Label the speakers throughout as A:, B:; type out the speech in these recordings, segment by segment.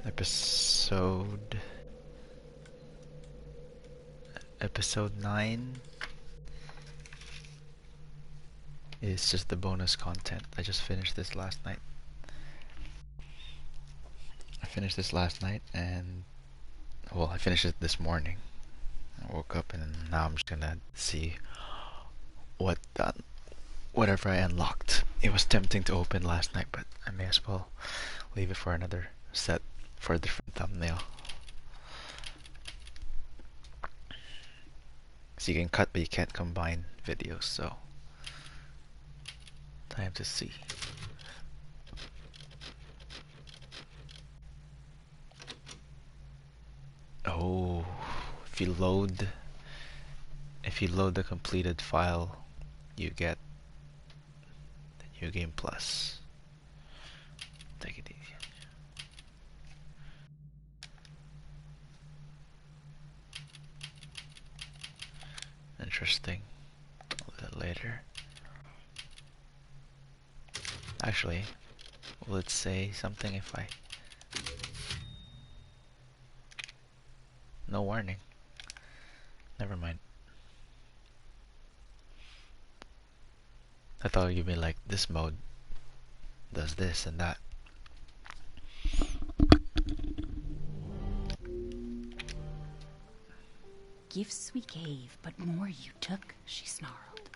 A: Episode... Episode 9 is just the bonus content. I just finished this last night. And... Well, I finished it this morning. I woke up and now I'm just gonna see what whatever I unlocked. It was tempting to open last night, but I may as well leave it for another set for a different thumbnail. So you can cut, but you can't combine videos, so time to see. Oh, if you load the completed file, you get the New Game Plus. Take it easy. Interesting. A little later. Actually, will it say something if I... No warning. Never mind. I thought you'd be like, this mode does this and that.
B: Gifts we gave, but more you took, she snarled.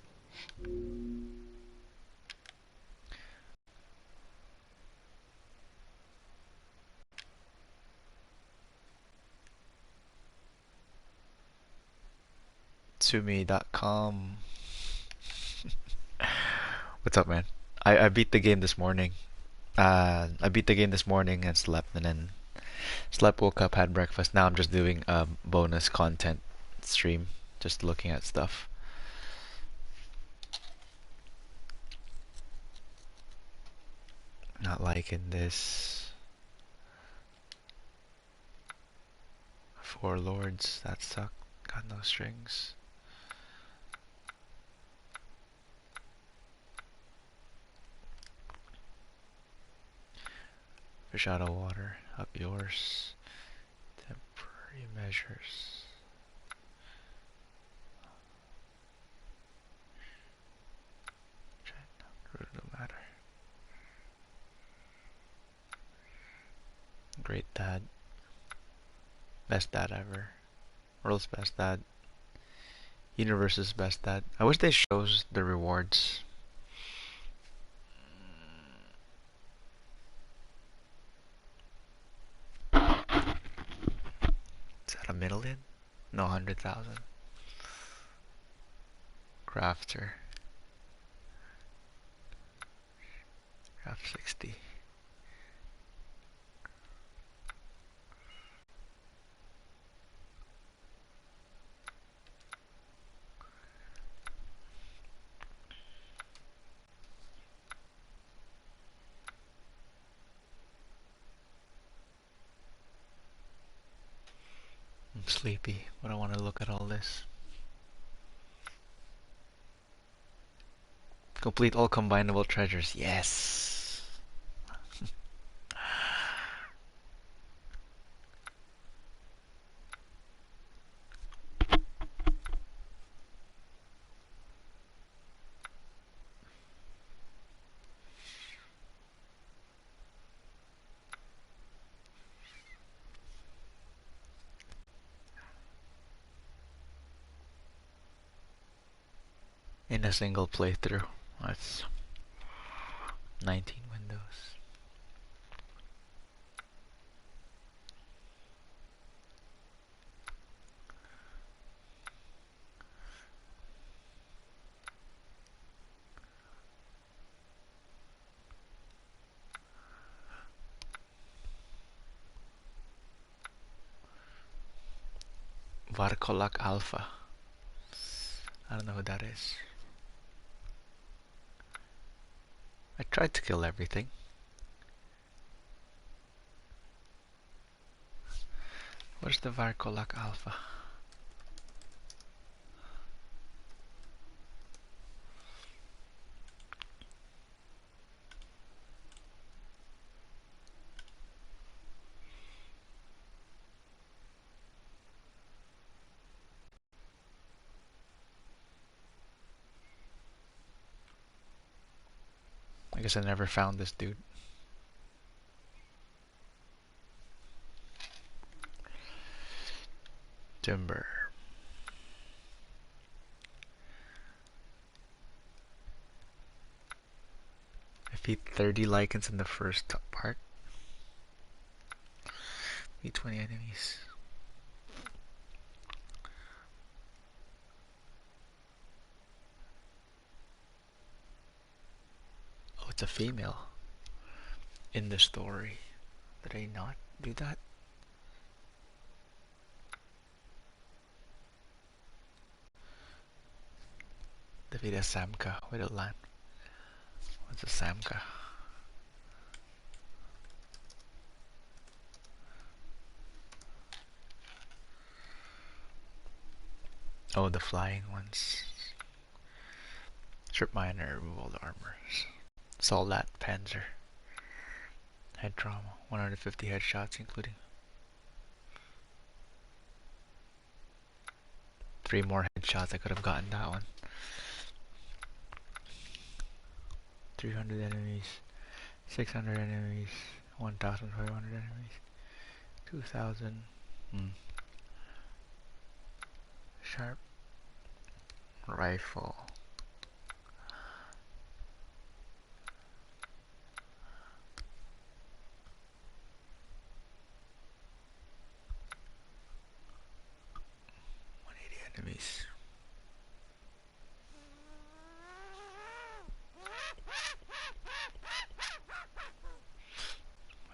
A: Tsumi.com. What's up, man? I beat the game this morning. I beat the game this morning and slept, and then slept, woke up, had breakfast. Now I'm just doing a bonus content stream, just looking at stuff. Not liking this. Four lords, that sucked. Got no strings. Fish out of water, up yours. Temporary measures. Root of the matter. Great dad. Best dad ever. World's best dad. Universe's best dad. I wish they shows the rewards. Is that 1,000,000? No, 100,000. Crafter. Craft 60. I'm sleepy, but I want to look at all this. Complete all combinable treasures. Yes! In a single playthrough. That's 19 windows. Varkolak Alpha. I don't know who that is. I tried to kill everything. Where's the Varkolak Alpha? guess I never found this dude. Timber. I feed 30 lichens in the first part. Feed 20 enemies. Oh, it's a female in the story. Did I not do that? Defeat a Samka with a land. What's a Samka? Oh, the flying ones. Strip miner, remove all the armors. Soldat Panzer. Head trauma. 150 headshots, including 3 more headshots. I could have gotten that one. 300 enemies. 600 enemies. 1,500 enemies. 2,000. Sharp rifle. Enemies.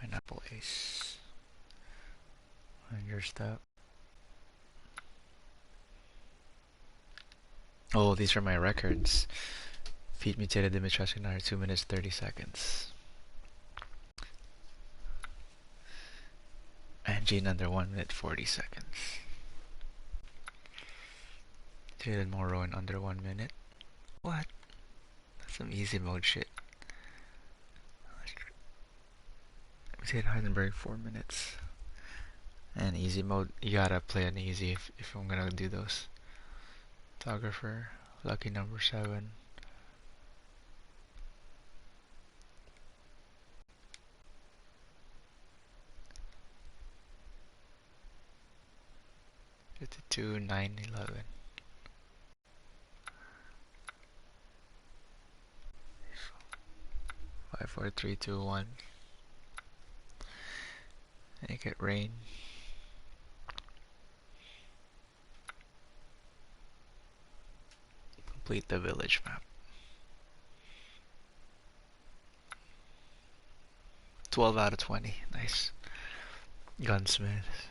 A: Pineapple ace. And your step. Oh, these are my records. Feet mutated Dimitrescu Nara 2 minutes 30 seconds. And Gene under 1 minute 40 seconds. Mutated Moro in under 1 minute. What? That's some easy mode shit. Mutated Heisenberg 4 minutes. And easy mode, you gotta play on easy if I'm gonna do those. Photographer, lucky number 7. Two 911. 5 4 3 2 1. Make it rain. Complete the village map. 12 out of 20. Nice. Gunsmith.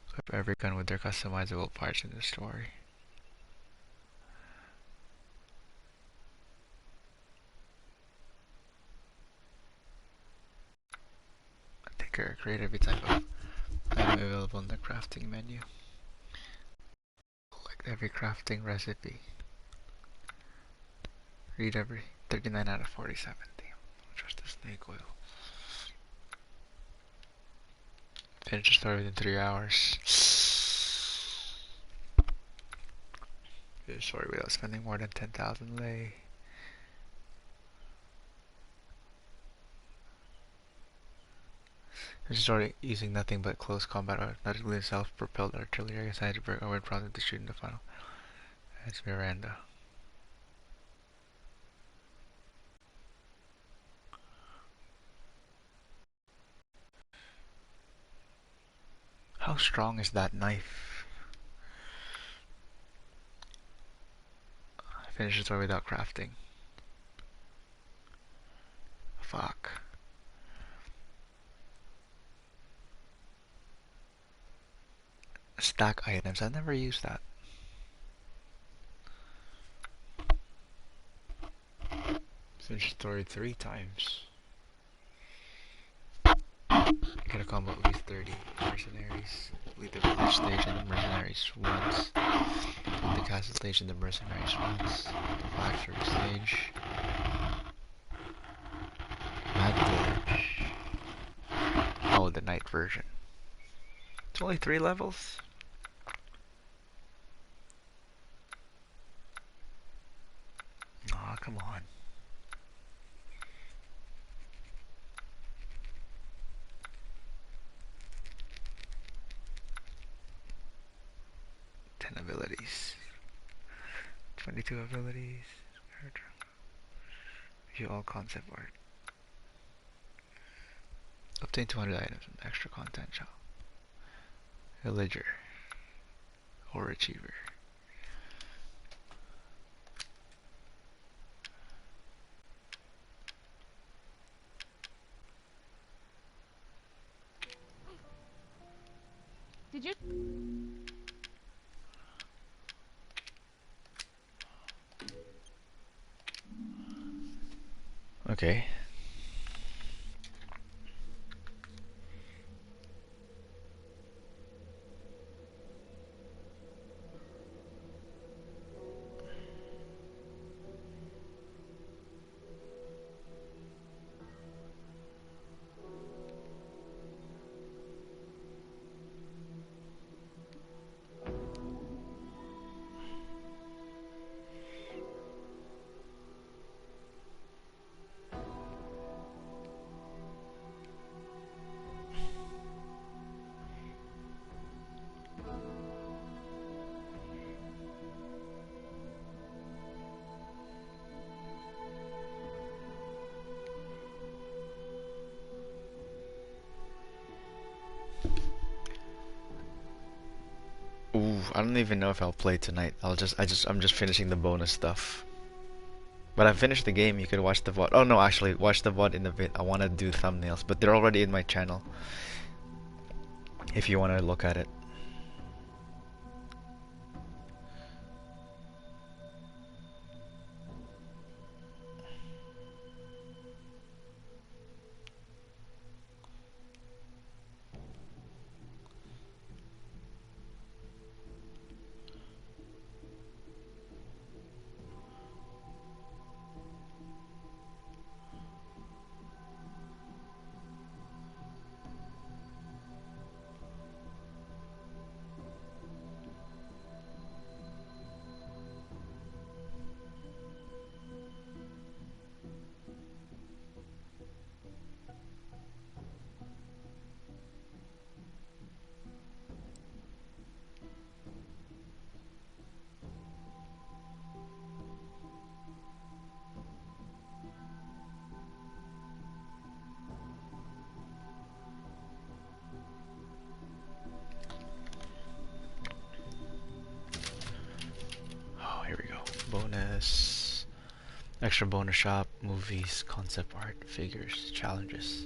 A: Equip every gun with their customizable parts in the story. Tinker. Create every type of item available in the crafting menu. Select every crafting recipe. Read every 39 out of 47. Damn. Trust the snake oil. Finish the story within 3 hours. Finish the story without spending more than 10,000 lei. Finish the story using nothing but close combat or automatically self-propelled artillery assigned to break over prompted to shoot in the final. That's Miranda. How strong is that knife? Finish the story without crafting. Fuck. Stack items. I never used that. Finish the story 3 times. Get a combo at least 30 mercenaries. Lead the village stage and the mercenaries once. Lead the castle stage and the mercenaries once. The factory stage. Mad village. Oh, the night version. It's only 3 levels. come on. Ten abilities. 22 abilities. View all concept art. Obtain 200 items from extra content shop. Villager. Or achiever.
B: Did you?
A: Okay. Ooh, I don't even know if I'll play tonight. I'm just finishing the bonus stuff. But I finished the game. You could watch the VOD. Oh no, actually, watch the VOD in a bit. I want to do thumbnails, but they're already in my channel. If you want to look at it. Oh, here we go. Bonus. Extra bonus shop, movies, concept art, figures, challenges.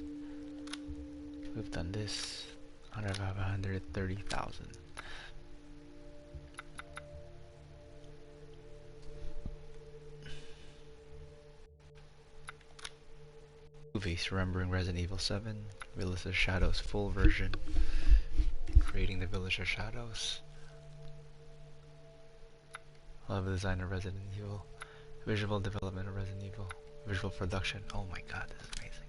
A: We've done this. 130,000. Movies, remembering Resident Evil 7, Village of Shadows full version, creating the Village of Shadows, level design of Resident Evil, visual development of Resident Evil, visual production. Oh my god, this is amazing.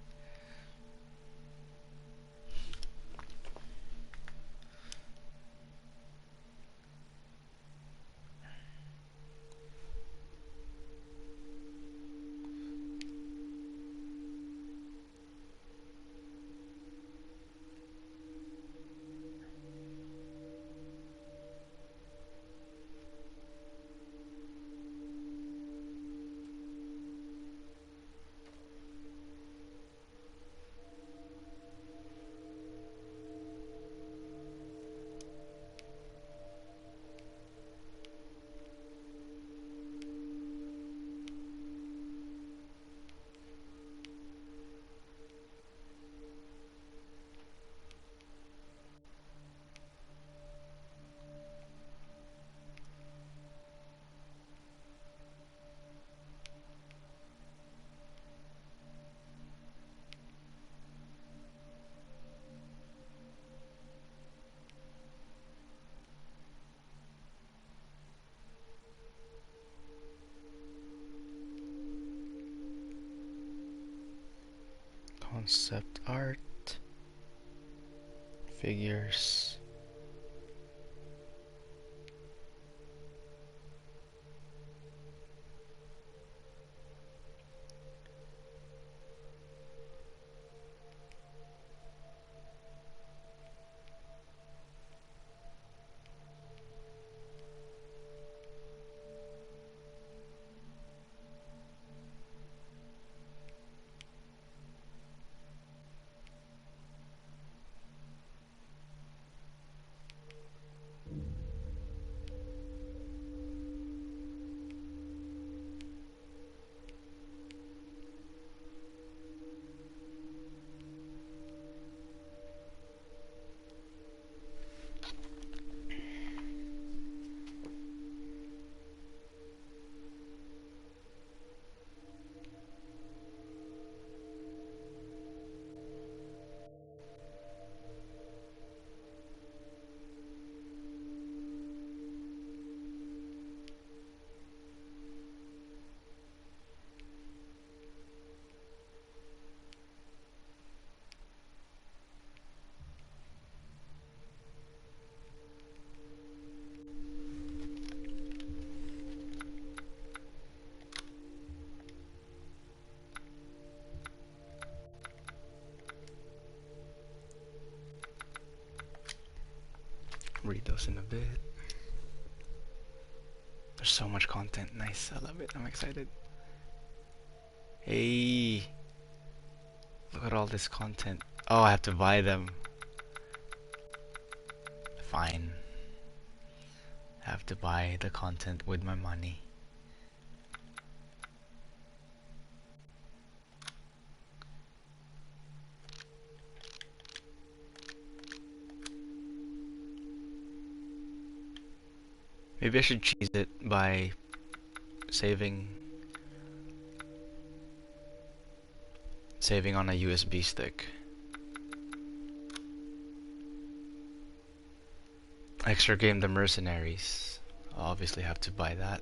A: Concept art, figures. read those in a bit. There's so much content. Nice. I love it. I'm excited. Hey, look at all this content. Oh, I have to buy them. Fine. I have to buy the content with my money. Maybe I should cheese it by saving on a USB stick. Extra game The Mercenaries. I'll obviously have to buy that.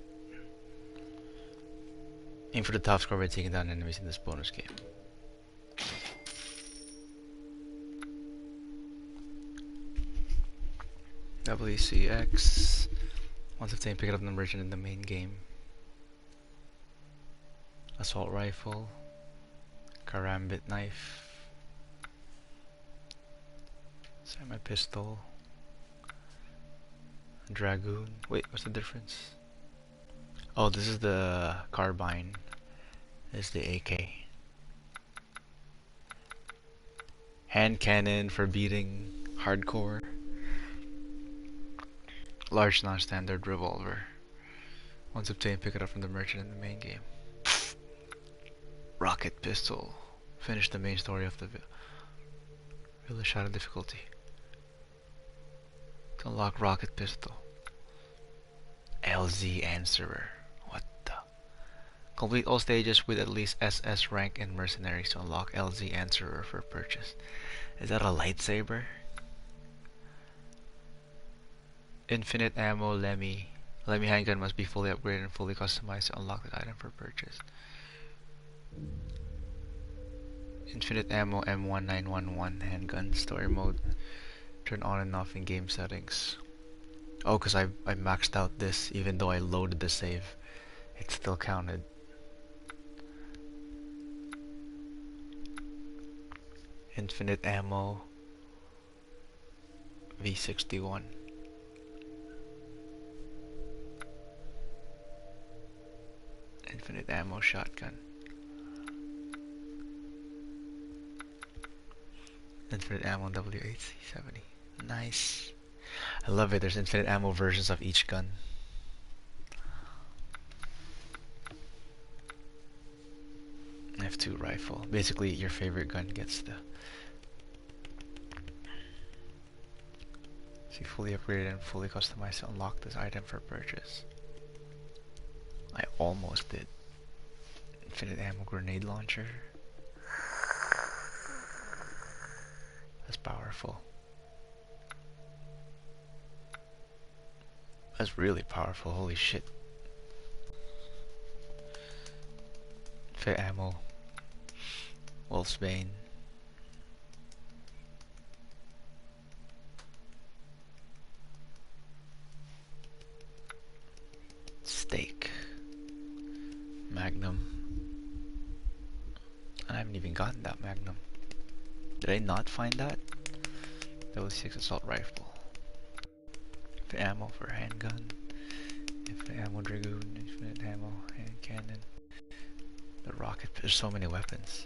A: Aim for the top score by taking down enemies in this bonus game. WCX. Once obtained, pick it up the merchant in the main game. Assault rifle. Karambit knife. Semi-pistol. Dragoon. Wait, what's the difference? Oh, this is the carbine. This is the AK. Hand cannon for beating hardcore. Large non-standard revolver. Once obtained, pick it up from the merchant in the main game. Rocket pistol. Finish the main story of the VIIIage Shadow difficulty. To unlock rocket pistol. LZ Answerer. What the? Complete all stages with at least SS rank in mercenaries to unlock LZ Answerer for purchase. Is that a lightsaber? Infinite ammo Lemmy. Lemmy handgun must be fully upgraded and fully customized to unlock the item for purchase. Infinite ammo M1911 handgun story mode. Turn on and off in game settings. Oh, because I maxed out this even though I loaded the save. It still counted. Infinite ammo V61. Infinite ammo shotgun. Infinite ammo W8C70. Nice. I love it. There's infinite ammo versions of each gun. F2 rifle. Basically, your favorite gun gets the... See, fully upgraded and fully customized to unlock this item for purchase. I almost did. Infinite ammo grenade launcher. That's powerful. That's really powerful, holy shit. Fit ammo. Wolf's Bane. Steak. Magnum. I haven't even gotten that Magnum. Did I not find that? W6 assault rifle. Infinite ammo for handgun. Infinite ammo dragoon. Infinite ammo hand cannon. The rocket. There's so many weapons.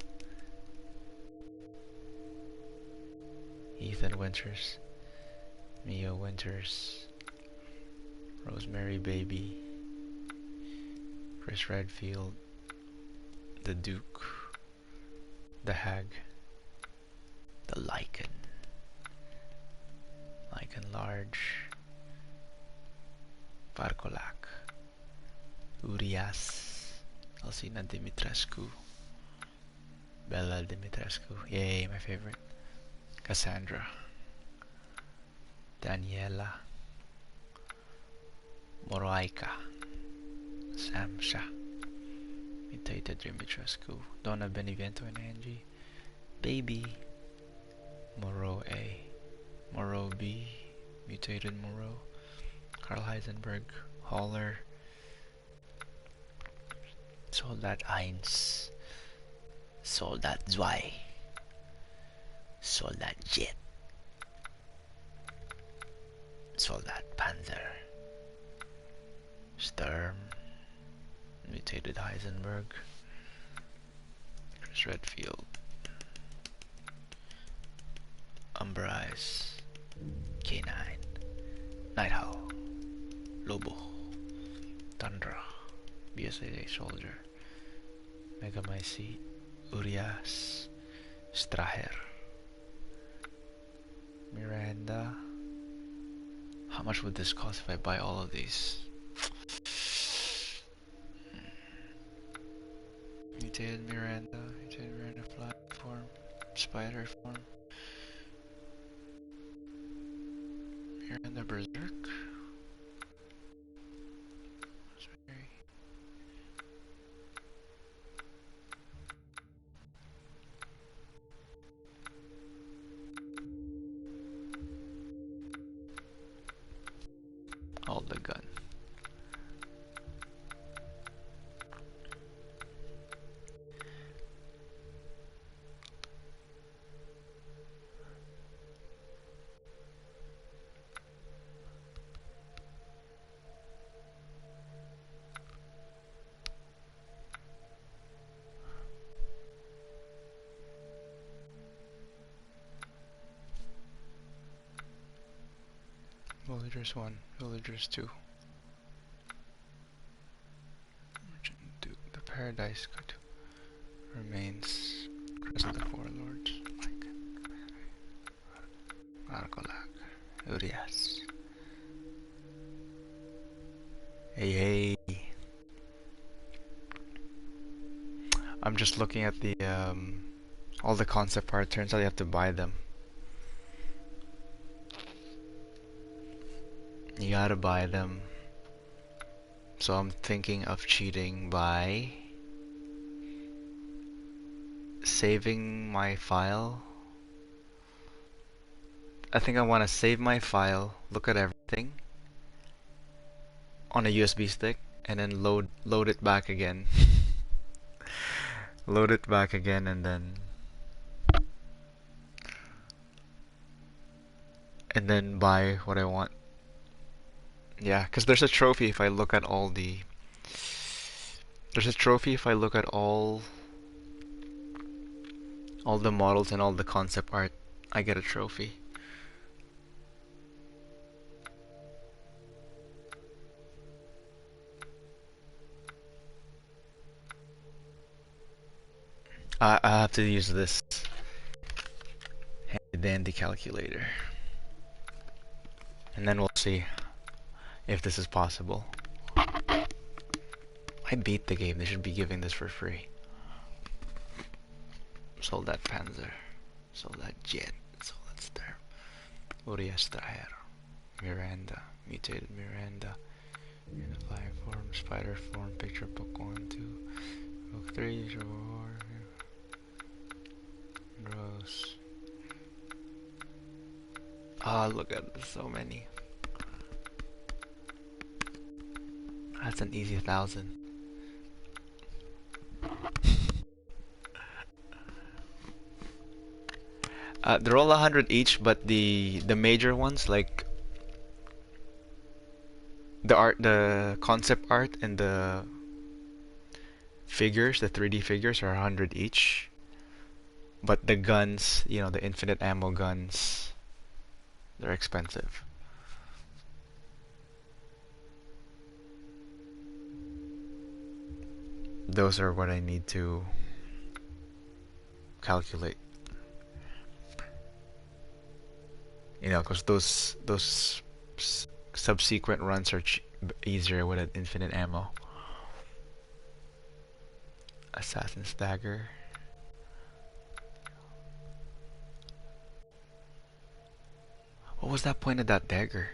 A: Ethan Winters. Mia Winters. Rosemary Baby. Chris Redfield. The Duke. The Hag. The Lycan. Lycan Large. Parcolac. Urias. Alcina Dimitrescu. Bella Dimitrescu. Yay, my favorite. Cassandra. Daniela. Moroaika. Samsha. Mutated Dimitrescu. Donna Benevento and Angie. Baby. Moreau A. Moreau B. Mutated Moreau. Karl Heisenberg. Holler. Soldat 1. Soldat 2. Soldat Jet. Soldat Panzer. Sturm. Mutated Heisenberg. Chris Redfield. Umbrise. K9. Nightowl. Lobo. Tundra. BSAA Soldier. Megamycete. Urias. Straher. Miranda. How much would this cost if I buy all of these? Mutated Miranda fly form, spider form, Miranda Berserk. All the gun. Villagers 1, Villagers 2. Merchant 2. The Paradise Cut remains. Crest of the Warlords. Argolak. Urias. Hey. I'm just looking at the all the concept art. Turns out you have to buy them. You gotta buy them. So I'm thinking of cheating by saving my file. I think I want to save my file, look at everything on a USB stick, and then load it back again. Load it back again, and then buy what I want. Yeah, because there's a trophy if I look at all the. There's a trophy if I look at all the models and all the concept art. I get a trophy. I have to use this handy dandy calculator, and then we'll see if this is possible. I beat the game. They should be giving this for free. Soldat Panzer, Soldat Jet, Soldat Sturm, Urias Straher, Miranda, Mutated Miranda, in the flying form, spider form, picture book 1, 2, book 3, show 4, Rose. Ah, look at this, so many. That's an easy 1,000. They're all 100 each, but the major ones, like the concept art and the figures, the 3D figures are 100 each. But the guns, you know, the infinite ammo guns, they're expensive. Those are what I need to calculate. You know, because those subsequent runs are easier with an infinite ammo. Assassin's Dagger. What was that point of that dagger?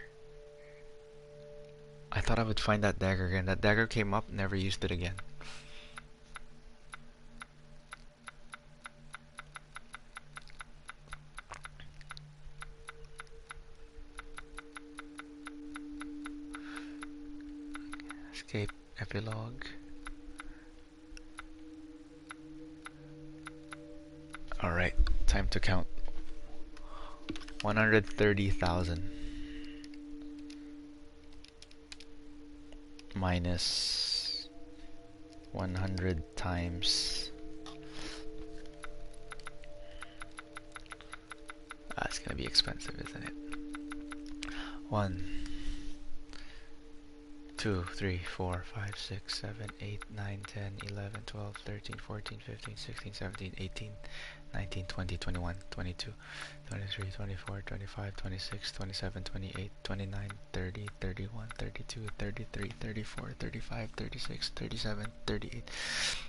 A: I thought I would find that dagger again. That dagger came up, never used it again. Escape epilogue. Alright, time to count. 130,000. minus 100 times. It's gonna be expensive, isn't it? 1, 2, 3, 4, 5, 6, 7, 8, 9, 10, 11, 12, 13, 14, 15, 16, 17, 18, 19, 20, 21, 22, 23, 24, 25, 26, 27, 28, 29, 30, 31, 32, 33, 34, 35, 36, 37, 38,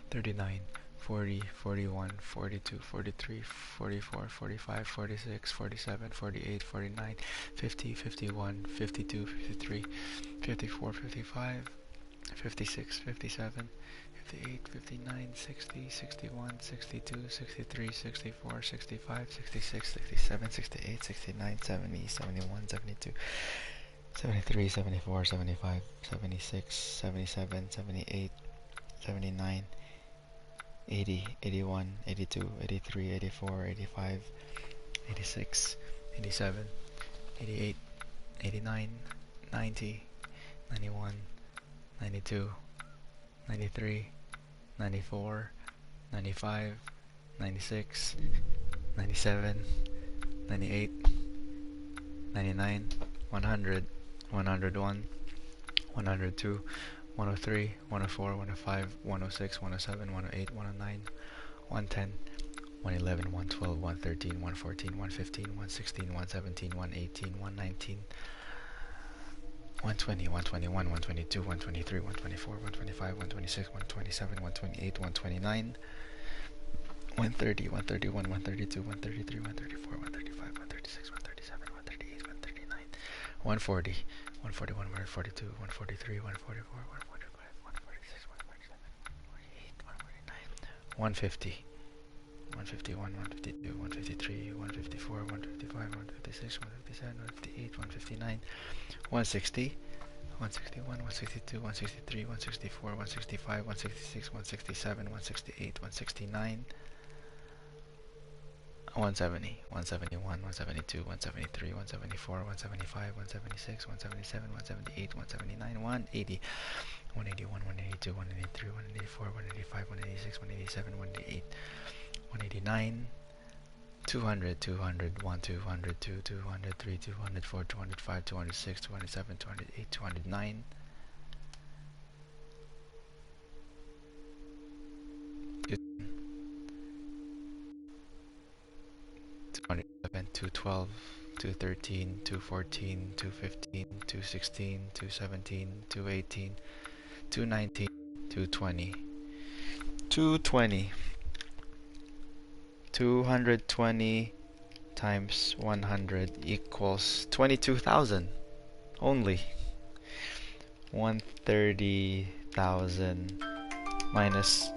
A: 39, 40, 41, 42, 43, 44, 45, 46, 47, 48, 49, 50, 51, 52, 53, 54, 55, 56, 57, 58, 59, 60, 61, 62, 63, 64, 65, 66, 67, 68, 69, 70, 71, 72, 73, 74, 75, 76, 77, 78, 79, 80, 81, 82, 83, 84, 85, 86, 87, 88, 89, 90, 91, 92, 93, 94, 95, 96, 97, 98, 99, 100, 101, 102, 103, 104, 105, 106, 107, 108, 109, 110, 111, 112, 113, 114, 115, 116, 117, 118, 119, 120, 121, 122, 123, 124, 125, 126, 127, 128, 129, 130, 131, 132, 133, 134, 135, 136, 137, 138, 139, 140, 141, 142, 143, 144, 145, 146, 147, 148, 149, 150, 151, 152, 153, 154, 155, 156, 157, 158, 159, 160, 161, 162, 163, 164, 165, 166, 167, 168, 169, 170, 171, 172, 173, 174, 175, 176, 177, 178, 179, 180, 181, 182, 183, 184, 185, 186, 187, 188, 189, 200, 200, 1, 200, 2, 200, 3, 200, 4, 205, 206, 207, 208, 209, 211, 212, 213, 214, 215, 216, 217, 218, 219, 220, 220, 220 times 100 equals 22,000 only. 130,000 minus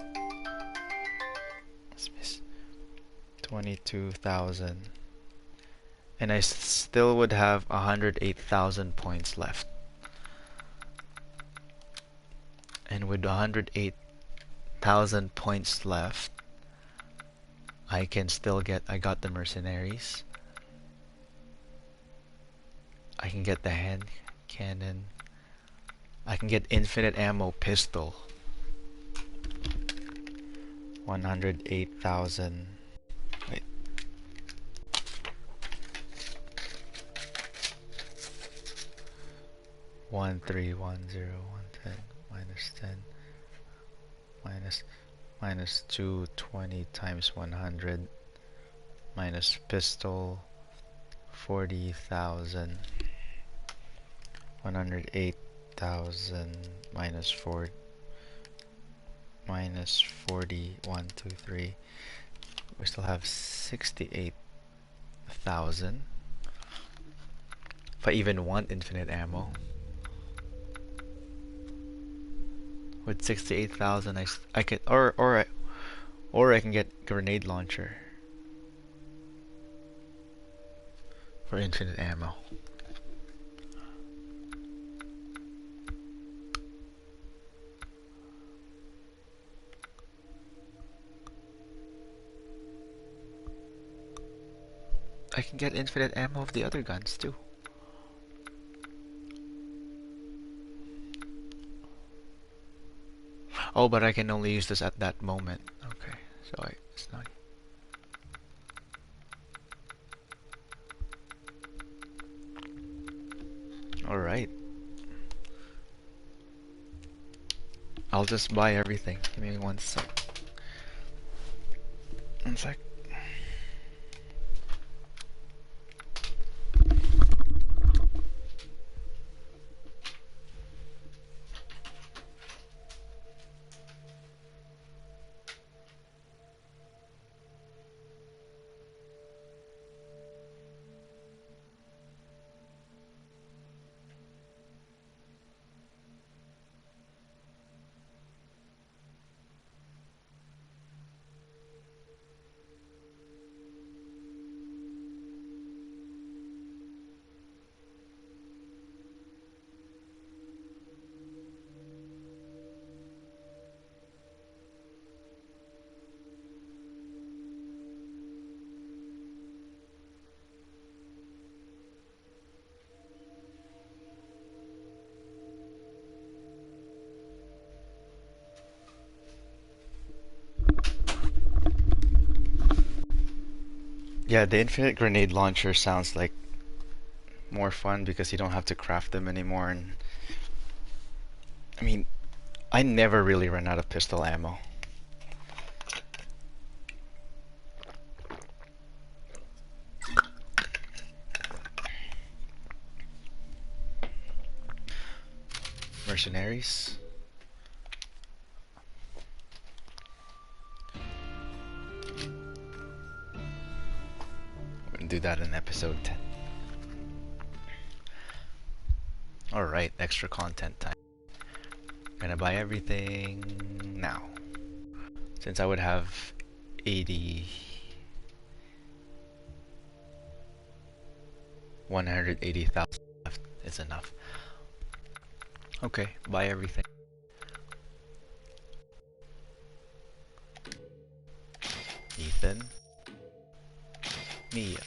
A: 22,000, and I still would have 108,000 points left. And with 108,000 points left, I can still get, I got the mercenaries, I can get the hand cannon, I can get infinite ammo pistol. 108,000. Wait. One, 3, 1, 0, 110 minus 10 minus 220 times 100 minus pistol 40,000. 108,000 minus 4 minus 40, 1, 2, 3. We still have 68,000. If I even want infinite ammo. With 68,000, I could, or I can get grenade launcher for infinite ammo. I can get infinite ammo of the other guns too. Oh, but I can only use this at that moment. Okay, so it's not. Alright. I'll just buy everything. Give me one sec. One sec. Yeah, the infinite grenade launcher sounds like more fun because you don't have to craft them anymore. And I mean, I never really run out of pistol ammo. Mercenaries. We're gonna do that in episode 10. Alright, extra content time. Gonna buy everything now. Since I would have 80... 180,000 left is enough. Okay, buy everything. Ethan. Mia.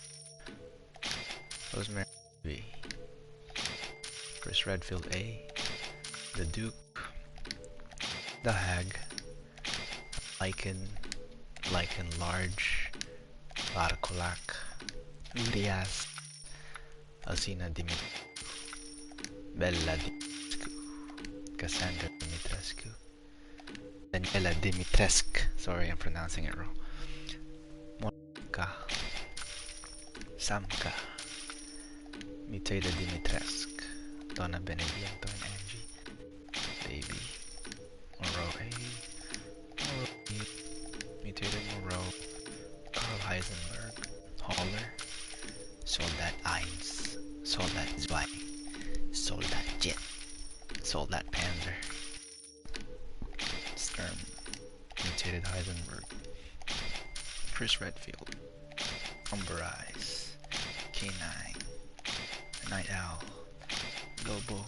A: Rosemary B. Chris Redfield A. The Duke. The Hag. Lycan. Lycan Large. Laracolak. Urias. Alcina Dimitrescu. Bella Dimitrescu. Cassandra Dimitrescu. Daniela Dimitrescu. Sorry, I'm pronouncing it wrong. Monica. Samka. Mutated Dimitrescu. Donna Beneviento and Angie. Baby. Moreau A. Moreau E. Mutated Moreau. Carl Heisenberg. Holler. Soldat 1. Soldat 2. Soldat Jet. Soldat Panzer. Sturm. Mutated Heisenberg. Chris Redfield. Umber Eyes. K9. Night Owl. Lobo.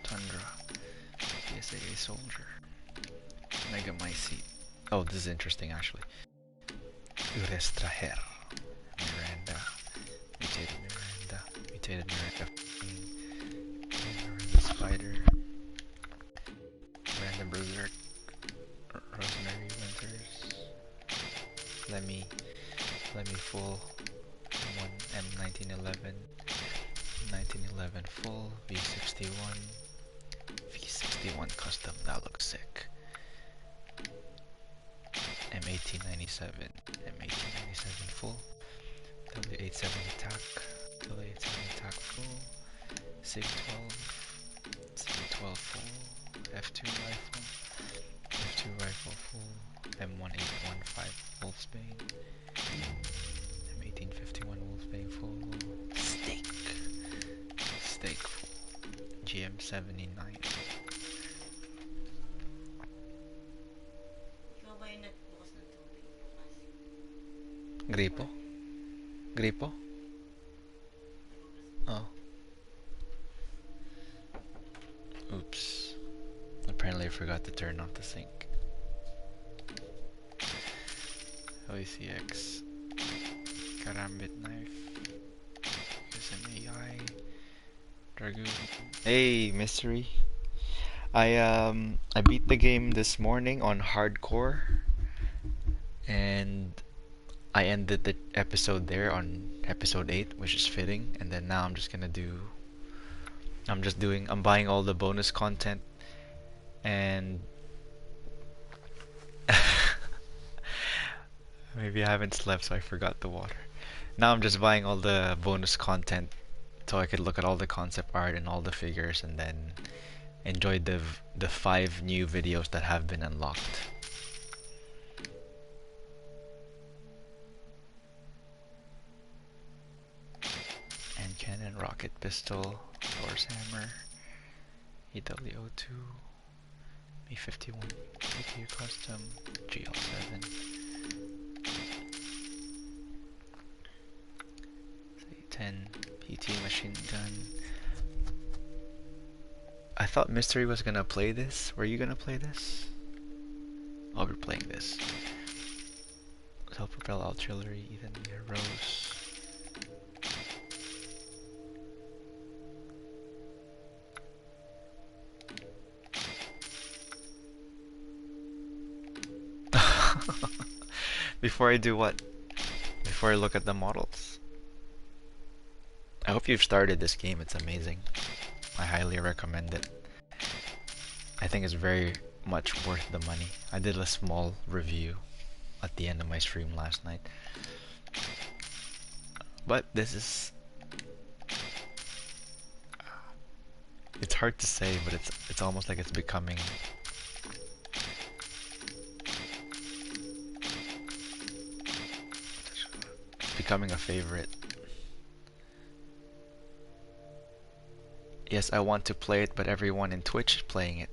A: Tundra. PSAA Soldier. Mega Mycete. Oh, this is interesting actually. Urestraher. Miranda. Mutated Miranda. Mutated Miranda. Miranda Spider. Miranda Berserk. Rosemary Winters. Lemmy Full. M1911. 1911 Full. V61. V61 Custom. That looks sick. M1897. M1897 Full. W87 Attack. W87 Attack Full. SIG-12. SIG-12 Full. F2 Rifle. F2 Rifle Full. M1815 Wolfsbane. M1851 Wolfsbane Full. Steak Full. GM79. Gripo? Gripo? Oh. Oops. Apparently I forgot to turn off the sink. OECX. Karambit knife. Use an AI. Dragoon. Hey, mystery. I beat the game this morning on hardcore, and I ended the episode there on episode 8, which is fitting. And then now I'm buying all the bonus content, and maybe I haven't slept, so I forgot the water. Now I'm just buying all the bonus content so I could look at all the concept art and all the figures, and then enjoy the 5 new videos that have been unlocked. And cannon, rocket pistol, Thor's hammer, EW02, B51, ATU custom, GL7, C10, PT machine gun. I thought Mystery was gonna play this. Were you gonna play this? I'll be playing this. Self-propelled artillery, Ethan Meter Rose. Before I do what? Before I look at the models. I hope you've started this game, it's amazing. I highly recommend it. I think it's very much worth the money. I did a small review at the end of my stream last night. But this is... It's hard to say, but it's almost like it's becoming... becoming a favorite. Yes, I want to play it, but everyone in Twitch is playing it.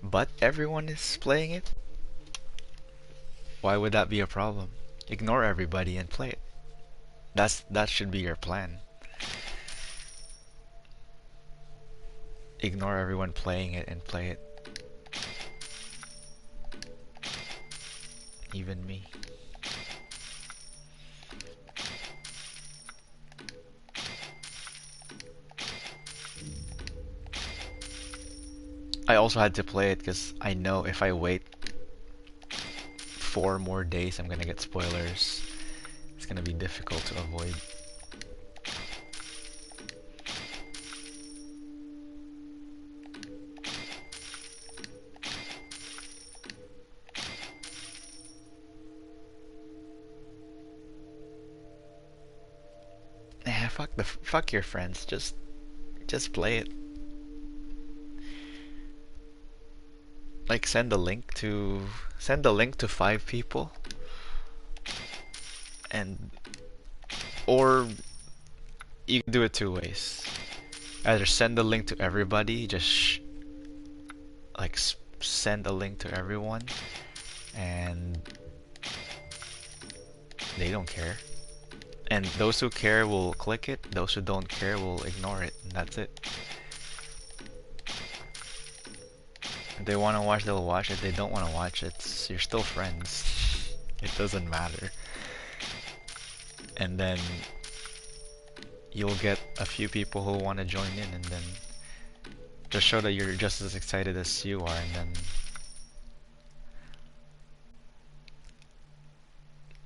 A: But everyone is playing it? Why would that be a problem? Ignore everybody and play it. That should be your plan. Ignore everyone playing it and play it. Even me. I also had to play it because I know if I wait 4 more days, I'm gonna get spoilers. It's gonna be difficult to avoid. Fuck your friends. Just play it. Like send a link to 5 people, and or you can do it 2 ways. Either send the link to everybody, just like send a link to everyone, and they don't care. And those who care will click it, those who don't care will ignore it, and that's it. If they want to watch, they'll watch it. If they don't want to watch it, you're still friends. It doesn't matter. And then you'll get a few people who want to join in, and then just show that you're just as excited as you are, and then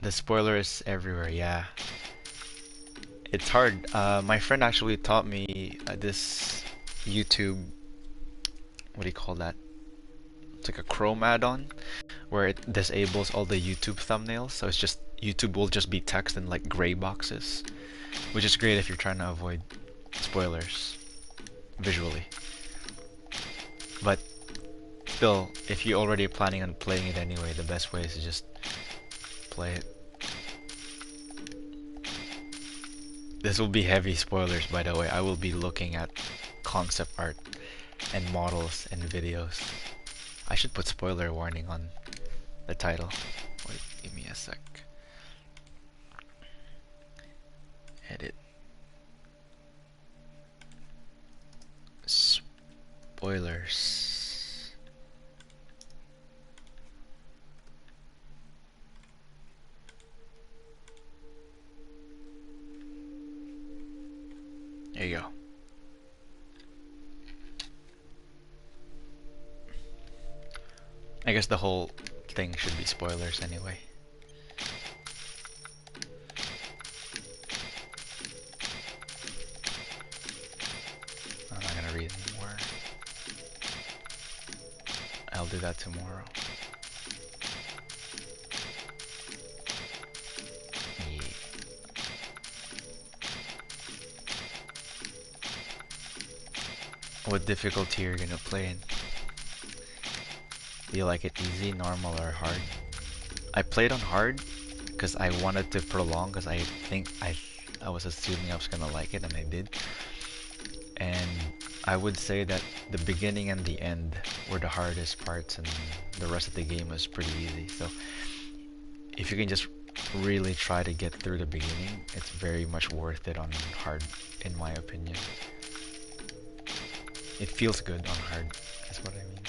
A: the spoiler is everywhere. Yeah, it's hard. My friend actually taught me this YouTube, what do you call that? It's like a Chrome add-on where it disables all the YouTube thumbnails, so it's just YouTube will just be text in like gray boxes, which is great if you're trying to avoid spoilers visually. But still, if you're already planning on playing it anyway, the best way is to just play it. This will be heavy spoilers, by the way. I will be looking at concept art and models and videos. I should put spoiler warning on the title. Wait, give me a sec. Edit. Spoilers. There you go. I guess the whole thing should be spoilers anyway. I'm not gonna read anymore. I'll do that tomorrow. Yeah. What difficulty you're gonna play in? Do you like it easy, normal, or hard? I played on hard because I wanted to prolong because I was assuming I was gonna like it and I did. And I would say that the beginning and the end were the hardest parts and the rest of the game was pretty easy. So if you can just really try to get through the beginning, it's very much worth it on hard, in my opinion. It feels good on hard, that's what I mean.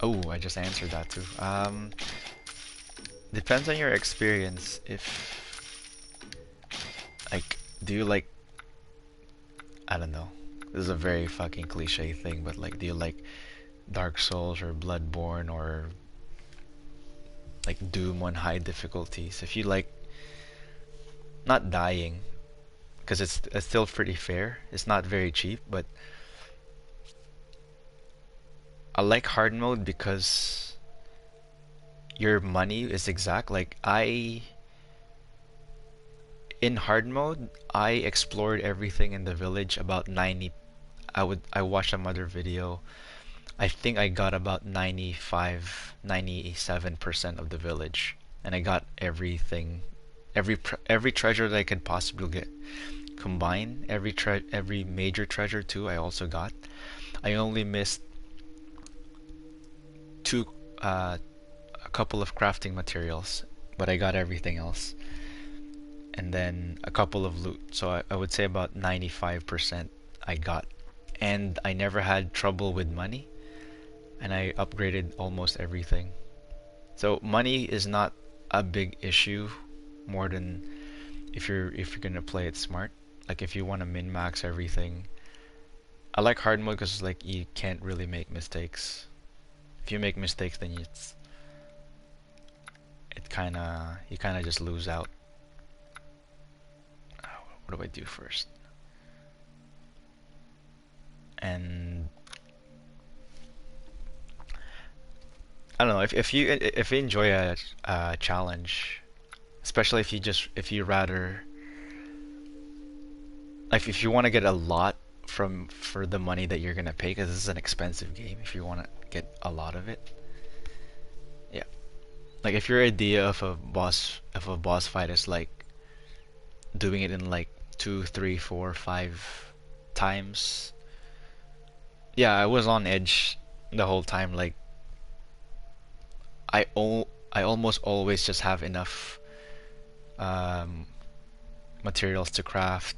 A: Oh, I just answered that too. Depends on your experience. Like, do you like, I don't know. This is a very fucking cliche thing, but like, do you like Dark Souls or Bloodborne or like Doom on high difficulties? If you like not dying, because it's still pretty fair. It's not very cheap, but I like hard mode because your money is exact. Like in hard mode, I explored everything in the village about 90. I watched another video. I think I got about 95, 97% of the village, and I got everything, every treasure that I could possibly get. Combine every major treasure too. I also got. I only missed two, a couple of crafting materials, but I got everything else, and then a couple of loot. So I would say about 95% I got, and I never had trouble with money, and I upgraded almost everything. So money is not a big issue, more than if you're gonna play it smart. Like if you want to min max everything. I like hard mode because like you can't really make mistakes. If you make mistakes, then you kind of just lose out. What do I do first? And I don't know, if you enjoy a challenge, especially if you rather, like if you want to get a lot for the money that you're gonna pay, because this is an expensive game. If you want to get a lot of it, yeah. Like if your idea of a boss fight is like doing it in like 2, 3, 4, 5 times. Yeah, I was on edge the whole time. Like I almost always just have enough um, materials to craft.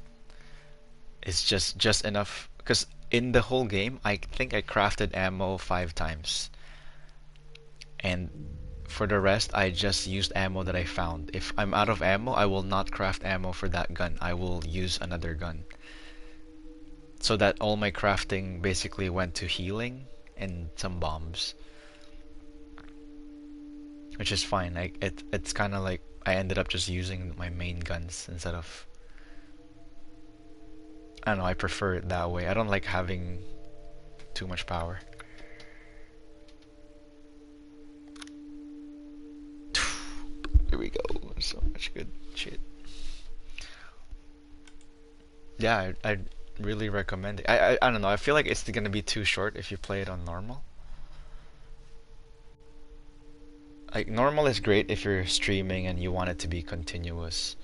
A: It's just enough because in the whole game, I think I crafted ammo 5 times, and for the rest, I just used ammo that I found. If I'm out of ammo, I will not craft ammo for that gun. I will use another gun. So that all my crafting basically went to healing and some bombs, which is fine. It's kind of like I ended up just using my main guns instead of, I don't know, I prefer it that way. I don't like having too much power. Here we go. So much good shit. Yeah, I really recommend it. I don't know. I feel like it's gonna be too short if you play it on normal. Like normal is great if you're streaming and you want it to be continuous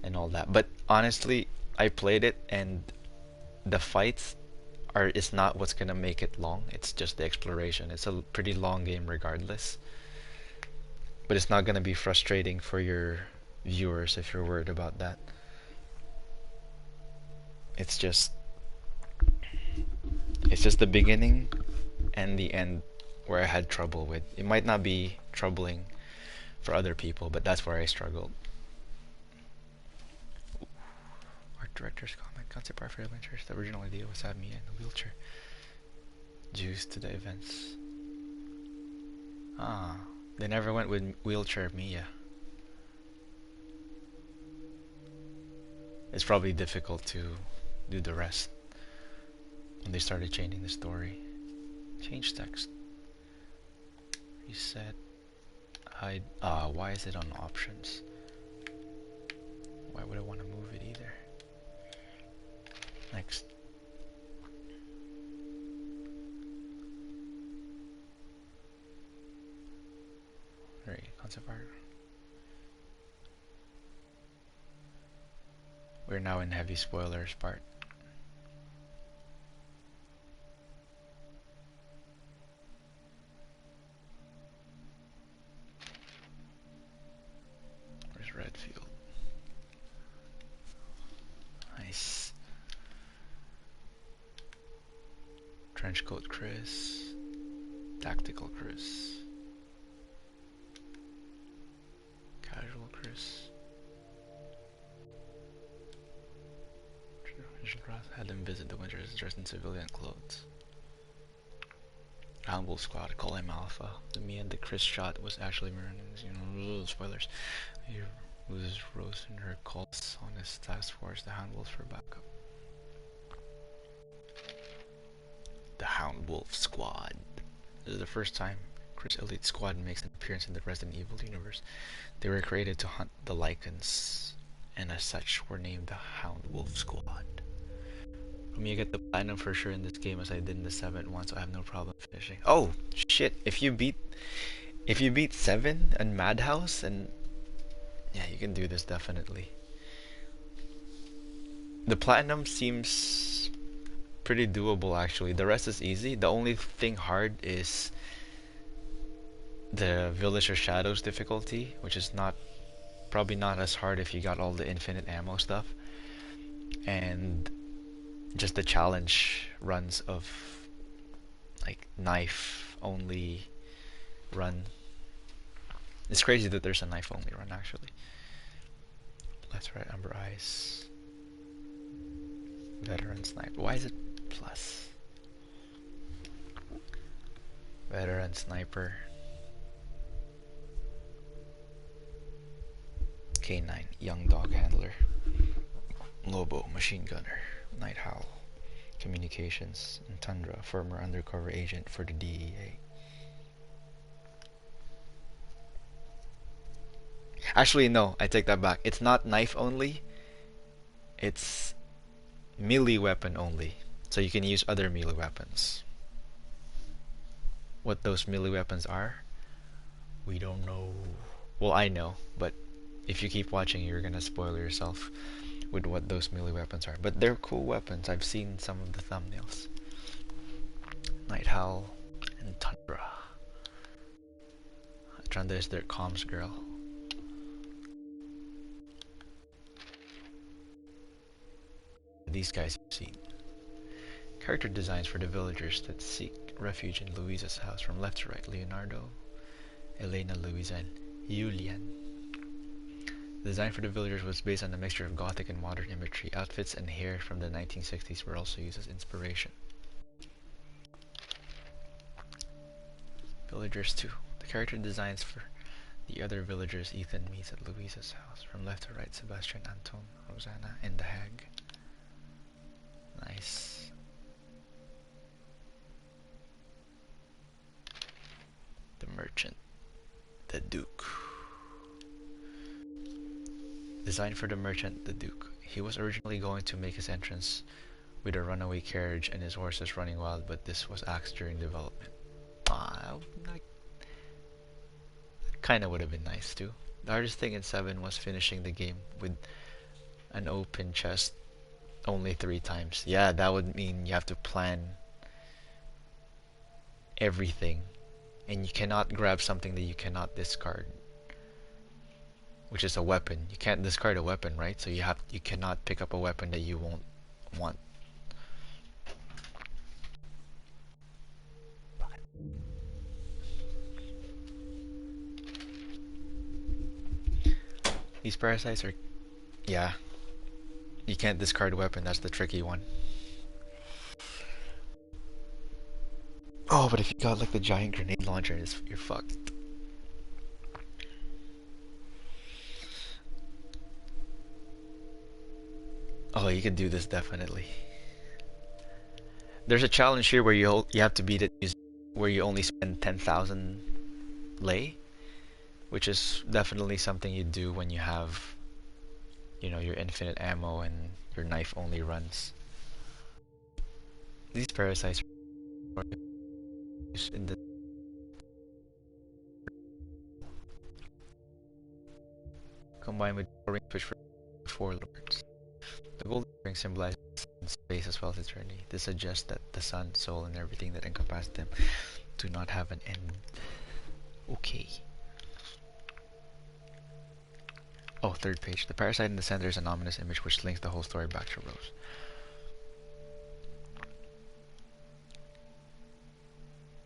A: and all that. But honestly, I played it and the fights are is not what's gonna make it long. It's just the exploration. It's a pretty long game regardless. But it's not gonna be frustrating for your viewers if you're worried about that. It's just it's just the beginning and the end where I had trouble with. It might not be troubling for other people, but that's where I struggled. director's comment. Concept art for adventures. The original idea was to have Mia in a wheelchair. Due to the events. Ah, they never went with wheelchair Mia. It's probably difficult to do the rest when they started changing the story. Change text. Reset. Hide. Why is it on options? Why would I want to move it either? Next. Alright, concept art. We're now in heavy spoilers part. Where's Redfield? Nice. Trenchcoat Chris. Tactical Chris. Casual Chris. Had him visit the Winters dressed in civilian clothes. Houndwolf Squad, call him Alpha. The me and the Chris shot was actually Mirren's, spoilers. He loses Rose and her calls on his task force, the Houndwolves, for backup. The Houndwolf Squad. This is the first time Chris Elite Squad makes an appearance in the Resident Evil universe. They were created to hunt the Lycans, and as such were named the Houndwolf Squad. I mean, you get the platinum for sure in this game, as I did in the 7th one, so I have no problem finishing. Oh shit! If you beat 7 and Madhouse, and yeah, you can do this definitely. The platinum seems pretty doable actually. The rest is easy. The only thing hard is the Village of Shadows difficulty, which is probably not as hard if you got all the infinite ammo stuff, and just the challenge runs of like knife only run. It's crazy that there's a knife only run actually. Let's write Umber Eyes. Veteran Sniper. Why is it plus? Veteran Sniper. K9, Young Dog Handler. Lobo, Machine Gunner. Night Howl, Communications, and Tundra, former undercover agent for the DEA. Actually, no, I take that back. It's not knife only. It's melee weapon only. So you can use other melee weapons. What those melee weapons are, we don't know. Well, I know, but if you keep watching, you're gonna spoil yourself with what those melee weapons are. But they're cool weapons. I've seen some of the thumbnails. Night Howl and Tundra. Tundra is their comms girl. These guys you've seen. Character designs for the villagers that seek refuge in Louisa's house from left to right. Leonardo, Elena, Louisa, and Julian. The design for the villagers was based on a mixture of gothic and modern imagery. Outfits and hair from the 1960s were also used as inspiration. Villagers 2. The character designs for the other villagers Ethan meets at Louisa's house. From left to right, Sebastian, Anton, Rosanna, and the hag. Nice. The merchant. The Duke. Designed for the merchant, the Duke. He was originally going to make his entrance with a runaway carriage and his horses running wild, but this was axed during development. That kinda would have been nice too. The hardest thing in 7 was finishing the game with an open chest only 3 times. Yeah, that would mean you have to plan everything, and you cannot grab something that you cannot discard, which is a weapon. You can't discard a weapon, right? So you cannot pick up a weapon that you won't want. These parasites are, yeah. You can't discard weapon, that's the tricky one. Oh, but if you got like the giant grenade launcher, you're fucked. Oh, you can do this definitely. There's a challenge here where you have to beat it where you only spend 10,000 lei, which is definitely something you do when you have, you know, your infinite ammo and your knife only runs. These parasites are used in the combined with ring switch for 4 lords. The golden ring symbolizes space as well as eternity. This suggests that the sun, soul, and everything that encompasses them do not have an end. Okay. Oh, third page. The parasite in the center is an ominous image which links the whole story back to Rose.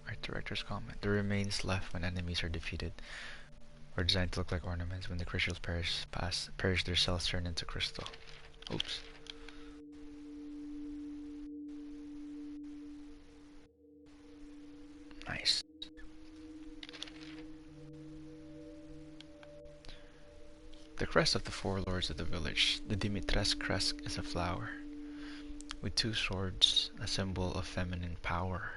A: Art director's comment. The remains left when enemies are defeated are designed to look like ornaments. When the crystals perish, their cells turn into crystal. Oops. Nice. The crest of the 4 lords of the village. The Dimitrescu crest is a flower with 2 swords, a symbol of feminine power.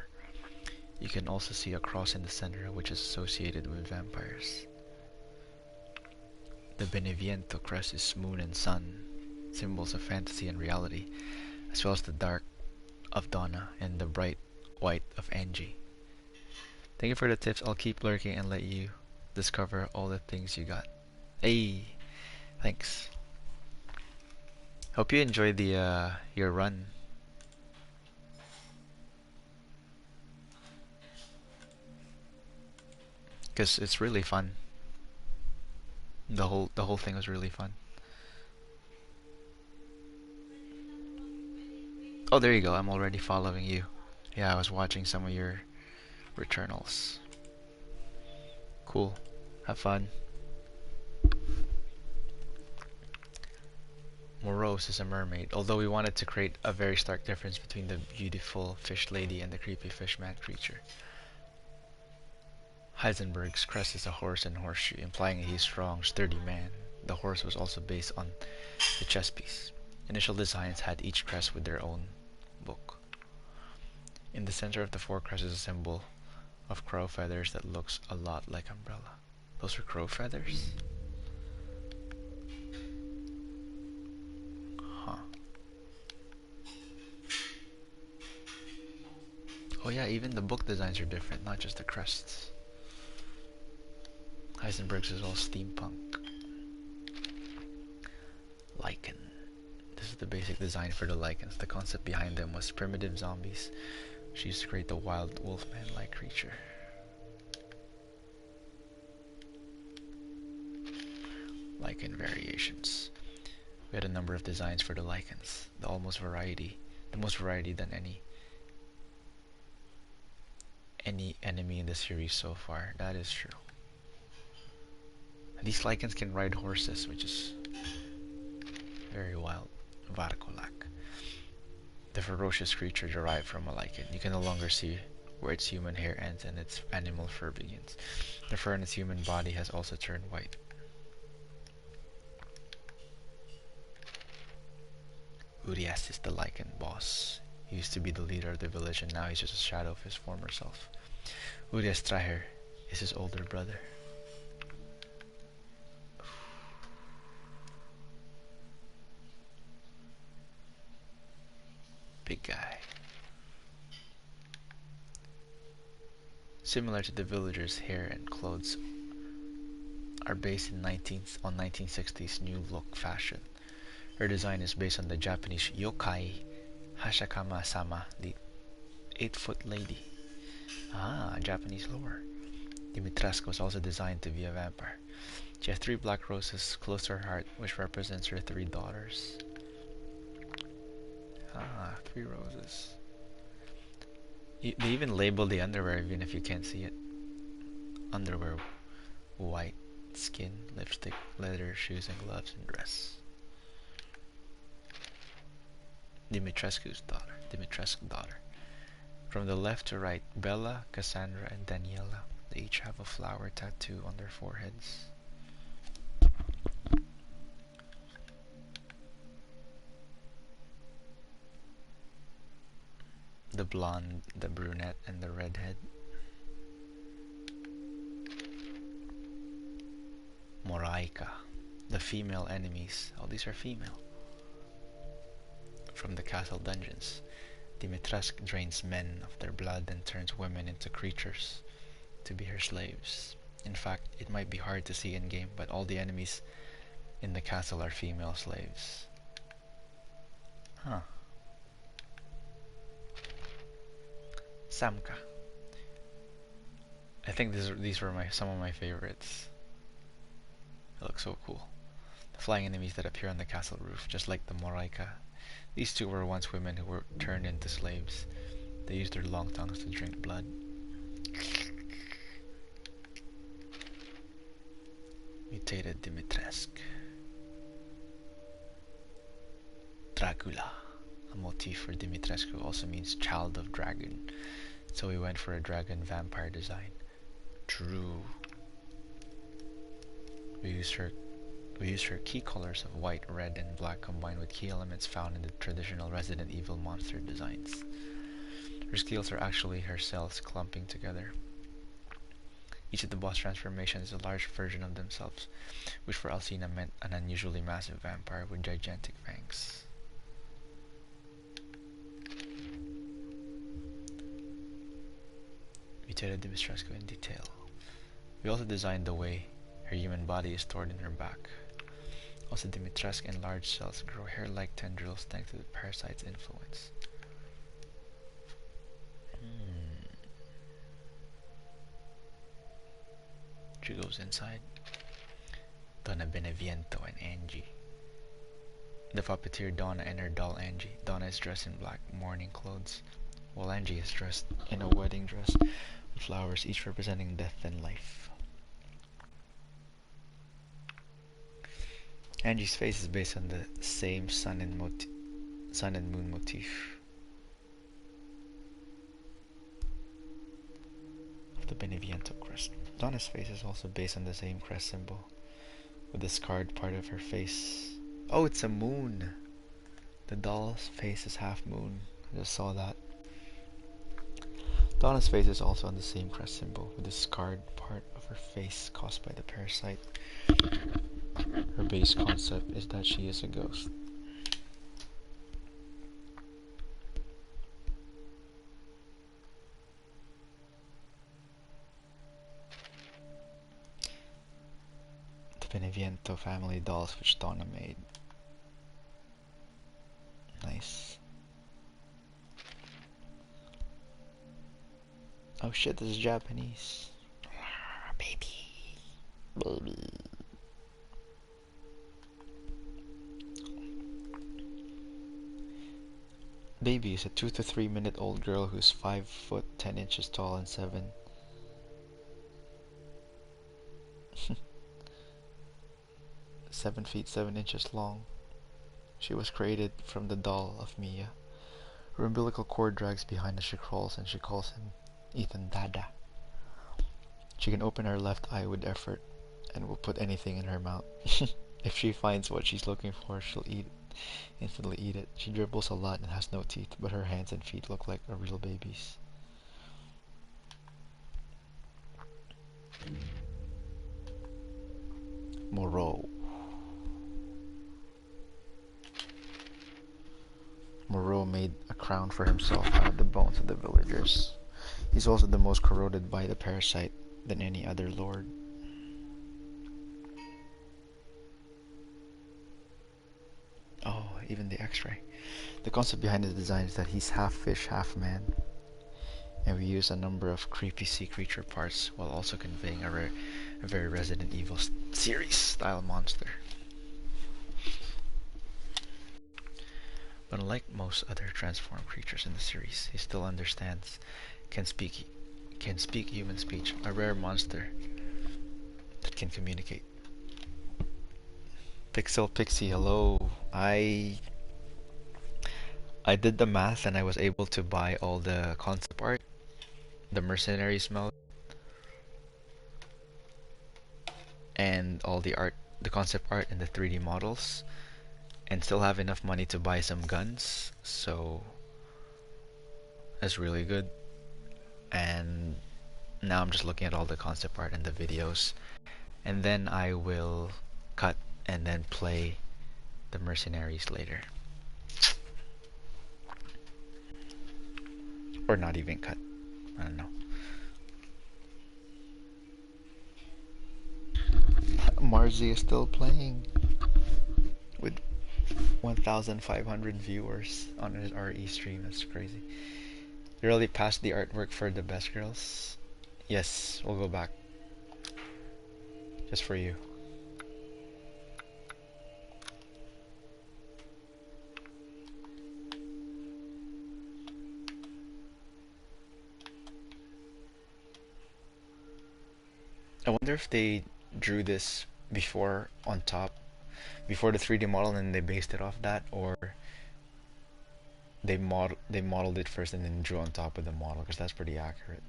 A: You can also see a cross in the center, which is associated with vampires. The Beneviento crest is moon and sun, symbols of fantasy and reality, as well as the dark of Donna and the bright white of Angie. Thank you for the tips. I'll keep lurking and let you discover all the things you got. Hey, thanks. Hope you enjoyed the your run. Cause it's really fun. The whole thing was really fun. Oh, there you go. I'm already following you. Yeah, I was watching some of your Returnals. Cool. Have fun. Morose is a mermaid, although we wanted to create a very stark difference between the beautiful fish lady and the creepy fishman creature. Heisenberg's crest is a horse and horseshoe, implying he's a strong, sturdy man. The horse was also based on the chess piece. Initial designs had each crest with their own book. In the center of the 4 crests is a symbol of crow feathers that looks a lot like umbrella. Those are crow feathers? Huh. Oh yeah, even the book designs are different, not just the crests. Heisenberg's is all steampunk. Lichen. This is the basic design for the lichens. The concept behind them was primitive zombies, which used to create the wild wolfman-like creature. Lichen variations. We had a number of designs for the lichens. The most variety than any enemy in the series so far. That is true. These lichens can ride horses, which is very wild. Varkolak. The ferocious creature derived from a lichen. You can no longer see where its human hair ends and its animal fur begins. The fur in its human body has also turned white. Urias is the lichen boss. He used to be the leader of the village and now he's just a shadow of his former self. Urias Traher is his older brother. Big guy. Similar to the villagers' hair and clothes are based on 1960s new look fashion. Her design is based on the Japanese yokai Hashakama-sama, the 8-foot lady. Ah, Japanese lore. Dimitrescu was also designed to be a vampire. She has 3 black roses close to her heart, which represents her 3 daughters. Ah, 3 roses. They even label the underwear even if you can't see it. Underwear, white, skin, lipstick, leather, shoes and gloves, and dress. Dimitrescu's daughter. From the left to right, Bella, Cassandra, and Daniela. They each have a flower tattoo on their foreheads. The blonde, the brunette, and the redhead. Moraika. The female enemies. Oh, these are female. From the castle dungeons. Dimitrescu drains men of their blood and turns women into creatures to be her slaves. In fact, it might be hard to see in game, but all the enemies in the castle are female slaves. Huh. Samka. I think these were some of my favorites. They look so cool. The flying enemies that appear on the castle roof, just like the Moraika. These two were once women who were turned into slaves. They used their long tongues to drink blood. Mutated Dimitrescu. Dracula. A motif for Dimitrescu also means child of dragon. So we went for a dragon vampire design. True. We used her key colors of white, red, and black combined with key elements found in the traditional Resident Evil monster designs. Her skills are actually her cells clumping together. Each of the boss transformations is a large version of themselves, which for Alcina meant an unusually massive vampire with gigantic fangs. Mutated Dimitrescu in detail. We also designed the way her human body is stored in her back. Also, Dimitrescu enlarged cells grow hair-like tendrils thanks to the parasite's influence. She goes inside. Donna Beneviento and Angie. The puppeteer Donna and her doll Angie. Donna is dressed in black mourning clothes, while Angie is dressed in a wedding dress with flowers, each representing death and life. Angie's face is based on the same sun and moon motif of the Beneviento crest. Donna's face is also based on the same crest symbol, with the scarred part of her face. Oh, it's a moon! The doll's face is half moon. I just saw that. Donna's face is also on the same crest symbol, with the scarred part of her face caused by the parasite. Her base concept is that she is a ghost. The Beneviento family dolls which Donna made. Nice. Oh shit, this is Japanese. Baby. Baby is a 2 to 3 minute old girl who's 5 foot 10 inches tall and 7 feet 7 inches long. She was created from the doll of Mia. Her umbilical cord drags behind as she crawls, and she calls him Ethan Dada. She can open her left eye with effort and will put anything in her mouth. If she finds what she's looking for, she'll instantly eat it. She dribbles a lot and has no teeth, but her hands and feet look like a real baby's. Moreau. Moreau made a crown for himself out of the bones of the villagers. He's also the most corroded by the parasite than any other lord. Oh, even the x-ray. The concept behind his design is that he's half fish, half man. And we use a number of creepy sea creature parts while also conveying a very Resident Evil series style monster. But unlike most other transformed creatures in the series, he still understands, can speak human speech, a rare monster that can communicate. Pixel Pixie, hello. I did the math and I was able to buy all the concept art, the mercenaries mode, and all the art, the concept art and the 3D models, and still have enough money to buy some guns. So that's really good. And now I'm just looking at all the concept art and the videos, and then I will cut and then play the mercenaries later. Or not even cut. I don't know. Marzi is still playing with 1,500 viewers on his RE stream. That's crazy. You already passed the artwork for the best girls? Yes, we'll go back. Just for you. I wonder if they drew this before on top, before the 3D model, and they based it off that, or they modeled it first and then drew on top of the model, because that's pretty accurate.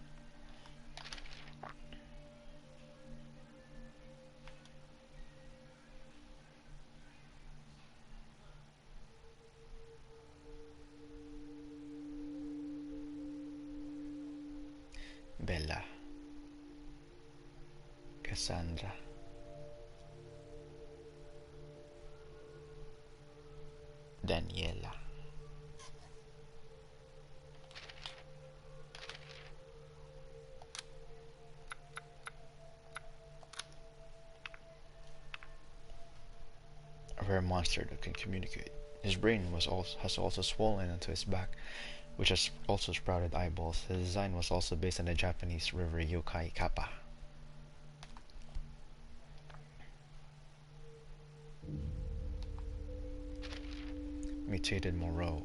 A: Bella, Cassandra, Daniela. A rare monster that can communicate. His brain has also swollen into his back, which has also sprouted eyeballs. His design was also based on the Japanese river yokai kappa. Mutated Moreau.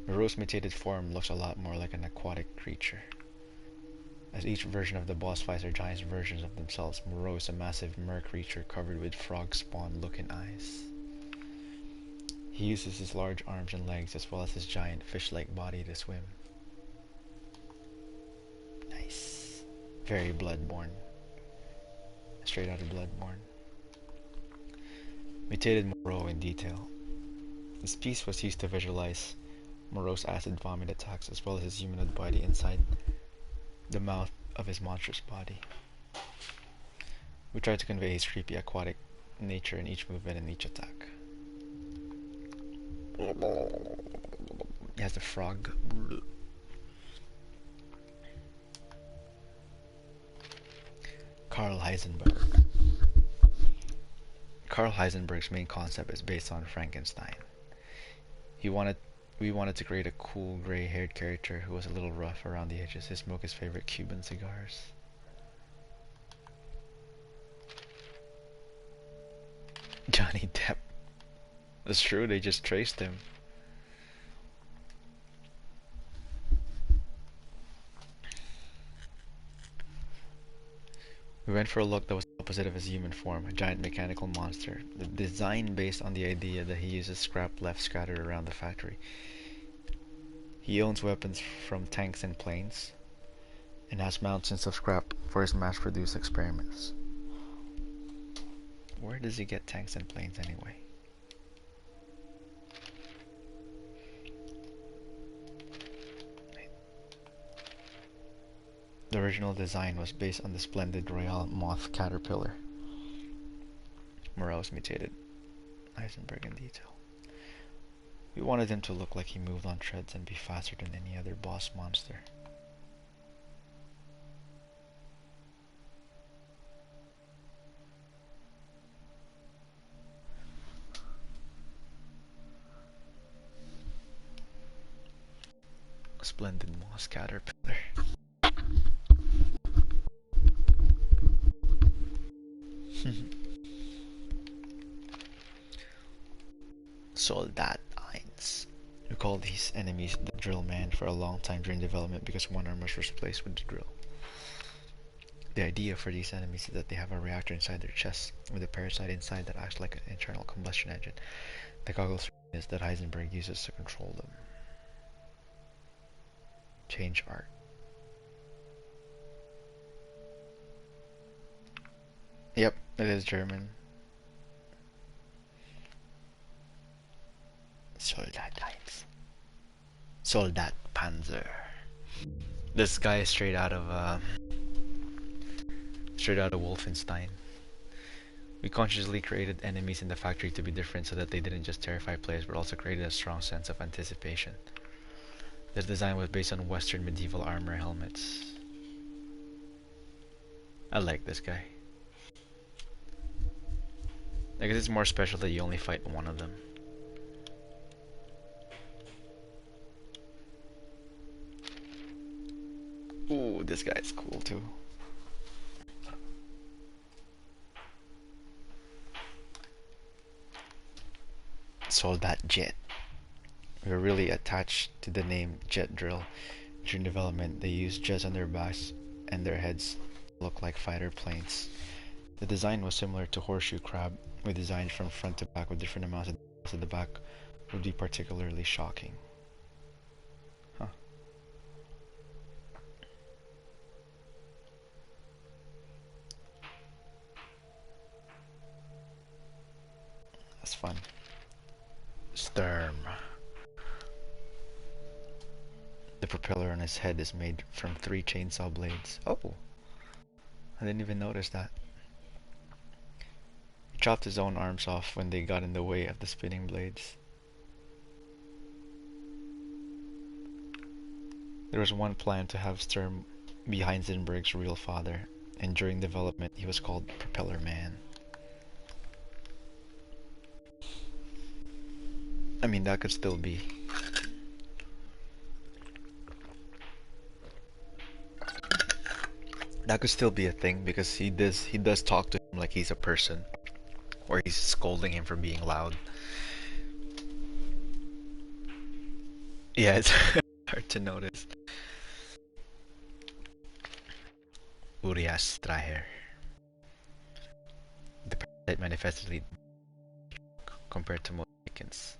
A: Moreau's mutated form looks a lot more like an aquatic creature. As each version of the boss fights are giant versions of themselves, Moreau is a massive mer creature covered with frog spawn looking eyes. He uses his large arms and legs as well as his giant fish-like body to swim. Nice. Very Bloodborne. Straight out of Bloodborne. Mutated Moreau in detail. This piece was used to visualize Moreau's acid vomit attacks as well as his humanoid body inside the mouth of his monstrous body. We tried to convey his creepy aquatic nature in each movement and each attack. He has the frog. Karl Heisenberg. Karl Heisenberg's main concept is based on Frankenstein. We wanted to create a cool gray-haired character who was a little rough around the edges. He smoked his favorite Cuban cigars. Johnny Depp. That's true, they just traced him. We went for a look that was the opposite of his human form, a giant mechanical monster. The design based on the idea that he uses scrap left scattered around the factory. He owns weapons from tanks and planes, and has mountains of scrap for his mass-produced experiments. Where does he get tanks and planes anyway? The original design was based on the splendid royal moth caterpillar. Moreau's mutated Heisenberg in detail. We wanted him to look like he moved on treads and be faster than any other boss monster. A splendid moss caterpillar. Soldat 1. We called these enemies the drill man for a long time during development because one arm was replaced with the drill. The idea for these enemies is that they have a reactor inside their chest with a parasite inside that acts like an internal combustion engine. The goggles is that Heisenberg uses to control them. Change art. Yep, it is German. Soldat 1. Soldat Panzer. This guy is straight out of Wolfenstein. We consciously created enemies in the factory to be different so that they didn't just terrify players but also created a strong sense of anticipation. This design was based on Western medieval armor helmets. I like this guy. I guess it's more special that you only fight one of them. Ooh, this guy's cool too. Soldat Jet. We were really attached to the name Jet Drill. During development, they used jets on their backs and their heads look like fighter planes. The design was similar to Horseshoe Crab, with designs from front to back with different amounts of details. At the back would be particularly shocking. Huh. That's fun. Sturm. The propeller on his head is made from 3 chainsaw blades. Oh! I didn't even notice that. He chopped his own arms off when they got in the way of the spinning blades. There was one plan to have Sturm be Heisenberg's real father, and during development he was called Propeller Man. I mean, that could still be. That could still be a thing because he does talk to him like he's a person, or he's scolding him for being loud. Yeah, it's hard to notice. Urias Straher. The parasite manifestly compared to most chickens.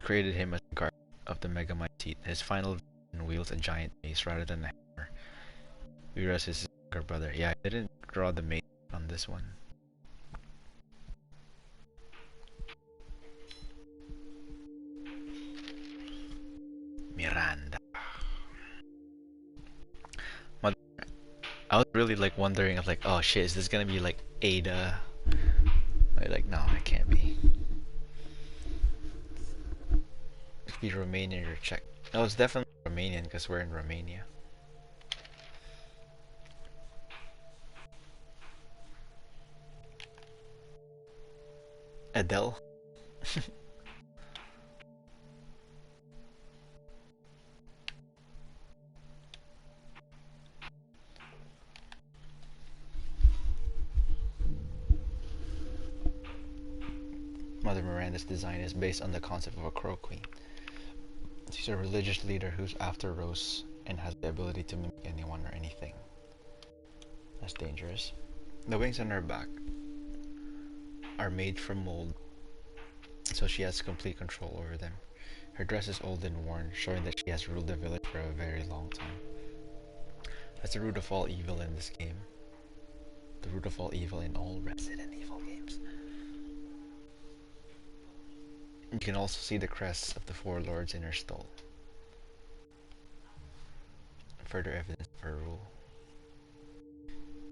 A: Created him as a guard of the Megamite teeth. His final version wields a giant mace rather than a hammer. Urias is his younger brother. Yeah, I didn't draw the mace on this one. Miranda. I was really like wondering of like, oh shit, is this gonna be like Ada? Like, no, it can't be. It could be Romanian or Czech. No, it's definitely Romanian because we're in Romania. Adele? Mother Miranda's design is based on the concept of a crow queen. She's a religious leader who's after Rose and has the ability to mimic anyone or anything. That's dangerous. The wings on her back are made from mold, so she has complete control over them. Her dress is old and worn, showing that she has ruled the village for a very long time. That's the root of all evil in this game. The root of all evil in all Resident Evil games. You can also see the crests of the 4 lords in her stole. Further evidence of her rule.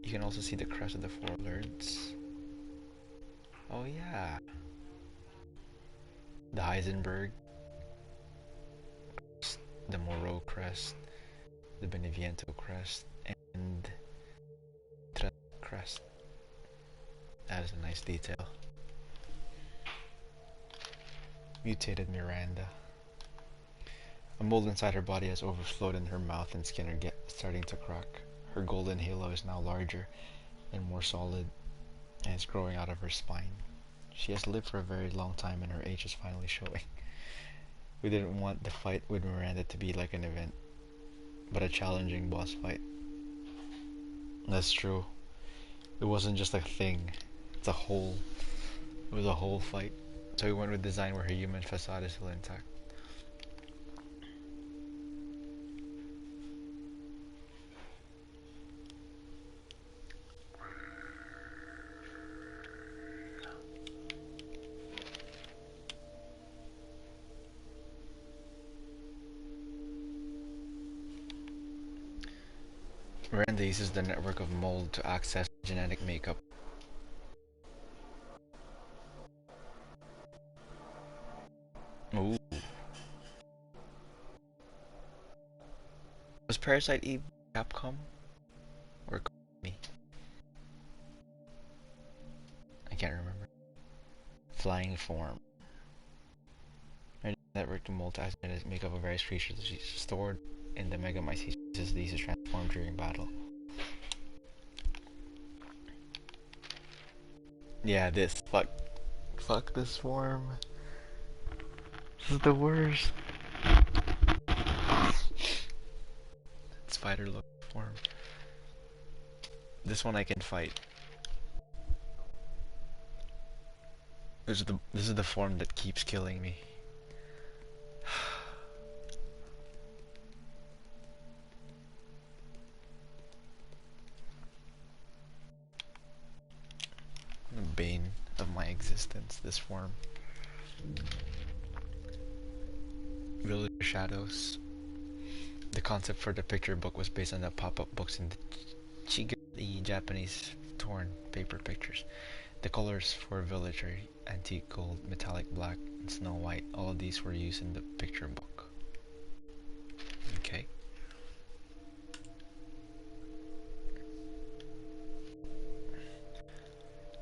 A: You can also see the crest of the 4 lords. Oh yeah. The Heisenberg crest, the Moreau crest, the Beneviento crest, and the crest. That is a nice detail. Mutated Miranda. A mold inside her body has overflowed in her mouth and skin are starting to crack. Her golden halo is now larger and more solid, and it's growing out of her spine. She has lived for a very long time and her age is finally showing. We didn't want the fight with Miranda to be like an event, but a challenging boss fight. That's true. It wasn't just a thing. It was a whole fight. So we went with design where her human facade is still intact. Miranda uses the network of mold to access genetic makeup. Ooh. Was Parasite Eve Capcom? Or me? I can't remember. Flying form. Network to mold to access genetic makeup of various creatures stored in the Megamyces uses these to transform during battle. Yeah, this. Fuck this form. This is the worst. Spider look form. This one I can fight. This is the form that keeps killing me. The bane of my existence, this form. Village Shadows. The concept for the picture book was based on the pop-up books in the Chigari Japanese torn paper pictures. The colors for Village are antique gold, metallic black, and snow white. All of these were used in the picture book. Okay.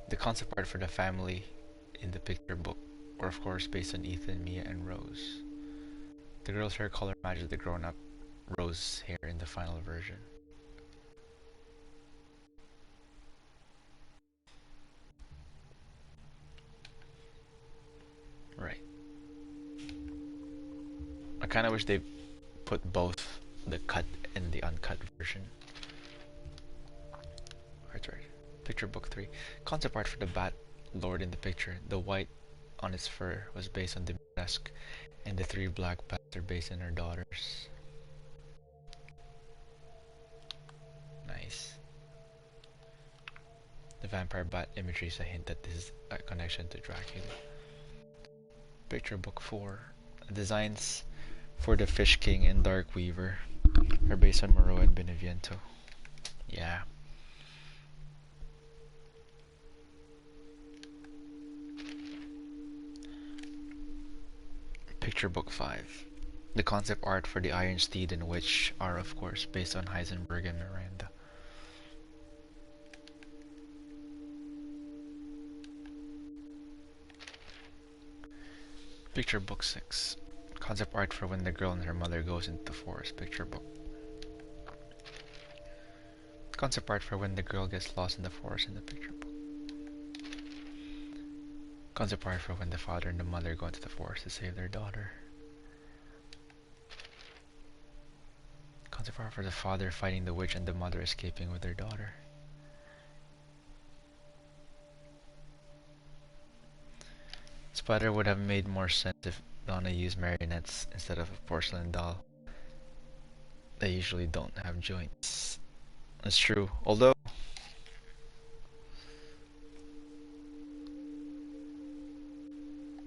A: The concept art for the family in the picture book were of course based on Ethan, Mia, and Rose. The girl's hair color matches the grown-up Rose hair in the final version. Right. I kind of wish they put both the cut and the uncut version. Right. Picture book 3. Concept art for the Bat Lord in the picture. The white on its fur was based on the burlesque, and the 3 black bats are based on her daughters. Nice. The vampire bat imagery is a hint that this is a connection to Dracula. Picture book 4. Designs for the Fish King and Dark Weaver are based on Moreau and Beneviento. Yeah. Picture book 5. The concept art for the Iron Steed and Witch are of course based on Heisenberg and Miranda. Picture book 6. Concept art for when the girl and her mother goes into the forest. Picture book. Concept art for when the girl gets lost in the forest in the picture book. Concept art for when the father and the mother go into the forest to save their daughter. Concept art for the father fighting the witch and the mother escaping with their daughter. Spider would have made more sense if Donna used marionettes instead of a porcelain doll. They usually don't have joints. That's true. Although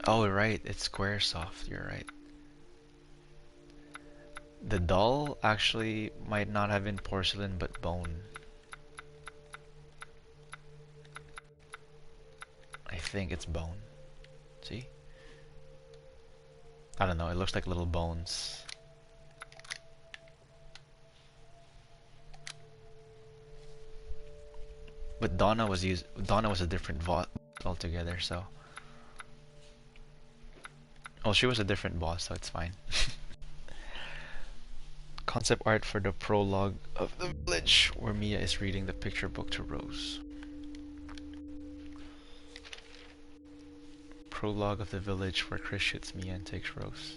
A: oh right, it's Squaresoft, you're right. The doll actually might not have been porcelain but bone. I think it's bone. See? I don't know, it looks like little bones. But Donna was a different boss altogether, so well, she was a different boss, so it's fine. Concept art for the prologue of the village, where Mia is reading the picture book to Rose. Prologue of the village, where Chris shoots Mia and takes Rose.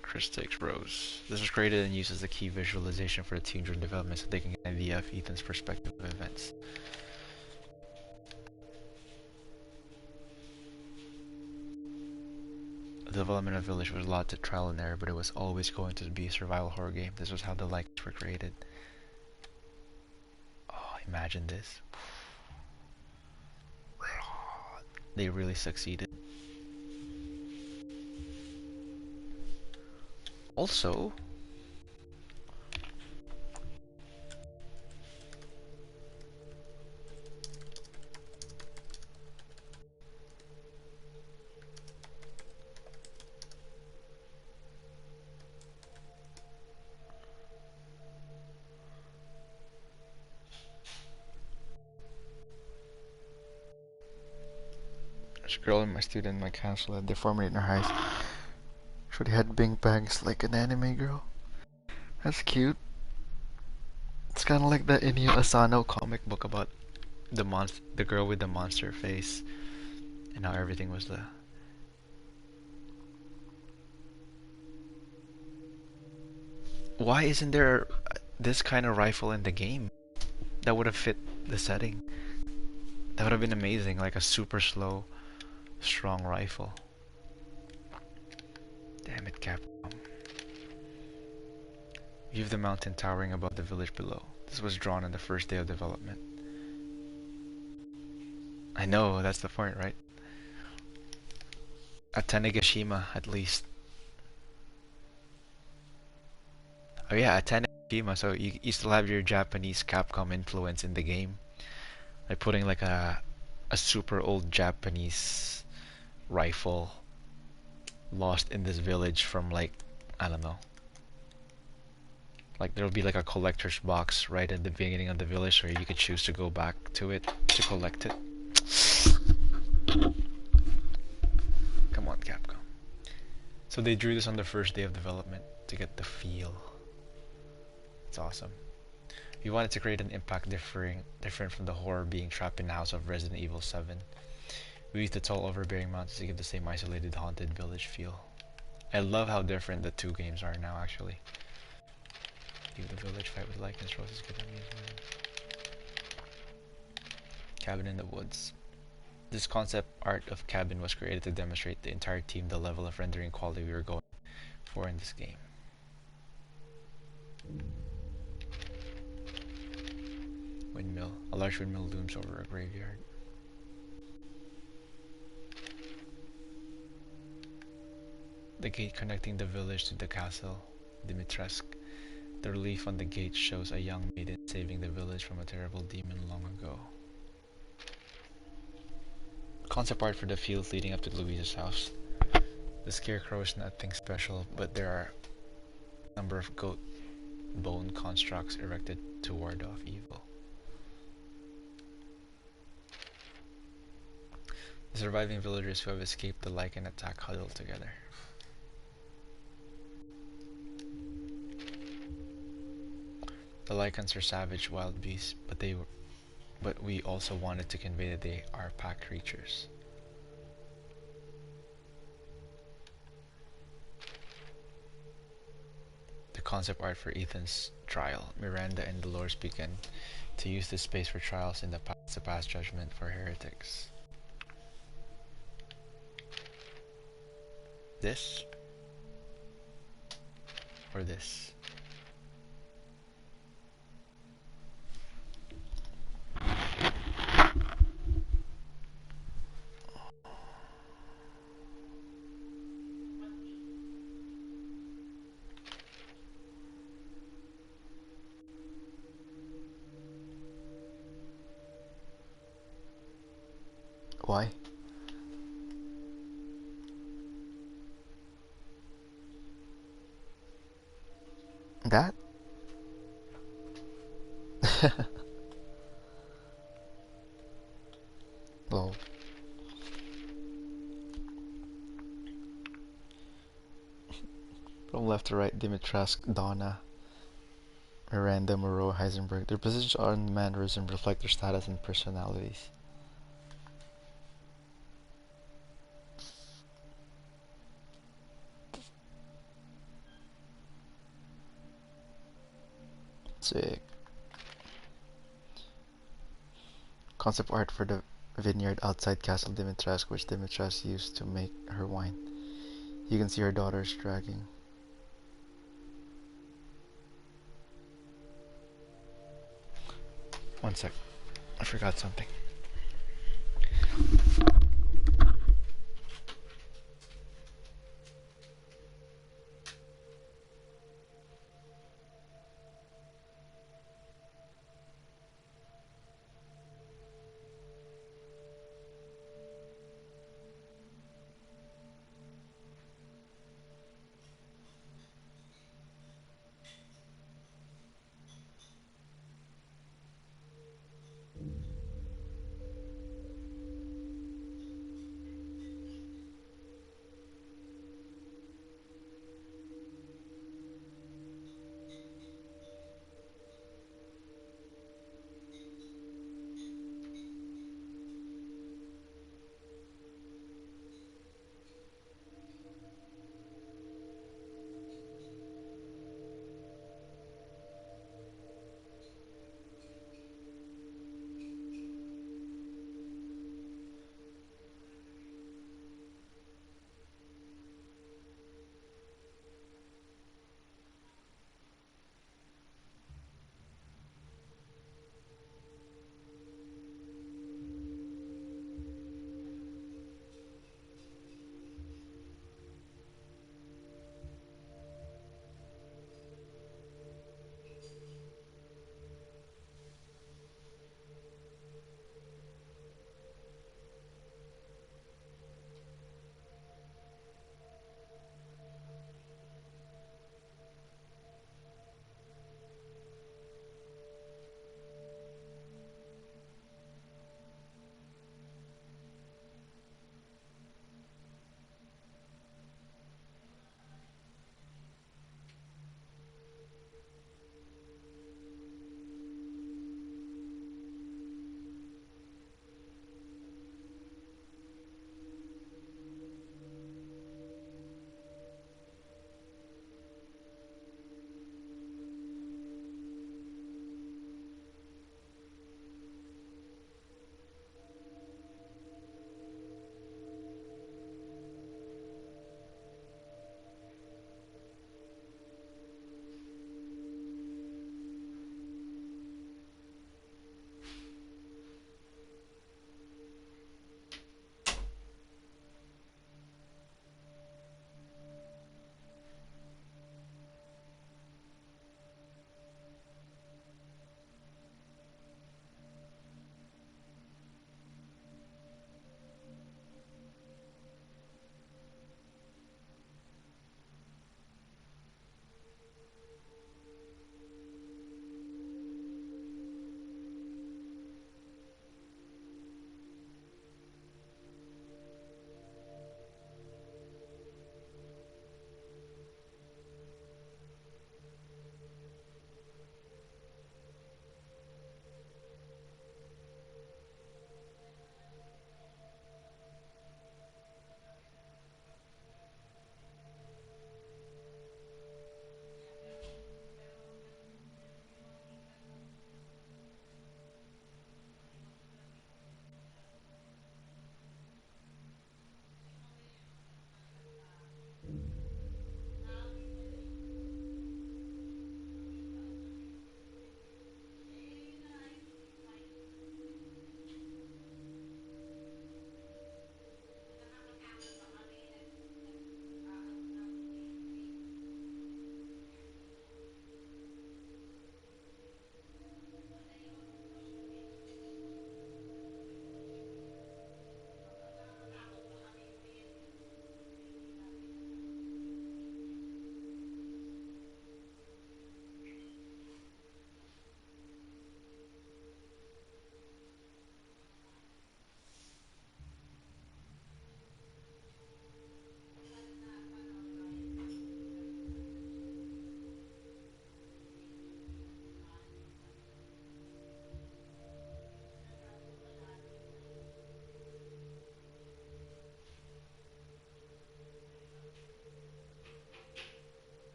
A: Chris takes Rose. This was created and used as the key visualization for the team during development so they can get an idea of Ethan's perspective of events. The development of Village was a lot of trial and error, but it was always going to be a survival horror game. This was how the likes were created. Oh, imagine this. They really succeeded. Also, there's a girl in my student in my council had deformity in her eyes. She had bing bangs like an anime girl. That's cute. It's kind of like the Inio Asano comic book about the girl with the monster face, and how everything was the. Why isn't there this kind of rifle in the game? That would have fit the setting. That would have been amazing, like a super slow, strong rifle. Damn it, Capcom. View of the mountain towering above the village below. This was drawn on the first day of development. I know, that's the point, right? At Tanegashima, at least. Oh yeah, at Tanegashima, so you still have your Japanese Capcom influence in the game. Like putting like a super old Japanese rifle lost in this village from like, I don't know. Like there'll be like a collector's box right at the beginning of the village where you could choose to go back to it to collect it. Come on, Capcom. So they drew this on the first day of development to get the feel. It's awesome. We wanted to create an impact different from the horror being trapped in the house of Resident Evil 7. We used the tall overbearing mountains to give the same isolated haunted village feel. I love how different the two games are now actually. Leave the village, fight with likeness, roses, get amusement. Cabin in the woods. This concept art of cabin was created to demonstrate the entire team the level of rendering quality we were going for in this game. Windmill. A large windmill looms over a graveyard. The gate connecting the village to the castle, Dimitrescu. The relief on the gate shows a young maiden saving the village from a terrible demon long ago. Concept art for the fields leading up to Louisa's house. The scarecrow is nothing special, but there are a number of goat bone constructs erected to ward off evil. The surviving villagers who have escaped the Lycan attack huddle together. The Lycans are savage wild beasts, but we also wanted to convey that they are pack creatures. The concept art for Ethan's trial. Miranda and Dolores begin to use this space for trials in the past to pass judgment for heretics. This? Or this? Why? That? Well, from left to right, Dimitrescu, Donna, Miranda, Moreau, Heisenberg. Their positions on the mannerism reflect their status and personalities. Sick. Concept art for the vineyard outside Castle Dimitrescu, which Dimitrescu used to make her wine. You can see her daughters dragging. One sec. I forgot something.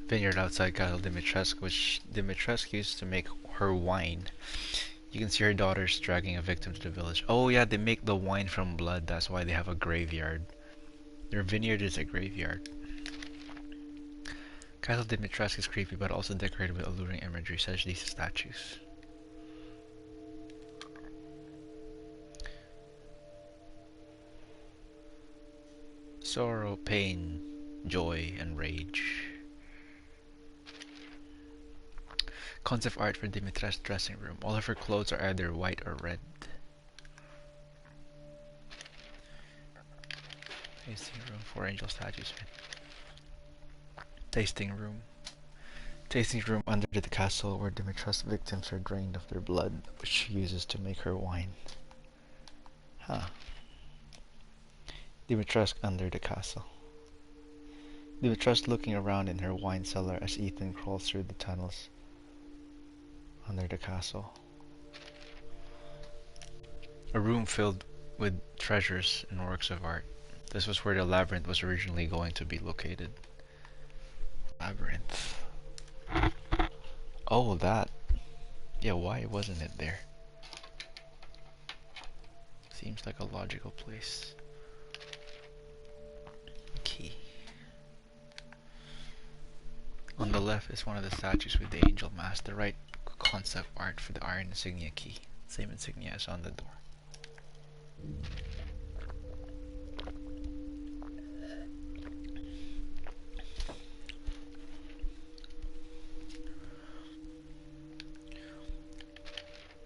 A: vineyard outside Castle Dimitrescu, which Dimitrescu used to make her wine. You can see her daughters dragging a victim to the village. Oh yeah, they make the wine from blood. That's why they have a graveyard. Their vineyard is a graveyard. Castle Dimitrescu is creepy, but also decorated with alluring imagery, such as these statues. Sorrow, pain, joy, and rage. Concept art for Dimitrescu's dressing room. All of her clothes are either white or red. Tasting room, 4 angel statues. Tasting room. Tasting room under the castle where Dimitrescu's victims are drained of their blood, which she uses to make her wine. Huh. Dimitrescu under the castle. Dimitrescu looking around in her wine cellar as Ethan crawls through the tunnels under the castle. A room filled with treasures and works of art. This was where the labyrinth was originally going to be located. Labyrinth. Oh, that. Yeah, why wasn't it there? Seems like a logical place. Key. On the left is one of the statues with the angel mask. The right, concept art for the iron insignia key. Same insignia as on the door.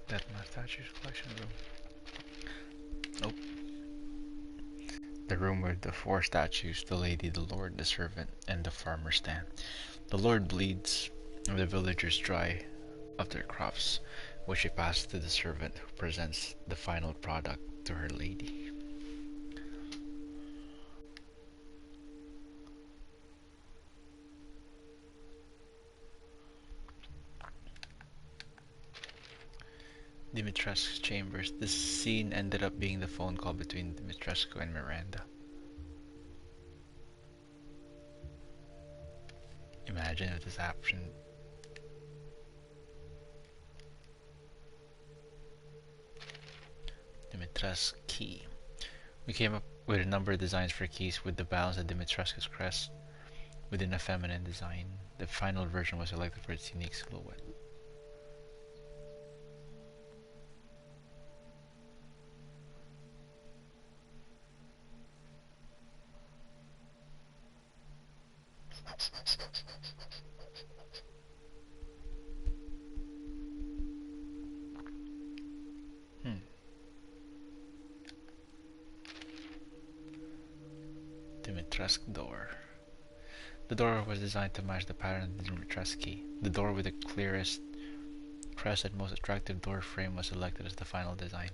A: Deathmatch statues collection room. Nope. The room where the 4 statues, the lady, the lord, the servant, and the farmer stand. The lord bleeds, and the villagers dry of their crops, which he passes to the servant, who presents the final product to her lady. Dimitrescu's chambers. This scene ended up being the phone call between Dimitrescu and Miranda. Imagine if this happened. Dimitrescu key. We came up with a number of designs for keys with the balance of Dimitrescu's crest within a feminine design. The final version was selected for its unique silhouette. Dimitrescu door. The door was designed to match the pattern of the Dimitrescu key. The door with the clearest crest and most attractive door frame was selected as the final design.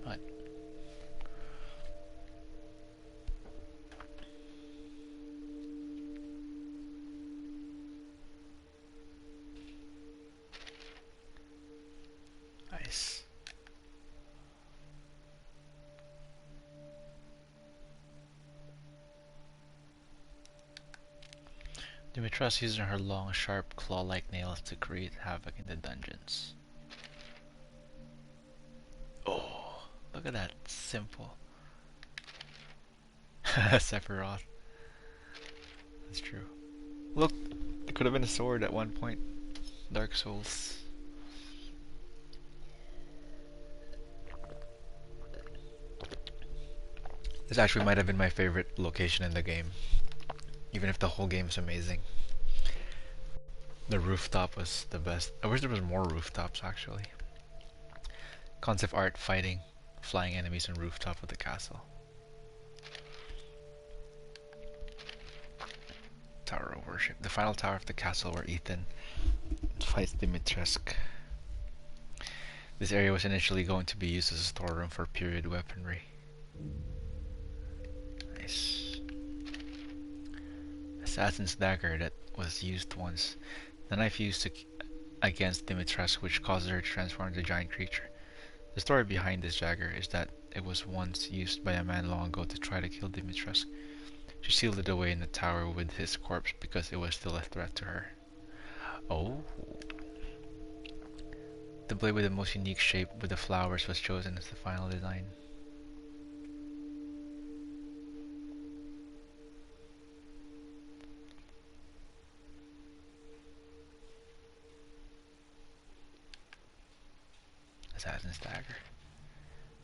A: But nice. Dimitrescu using her long, sharp, claw-like nails to create havoc in the dungeons. Oh, look at that, simple. Sephiroth. That's true. Look, it could have been a sword at one point. Dark Souls. This actually might have been my favorite location in the game. Even if the whole game is amazing. The rooftop was the best. I wish there was more rooftops actually. Concept art fighting flying enemies on rooftop of the castle. Tower of Worship. The final tower of the castle where Ethan fights Dimitrescu. This area was initially going to be used as a storeroom for period weaponry. Nice. Assassin's dagger that was used once. The knife used against Dimitrescu, which causes her to transform into a giant creature. The story behind this dagger is that it was once used by a man long ago to try to kill Dimitrescu. She sealed it away in the tower with his corpse because it was still a threat to her. Oh. The blade with the most unique shape with the flowers was chosen as the final design. Assassin's Dagger.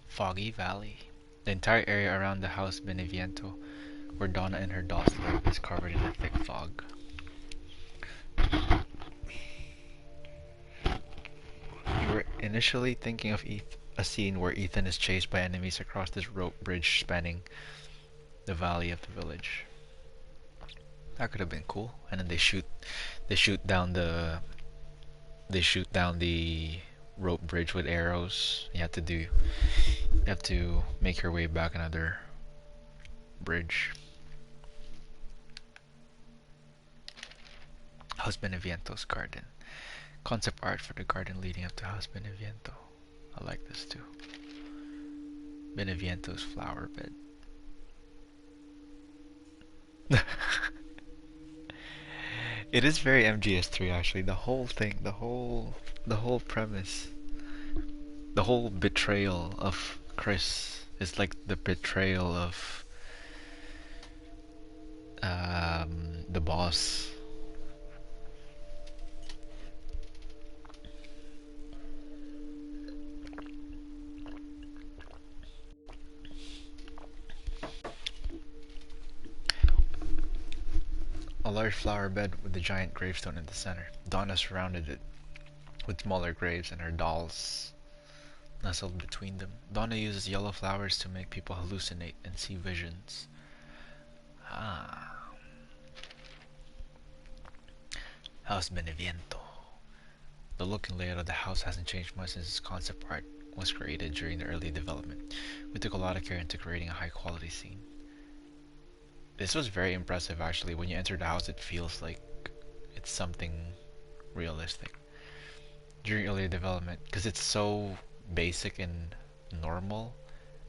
A: Foggy Valley. The entire area around the house Beneviento, where Donna and her dolls live, is covered in a thick fog. We were initially thinking of a scene where Ethan is chased by enemies across this rope bridge spanning the valley of the village. That could have been cool. And then they shoot down the rope bridge with arrows. You have to make your way back another bridge. House Beneviento's garden. Concept art for the garden leading up to House Beneviento. I like this too. Beneviento's flower bed. It is very MGS3 actually. The whole thing, the whole premise, the whole betrayal of Chris is like the betrayal of the boss. A large flower bed with a giant gravestone in the center. Donna surrounded it with smaller graves and her dolls nestled between them. Donna uses yellow flowers to make people hallucinate and see visions. Ah. House Beneviento. The look and layout of the house hasn't changed much since its concept art was created during the early development. We took a lot of care into creating a high quality scene. This was very impressive actually. When you enter the house it feels like it's something realistic. During early development, because it's so basic and normal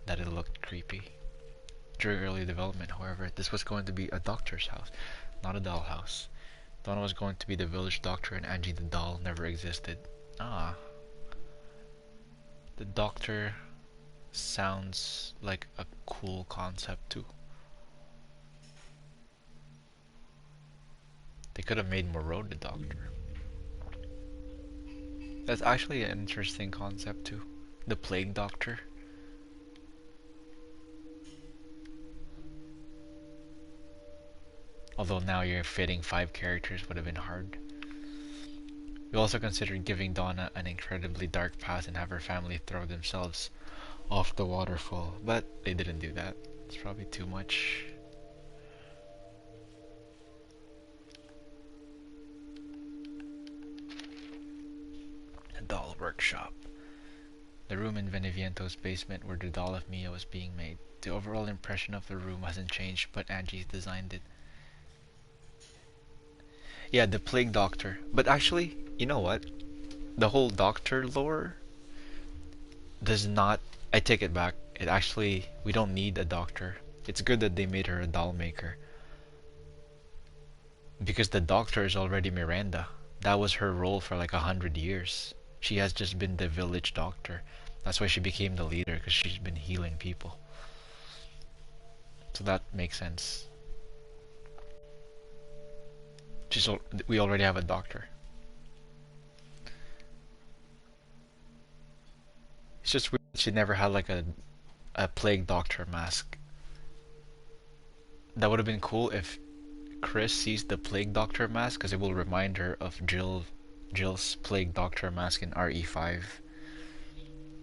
A: that it looked creepy. During early development, however, this was going to be a doctor's house, not a dollhouse. Donna was going to be the village doctor and Angie the doll never existed. Ah. The doctor sounds like a cool concept too. They could have made Moreau the doctor. That's actually an interesting concept too. The plague doctor. Although now you're fitting 5 characters would have been hard. We also considered giving Donna an incredibly dark past and have her family throw themselves off the waterfall, but they didn't do that. It's probably too much. A doll workshop. The room in Beneviento's basement where the doll of Mia was being made. The overall impression of the room hasn't changed, but Angie's designed it. Yeah, the plague doctor. But actually, you know what? The whole doctor lore does not... I take it back. It actually... We don't need a doctor. It's good that they made her a doll maker. Because the doctor is already Miranda. That was her role for like 100 years. She has just been the village doctor. That's why she became the leader, because she's been healing people. So that makes sense. We already have a doctor. It's just weird she never had like a plague doctor mask. That would have been cool if Chris sees the plague doctor mask, because it will remind her of Jill's plague doctor mask in RE5.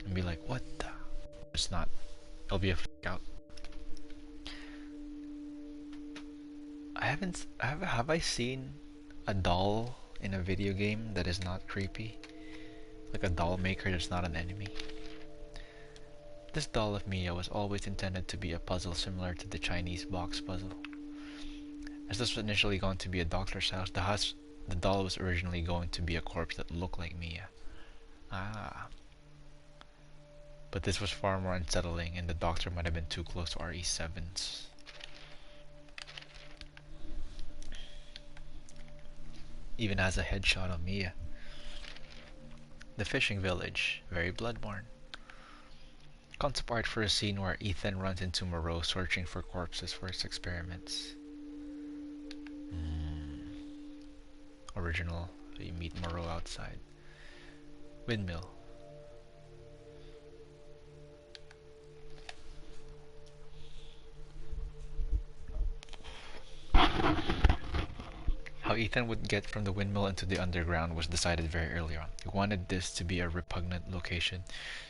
A: And be like, what the? It's not. It'll be a freak out. Have I seen a doll in a video game that is not creepy? Like a doll maker that's not an enemy? This doll of Mia was always intended to be a puzzle similar to the Chinese box puzzle. As this was initially going to be a doctor's house, the doll was originally going to be a corpse that looked like Mia. Ah. But this was far more unsettling and the doctor might have been too close to RE7's. Even has a headshot on Mia. The fishing village, very bloodborne. Concept art for a scene where Ethan runs into Moreau searching for corpses for his experiments. Original, you meet Moreau outside. Windmill. How Ethan would get from the windmill into the underground was decided very early on. He wanted this to be a repugnant location,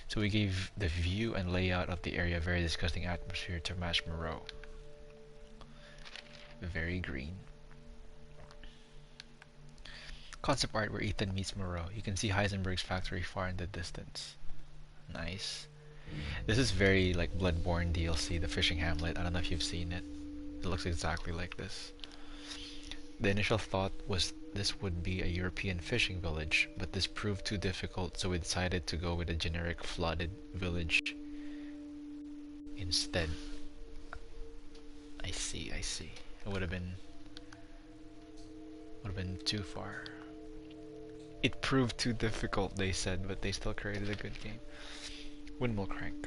A: so he gave the view and layout of the area a very disgusting atmosphere to match Moreau. Very green. Concept art where Ethan meets Moreau. You can see Heisenberg's factory far in the distance. Nice. This is very like Bloodborne DLC, the fishing hamlet. I don't know if you've seen it. It looks exactly like this. The initial thought was this would be a European fishing village, but this proved too difficult, so we decided to go with a generic flooded village instead. I see, I see. It would have been too far. It proved too difficult, they said, but they still created a good game. Windmill crank.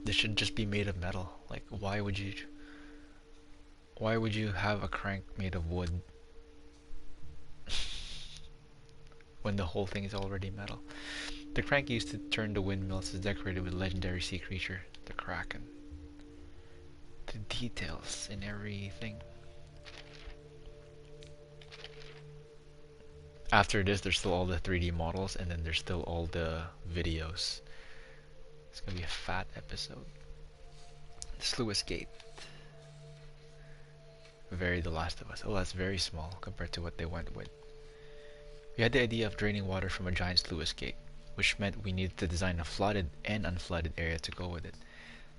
A: This should just be made of metal. Like, why would you have a crank made of wood when the whole thing is already metal? The crank used to turn the windmills is decorated with legendary sea creature, the Kraken. The details in everything. After this, there's still all the 3D models, and then there's still all the videos. It's gonna be a fat episode. The Sluice Gate. Very The Last of Us. Oh, that's very small compared to what they went with. We had the idea of draining water from a giant sluice gate, which meant we needed to design a flooded and unflooded area to go with it.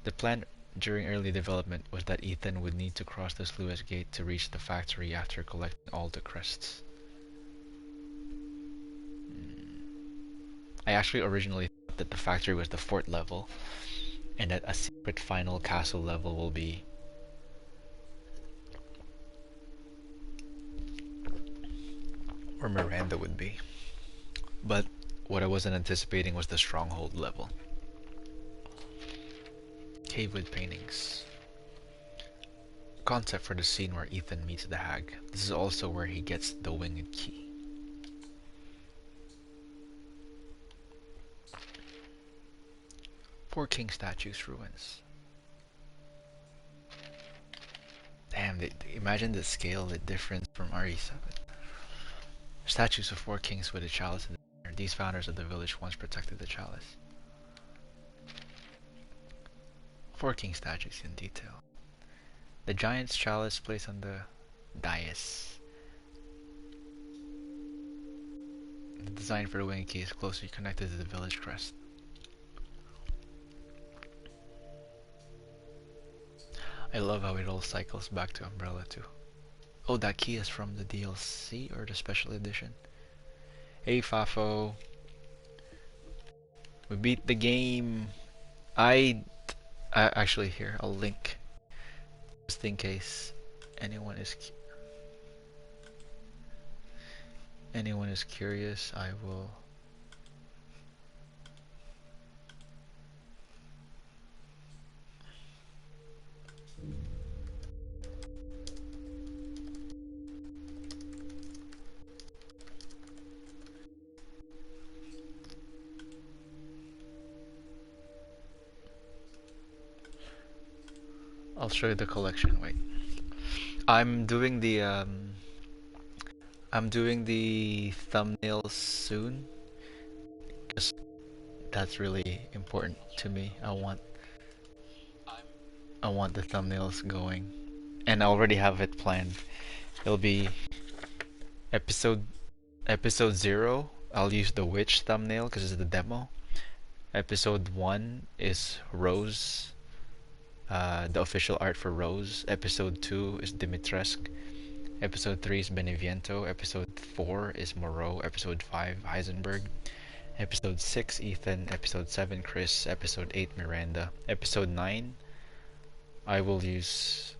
A: The plan during early development was that Ethan would need to cross the sluice gate to reach the factory after collecting all the crests. I actually originally thought that the factory was the 4th level, and that a secret final castle level will be where Miranda would be. But what I wasn't anticipating was the stronghold level. Cavewood paintings. Concept for the scene where Ethan meets the hag. This is also where he gets the winged key. Four King statues ruins. Damn, imagine the scale, the difference from RE7. Statues of 4 kings with a chalice in the center. These founders of the village once protected the chalice. 4 king statues in detail. The giant's chalice placed on the dais. The design for the winged key is closely connected to the village crest. I love how it all cycles back to Umbrella too. Oh, that key is from the DLC or the special edition. Hey Fafo. We beat the game. I actually here, I'll link just in case anyone is curious. I will I'll show you the collection. Wait. I'm doing the thumbnails soon because that's really important to me. I want the thumbnails going, and I already have it planned. It'll be episode 0. I'll use the witch thumbnail because it's the demo. Episode 1 is Rose, the official art for Rose. Episode 2 is Dimitrescu. Episode 3 is Beneviento. Episode 4 is Moreau. Episode 5 Heisenberg. Episode 6 Ethan. Episode 7 Chris. Episode 8 Miranda. Episode 9 I will use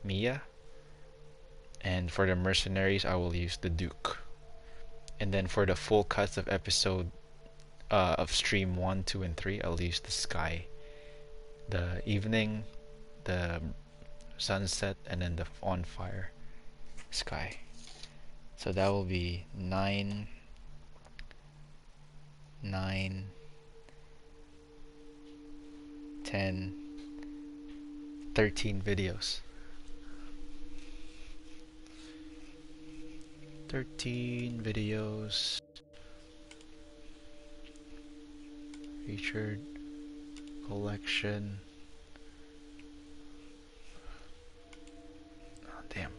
A: Mia. And for the mercenaries, I will use the Duke. And then for the full cuts of episode of stream 1, 2, and 3, I'll use the sky, the evening, the sunset, and then the on fire sky. So that will be 9, 9, 10, 13 videos. 13 videos featured collection. Oh, damn.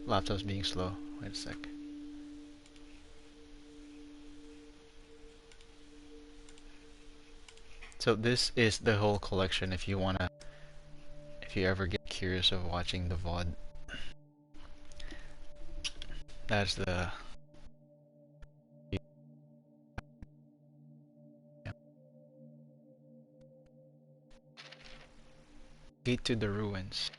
A: Laptop's being slow. Wait a sec. So this is the whole collection if you ever get curious of watching the VOD. That's the Gate to the Ruins.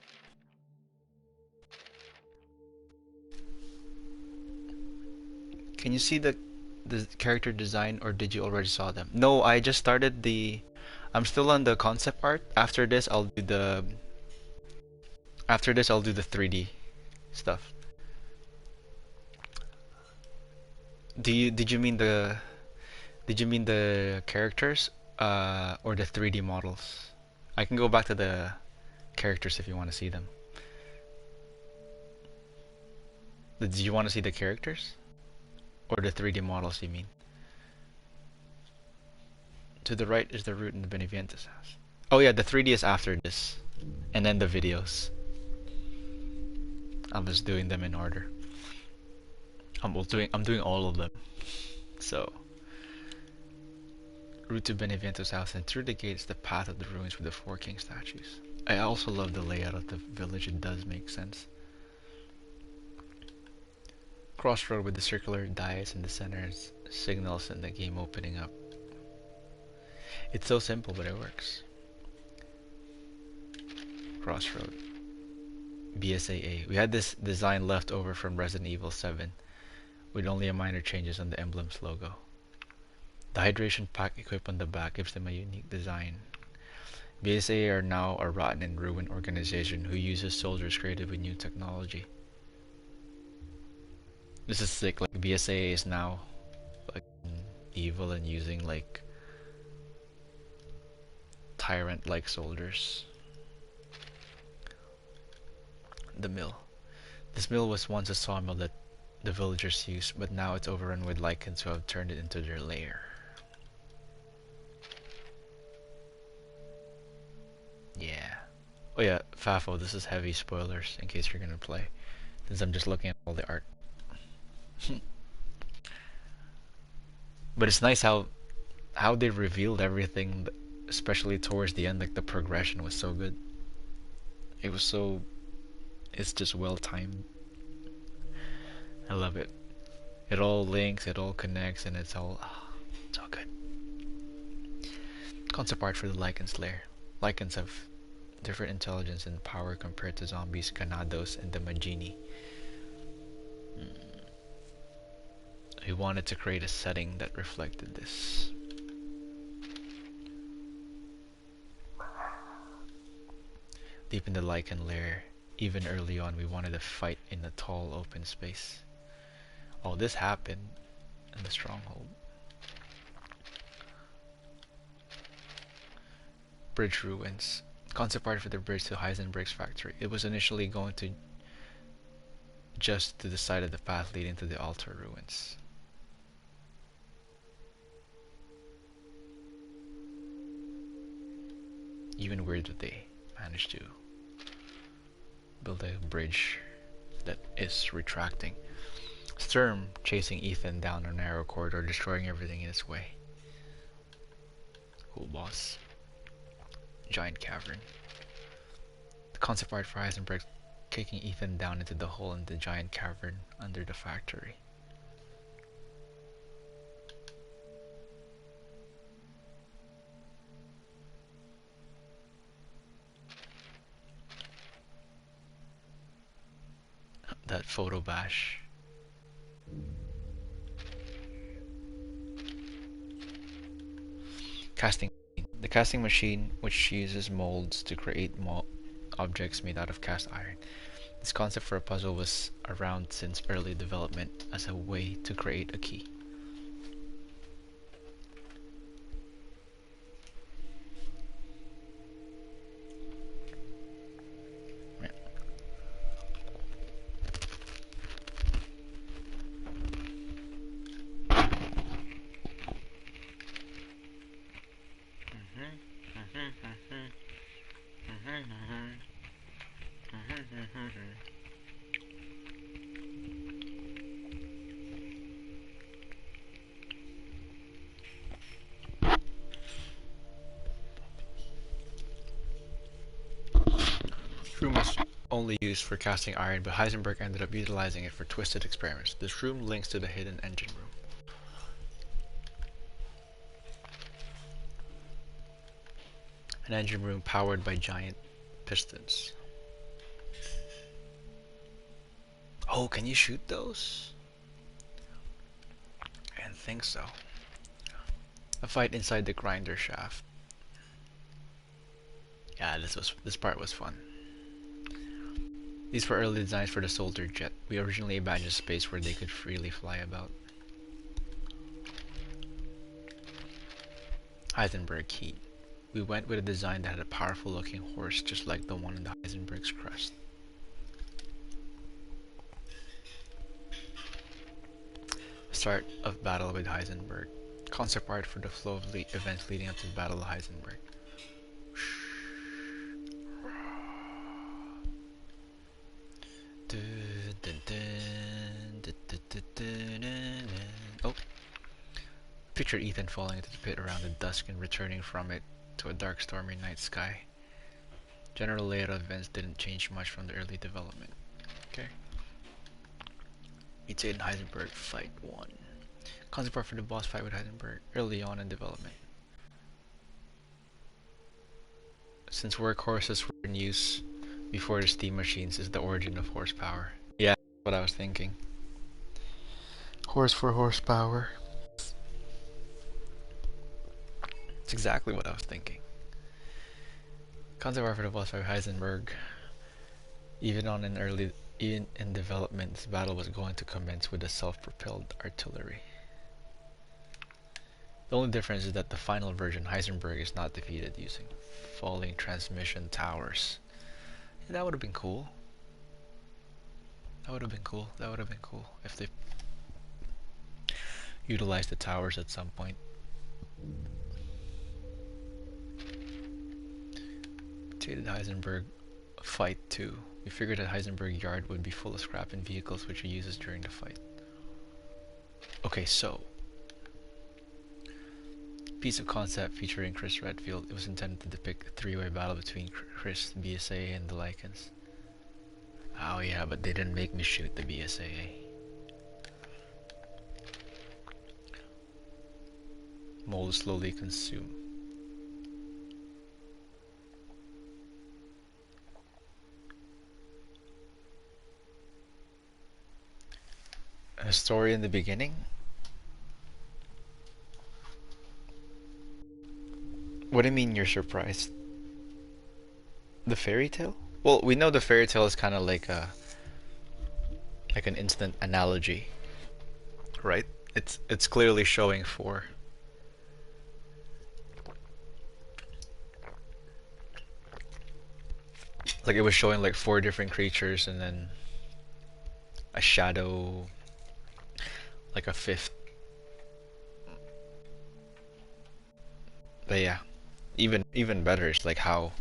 A: Can you see the character design, or did you already saw them? No, I just started the I'm still on the concept art. After this I'll do the 3D stuff. Did you mean the characters or the 3D models? I can go back to the characters if you want to see them. Did you want to see the characters? Or the 3D models, you mean? To the right is the route in the Benevientes house. Oh yeah, the 3D is after this. And then the videos. I'm just doing them in order. I'm doing all of them. So route to Benevientes house, and through the gate is the path of the ruins with the 4 king statues. I also love the layout of the village, it does make sense. Crossroad with the circular dais in the center signals and the game opening up. It's so simple, but it works. Crossroad. BSAA. We had this design left over from Resident Evil 7 with only a minor changes on the emblem's logo. The hydration pack equipped on the back gives them a unique design. BSAA are now a rotten and ruined organization who uses soldiers created with new technology. This is sick. Like BSAA is now like evil and using like tyrant-like soldiers. The mill. This mill was once a sawmill that the villagers used, but now it's overrun with lichens who have turned it into their lair. Yeah. Oh yeah, Fafo, this is heavy spoilers in case you're gonna play, since I'm just looking at all the art. But it's nice how they revealed everything, especially towards the end. Like the progression was so good. It's just well timed. I love it. It all links, it all connects, and it's all good. Concept art for the Lycan's lair. Lycans have different intelligence and power compared to zombies, ganados, and the Magini. He wanted to create a setting that reflected this. Deep in the Lycan lair, even early on, we wanted to fight in a tall open space. Oh, this happened in the stronghold. Bridge ruins. Concept art for the bridge to Heisenberg's factory. It was initially going to just to the side of the path leading to the altar ruins. Even weird that they managed to build a bridge that is retracting. Sturm chasing Ethan down a narrow corridor, destroying everything in its way. Cool boss. Giant cavern. The concept art for Heisenberg kicking Ethan down into the hole in the giant cavern under the factory. that photo bash. Casting. The casting machine, which uses molds to create objects made out of cast iron. This concept for a puzzle was around since early development as a way to create a key. Shroom was only used for casting iron, but Heisenberg ended up utilizing it for twisted experiments. The shroom links to the hidden engine room. An engine room powered by giant pistons. Oh, can you shoot those? I didn't think so. A fight inside the grinder shaft. Yeah, this part was fun. These were early designs for the soldier jet. We originally imagined a space where they could freely fly about. Heisenberg heat. We went with a design that had a powerful looking horse just like the one in the Heisenberg's crust. Start of battle with Heisenberg. Concept art for the flow of events leading up to the Battle of Heisenberg. Oh. Picture Ethan falling into the pit around the dusk and returning from it to a dark stormy night sky. General layout of events didn't change much from the early development. Okay. Meets Aiden Heisenberg Fight 1. Concept art for the boss fight with Heisenberg early on in development. Since workhorses were in use before the steam machines is the origin of horsepower. Yeah, that's what I was thinking. Horse for horsepower. That's exactly what I was thinking. Concept art for the boss fight with Heisenberg. Even in development, this battle was going to commence with a self-propelled artillery. The only difference is that the final version, Heisenberg is not defeated using falling transmission towers. Yeah, that would have been cool. That would have been cool. That would have been cool if they utilized the towers at some point. Jaded Heisenberg Fight 2. We figured that Heisenberg Yard would be full of scrap and vehicles which he uses during the fight. Okay, so piece of concept featuring Chris Redfield. It was intended to depict a three-way battle between Chris, the BSAA, and the Lycans. Oh yeah, but they didn't make me shoot the BSAA. Mold slowly consume. A story in the beginning? What do you mean you're surprised? The fairy tale? Well, we know the fairy tale is kind of like an instant analogy, right? It's clearly showing four. Like it was showing like four different creatures and then a shadow, like a fifth. But yeah, even better is like how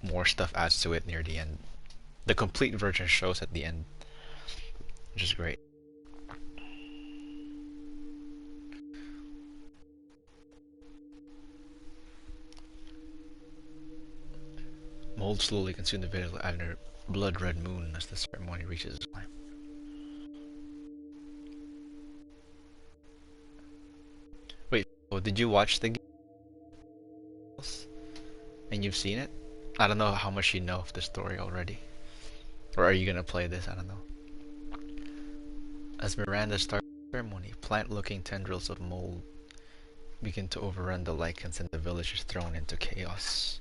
A: more stuff adds to it near the end. The complete version shows at the end, which is great. Mold slowly consumed the veil under blood red moon as the ceremony reaches its climb. Wait, oh, did you watch the game? And you've seen it? I don't know how much you know of the story already. Or are you gonna play this? I don't know. As Miranda starts the ceremony, plant-looking tendrils of mold begin to overrun the lichens and the village is thrown into chaos.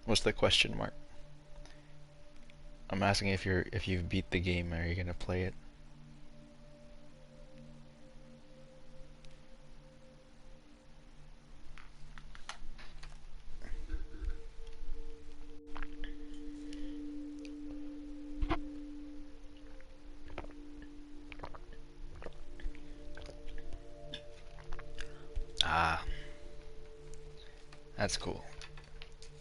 A: What's the question mark? I'm asking if you've beat the game, are you gonna play it? Ah, that's cool.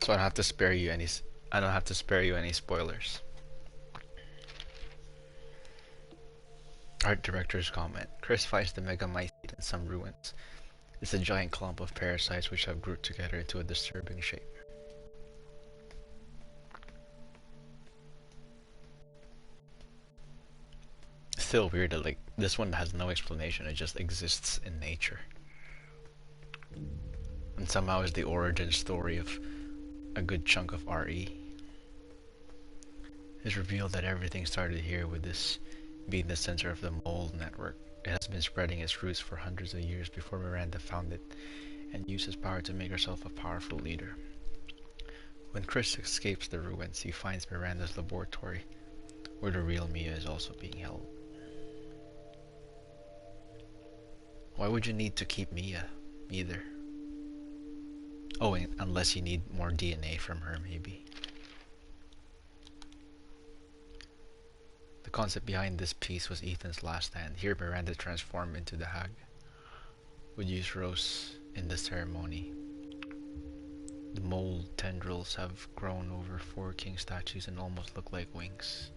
A: So I don't have to spare you any. I don't have to spare you any spoilers. Art director's comment. Chris finds the megamycete in some ruins. It's a giant clump of parasites which have grouped together into a disturbing shape. Still weird that like this one has no explanation, it just exists in nature. And somehow is the origin story of a good chunk of RE. It's revealed that everything started here with this being the center of the mold network. It has been spreading its roots for hundreds of years before Miranda found it and used his power to make herself a powerful leader. When Chris escapes the ruins, he finds Miranda's laboratory, where the real Mia is also being held. Why would you need to keep Mia, either? Oh, unless you need more DNA from her, maybe. The concept behind this piece was Ethan's last stand. Here Miranda transformed into the hag, would use Rose in the ceremony. The mold tendrils have grown over 4 king statues and almost look like wings.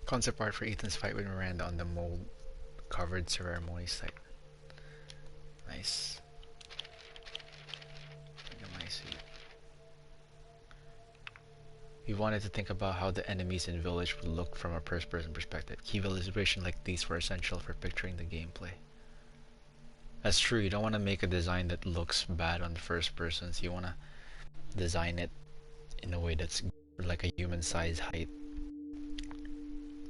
A: Concept art for Ethan's fight with Miranda on the mold covered ceremony site. Nice. We wanted to think about how the enemies in VIIIage would look from a first-person perspective. Key visualization like these were essential for picturing the gameplay. That's true, you don't want to make a design that looks bad on the first person, so you want to design it in a way that's like a human-sized height.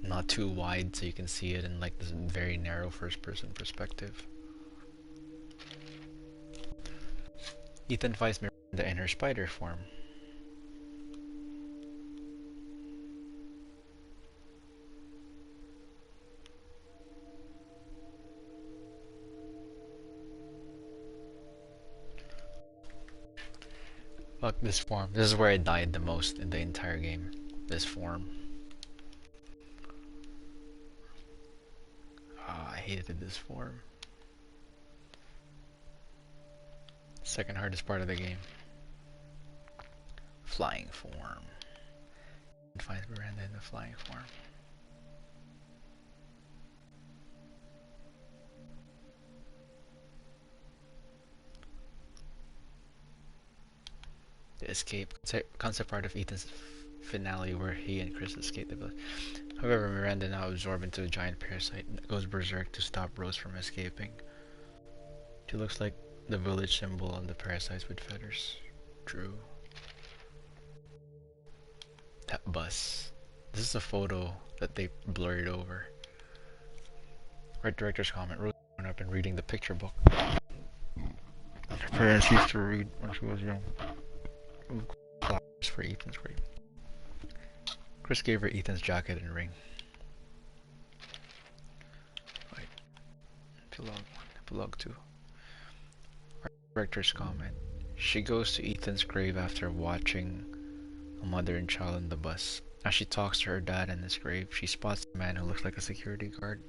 A: Not too wide so you can see it in like this very narrow first-person perspective. Ethan fights Miranda in her spider form. Fuck this form. This is where I died the most in the entire game. This form. I hated this form. Second hardest part of the game. Flying form. Finds Miranda in the flying form. The escape. Concept art of Ethan's finale where he and Chris escape the village. However, Miranda, now absorbed into a giant parasite, goes berserk to stop Rose from escaping. She looks like the village symbol on the parasites with feathers. True. That bus. This is a photo that they blurred over. Art director's comment. Rose went up and reading the picture book. Her parents used to read when she was young. Flowers for Ethan's grave. Chris gave her Ethan's jacket and ring. Right. Epilogue 2. Art director's comment. She goes to Ethan's grave after watching a mother and child on the bus. As she talks to her dad in his grave, she spots a man who looks like a security guard.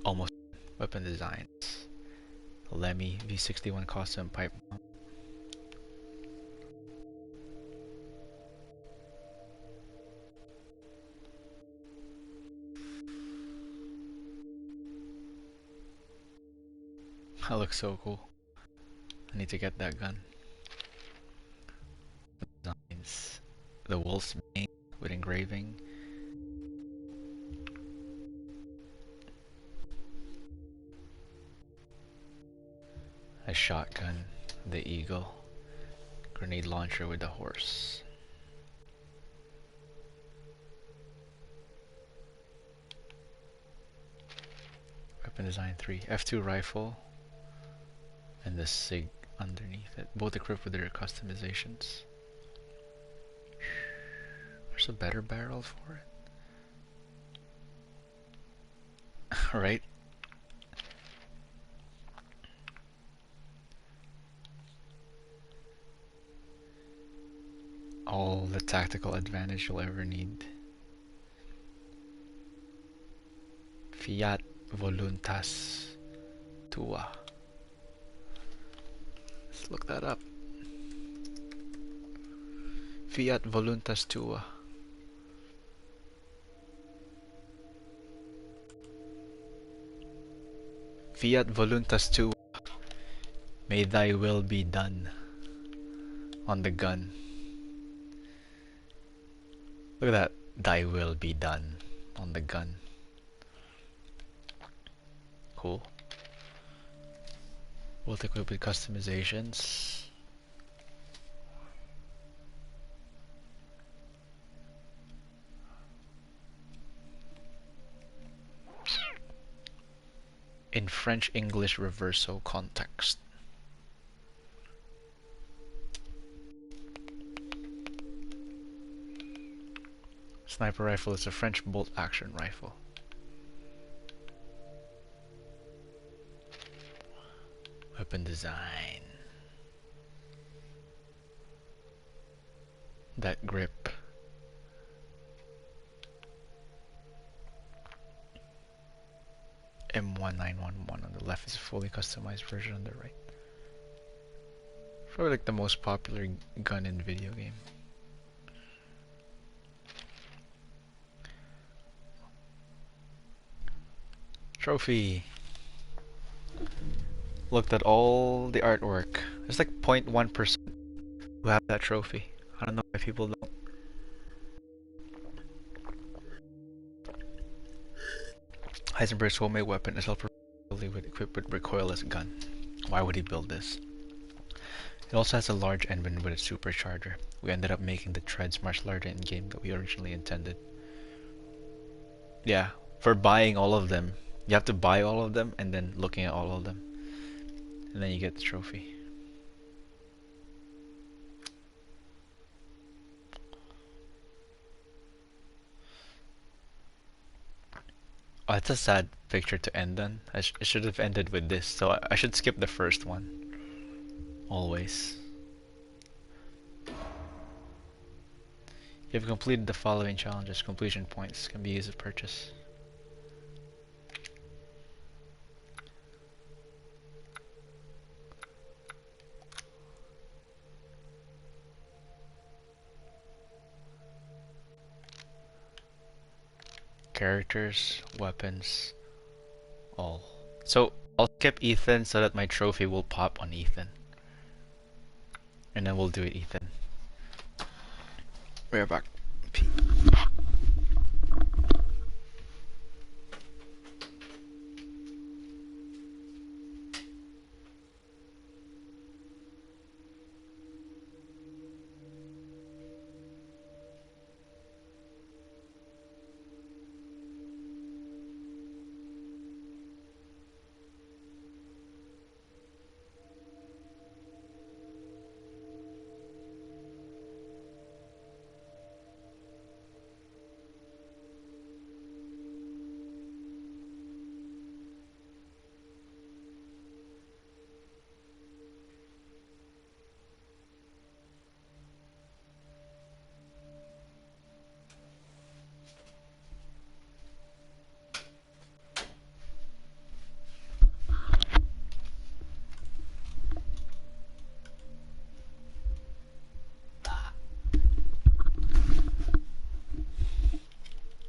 A: Almost weapon designs. Lemmy V61 custom pipe bomb. That looks so cool. I need to get that gun. Designs. the wolf's mane with engraving. A shotgun, the eagle. Grenade launcher with the horse. Weapon design 3. F2 rifle. And the SIG underneath it. Both equipped with their customizations. There's a better barrel for it. Right? All the tactical advantage you'll ever need. Fiat Voluntas Tua. Let's look that up. Fiat Voluntas Tua. Fiat Voluntas Tua. May thy will be done. On the gun. Look at that. Thy will be done. On the gun. Cool. Both equipped with customizations. In French-English reverso context. Sniper rifle is a French bolt-action rifle. Weapon design. That grip. M1911 on the left is a fully customized version on the right. Probably like the most popular gun in video game. Trophy. Looked at all the artwork. There's like 0.1% who have that trophy. I don't know why people don't. Heisenberg's homemade weapon is perfectly equipped with recoilless gun. Why would he build this? It also has a large engine with a supercharger. We ended up making the treads much larger in game than we originally intended. Yeah, for buying all of them. You have to buy all of them and then looking at all of them. And then you get the trophy. Oh, it's a sad picture to end on. It should have ended with this, so I should skip the first one. Always. You have completed the following challenges. Completion points can be used to purchase. Characters, weapons, all. So I'll skip Ethan so that my trophy will pop on Ethan. And then we'll do it, Ethan. We're back. P.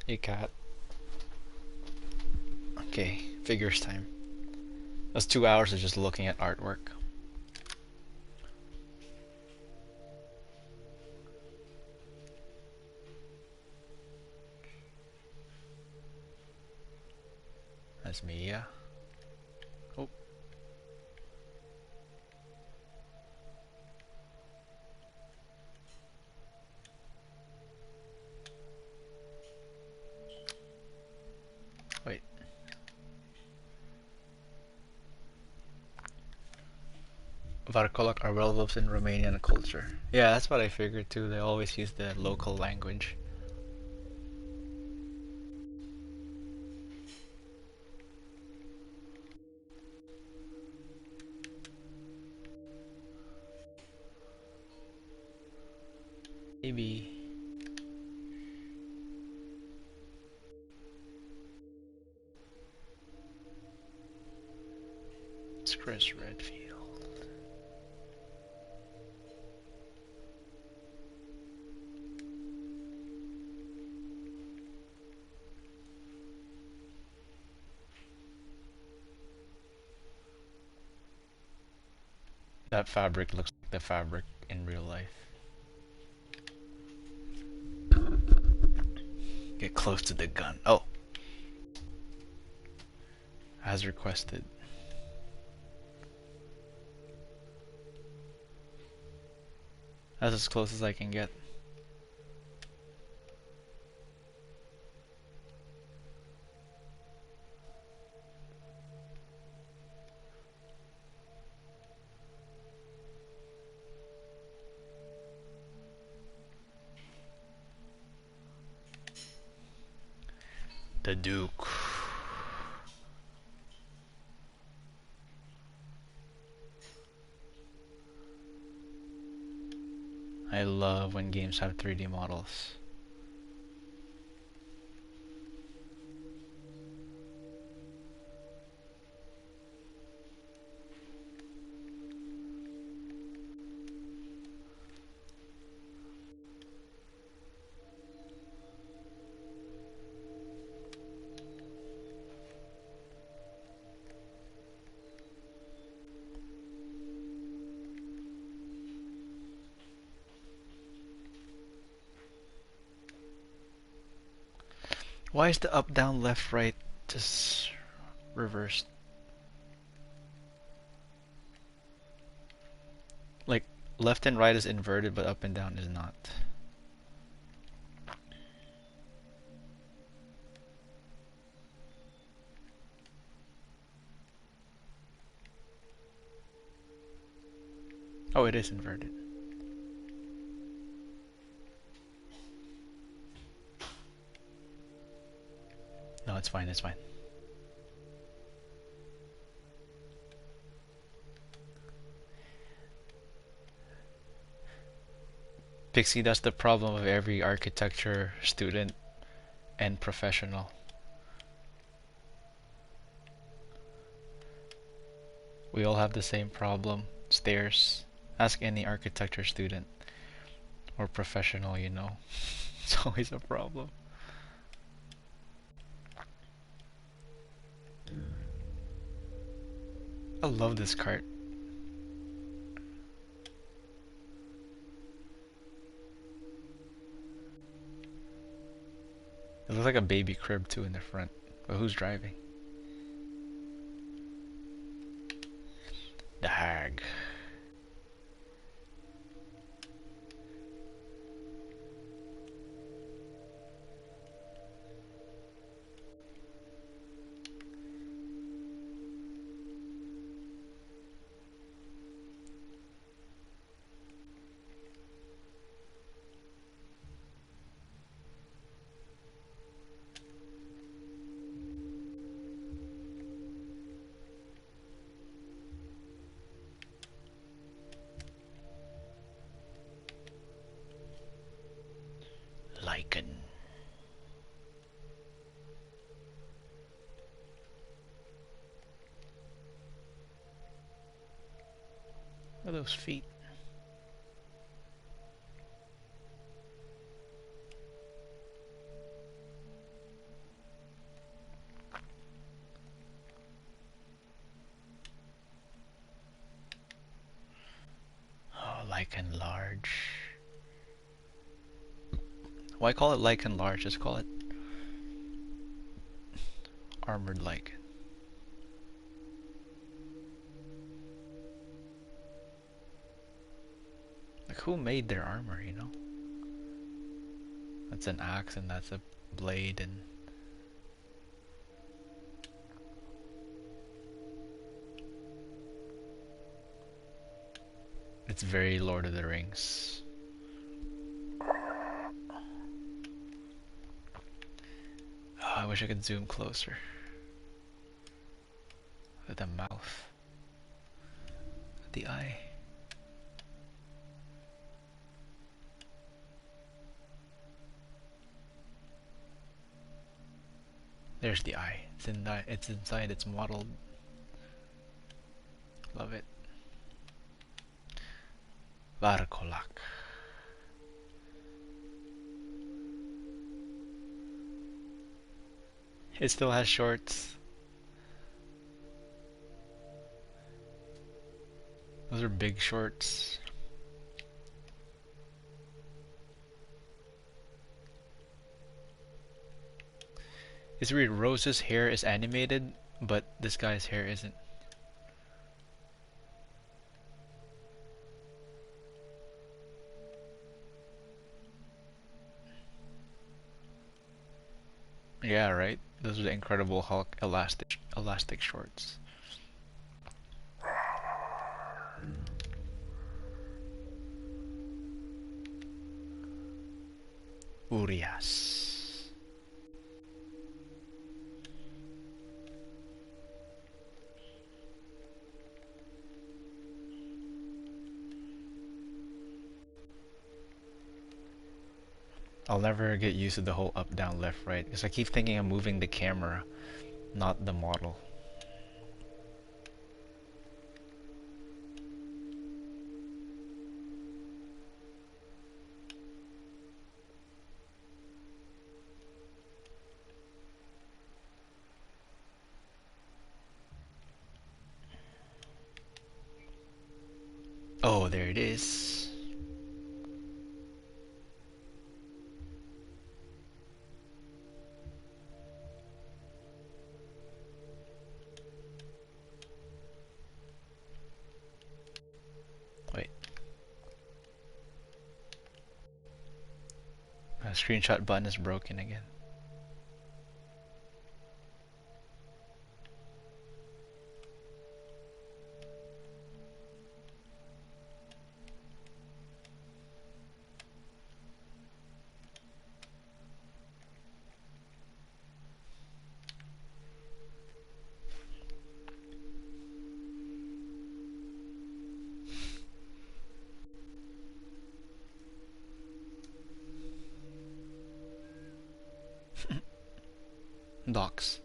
A: Hey cat. Okay, figures time. That's 2 hours of just looking at artwork. Miss Mia. Oh, wait. Varkolak are werewolves in Romanian culture. Yeah, that's what I figured too. They always use the local language. Maybe. It's Chris Redfield. That fabric looks like the fabric in real life. Get close to the gun. Oh, as requested. That's as close as I can get. The Duke. I love when games have 3D models. Why is the up, down, left, right just reversed? Like, left and right is inverted, but up and down is not. Oh, it is inverted. No, it's fine, it's fine. Pixie, that's the problem of every architecture student and professional. We all have the same problem. Stairs. Ask any architecture student or professional, you know. It's always a problem. I love this cart. It looks like a baby crib too in the front. But who's driving? The hag. Lycan. Look at those feet. Oh, Lycan large. Why call it Lycan large? Just call it armored Lycan. Like, who made their armor, you know? That's an axe and that's a blade and... It's very Lord of the Rings. Oh, I wish I could zoom closer. At the mouth. The eye. There's the eye. It's inside, it's modeled. Love it. Varkolak. It still has shorts. Those are big shorts. It's weird, Rose's hair is animated, but this guy's hair isn't. Yeah, right? Those are the Incredible Hulk elastic shorts. Urias. I'll never get used to the whole up, down, left, right, because I keep thinking I'm moving the camera, not the model. Oh, there it is. Wait. My screenshot button is broken again. Docs.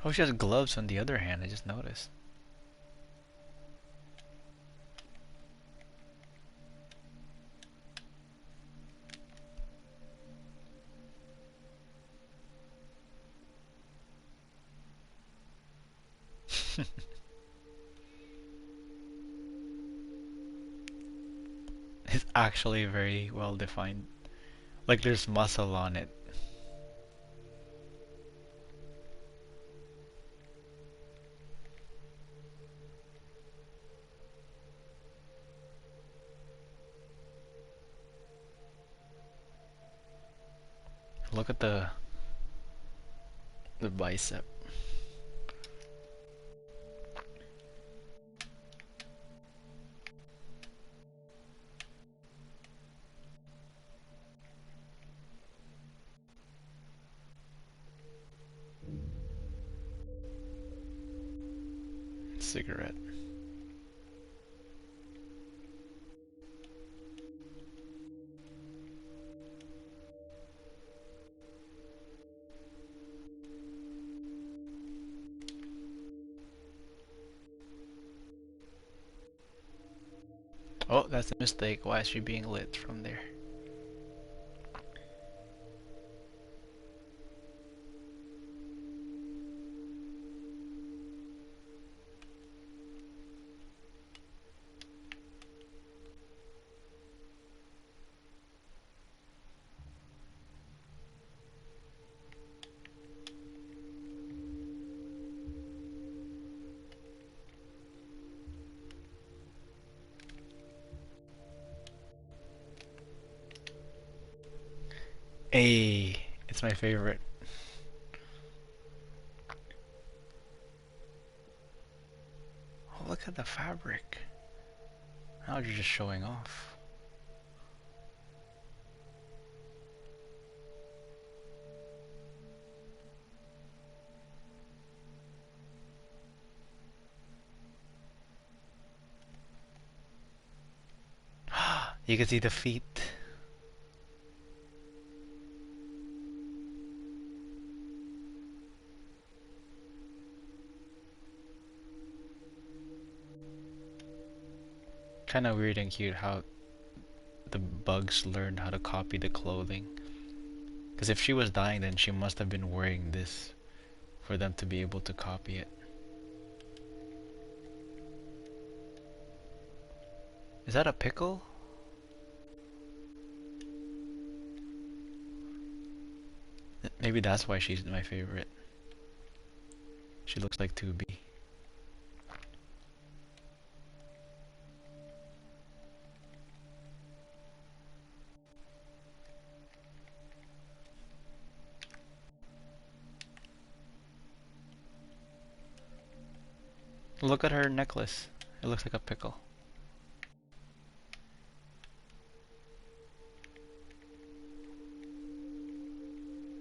A: Oh, she has gloves on the other hand, I just noticed. It's actually very well defined. Like there's muscle on it. Look at the bicep. Cigarette. Oh, that's a mistake. Why is she being lit from there? Hey, it's my favorite. Oh, look at the fabric. Now you're just showing off. You can see the feet. Kind of weird and cute how the bugs learned how to copy the clothing. Because if she was dying, then she must have been wearing this for them to be able to copy it. Is that a pickle? Maybe that's why she's my favorite. She looks like 2B. Look at her necklace. It looks like a pickle.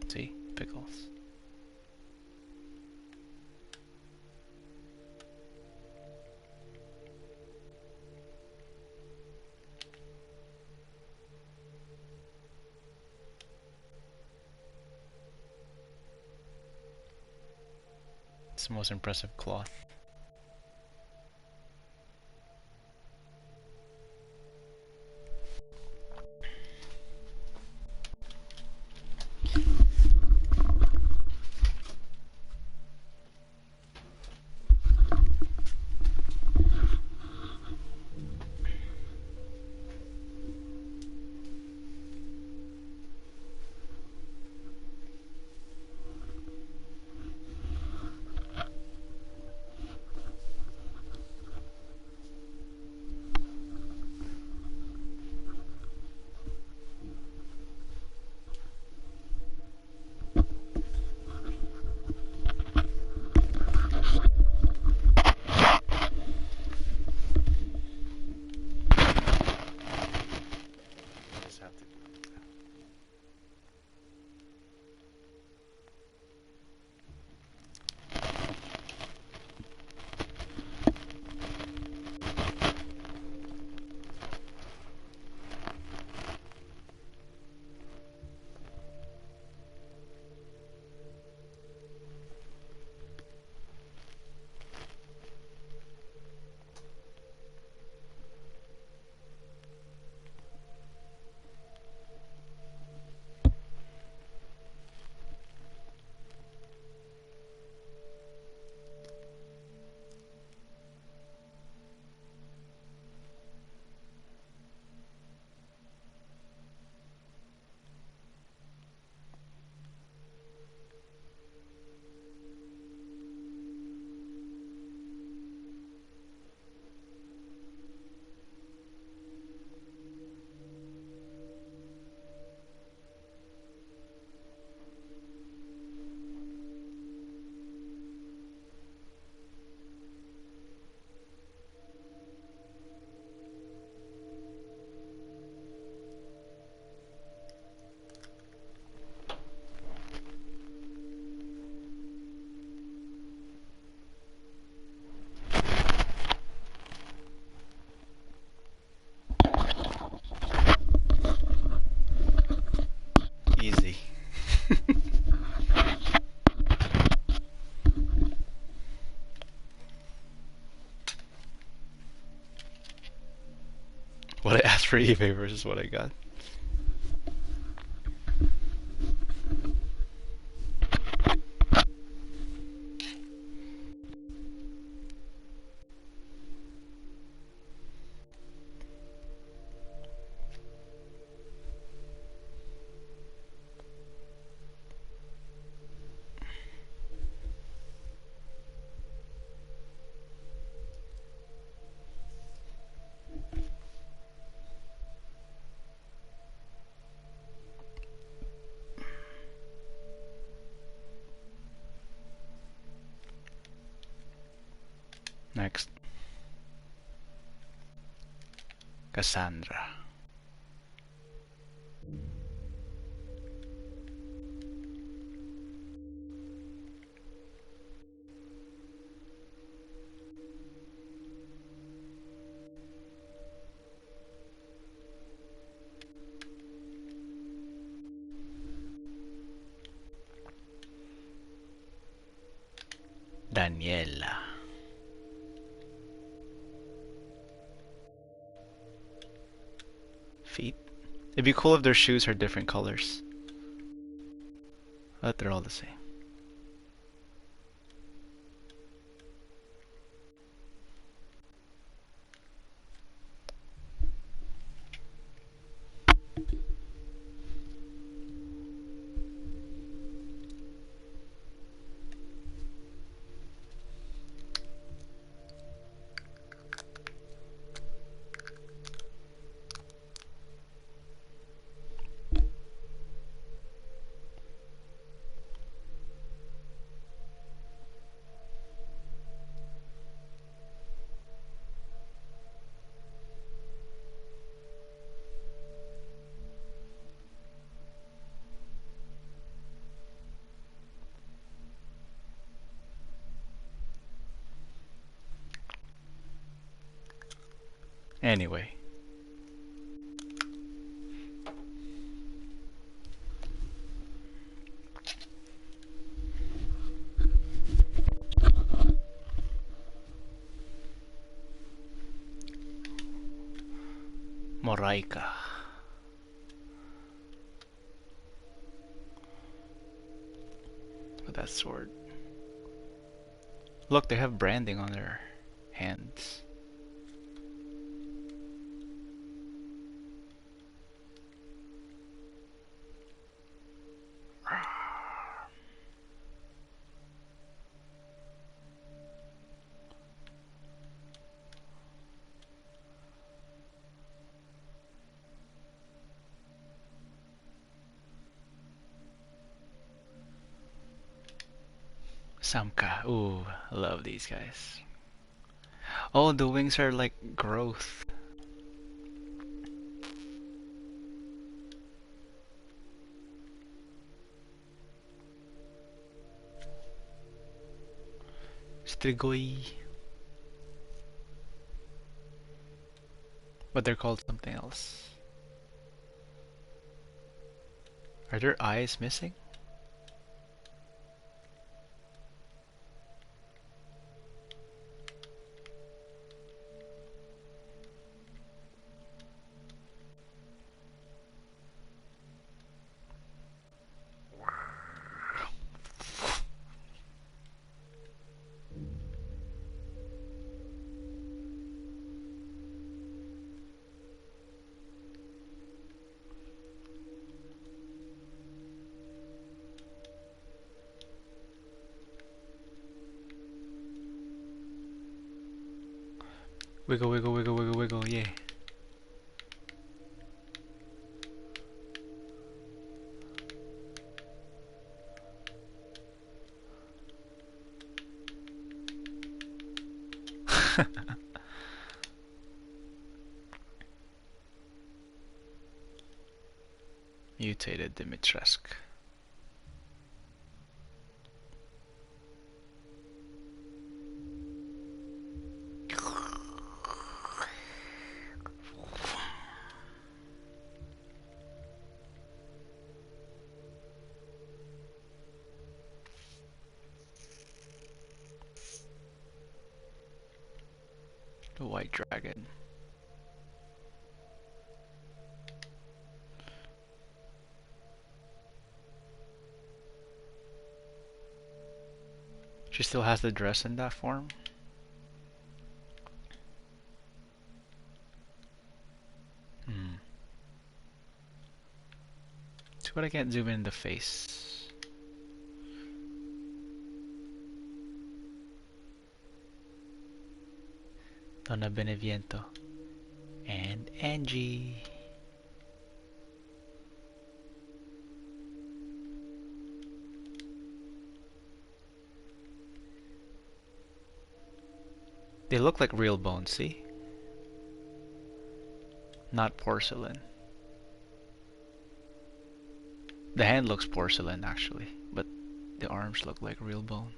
A: See? Pickles. It's the most impressive cloth. Easy. What I asked for eBay versus what I got. next? Cassandra. Daniela. Feet. It'd be cool if their shoes are different colors. But they're all the same. Anyway. Moraika. With that sword. Look, they have branding on their hands. Samka. Ooh, I love these guys. Oh, the wings are like growth. Strigoi. But they're called something else. Are their eyes missing? Wiggle, wiggle, wiggle, wiggle, wiggle, yeah. Mutated Dimitrescu. The white dragon. She still has the dress in that form? Hmm. Too bad I can't zoom in the face. Donna Beneviento. And Angie. They look like real bones, see? Not porcelain. The hand looks porcelain actually, but the arms look like real bone.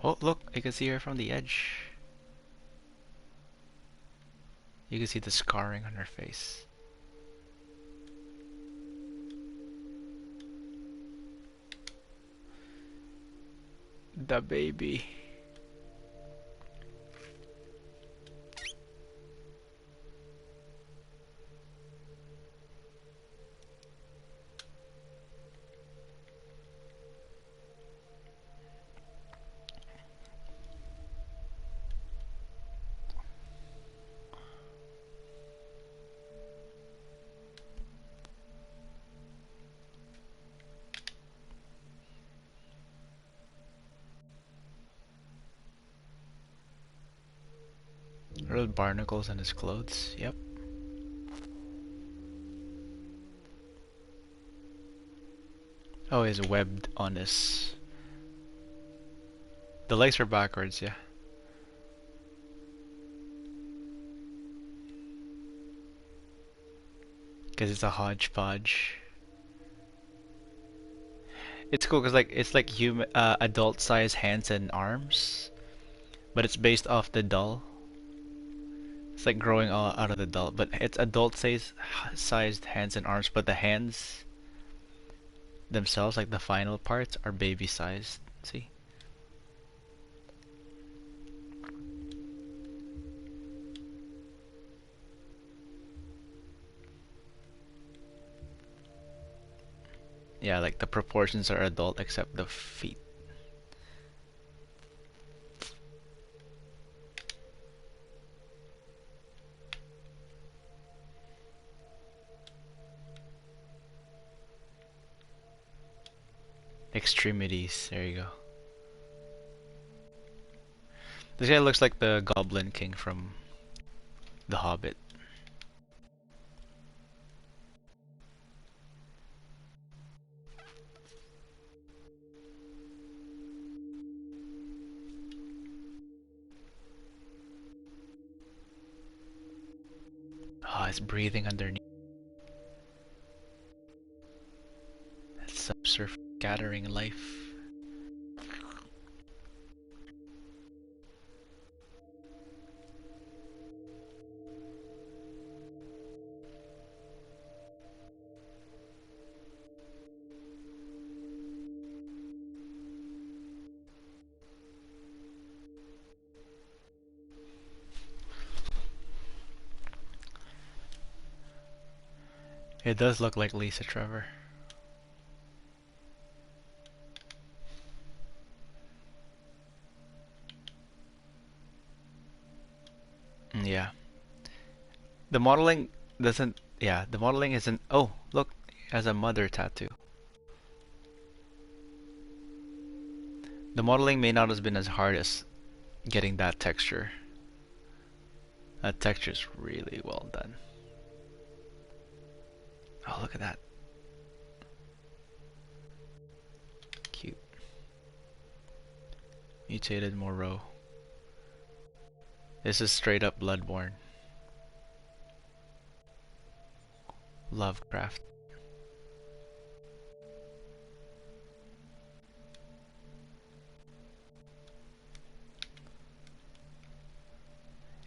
A: Oh, look, you can see her from the edge. You can see the scarring on her face. The baby. Little barnacles on his clothes. Yep. Oh, he's webbed on his. The legs are backwards, yeah. Because it's a hodgepodge. It's cool because like it's like human, adult-sized hands and arms, but it's based off the doll. It's like growing all out of the doll, but it's adult-sized hands and arms, but the hands themselves, like the final parts, are baby-sized. See? Yeah, like the proportions are adult except the feet. Extremities. There you go. This guy looks like the Goblin King from The Hobbit. Ah, it's breathing underneath. That's subsurf gathering life. It does look like Lisa Trevor. Yeah. The modeling doesn't. Yeah, the modeling isn't. Oh, look, he has a mother tattoo. The modeling may not have been as hard as getting that texture. That texture's really well done. Oh, look at that. Cute. Mutated Moreau. This is straight up Bloodborne. Lovecraft.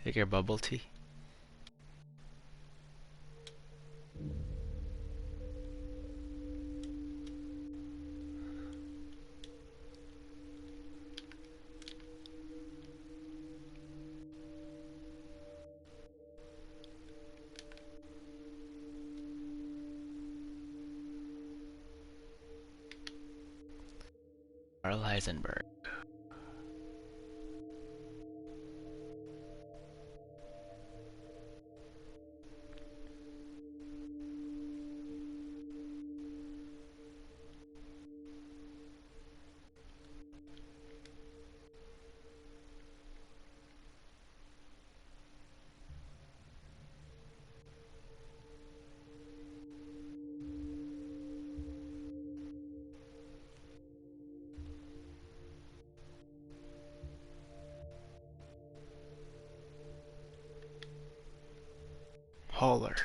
A: Take your bubble tea. Carl Heisenberg. Hauler.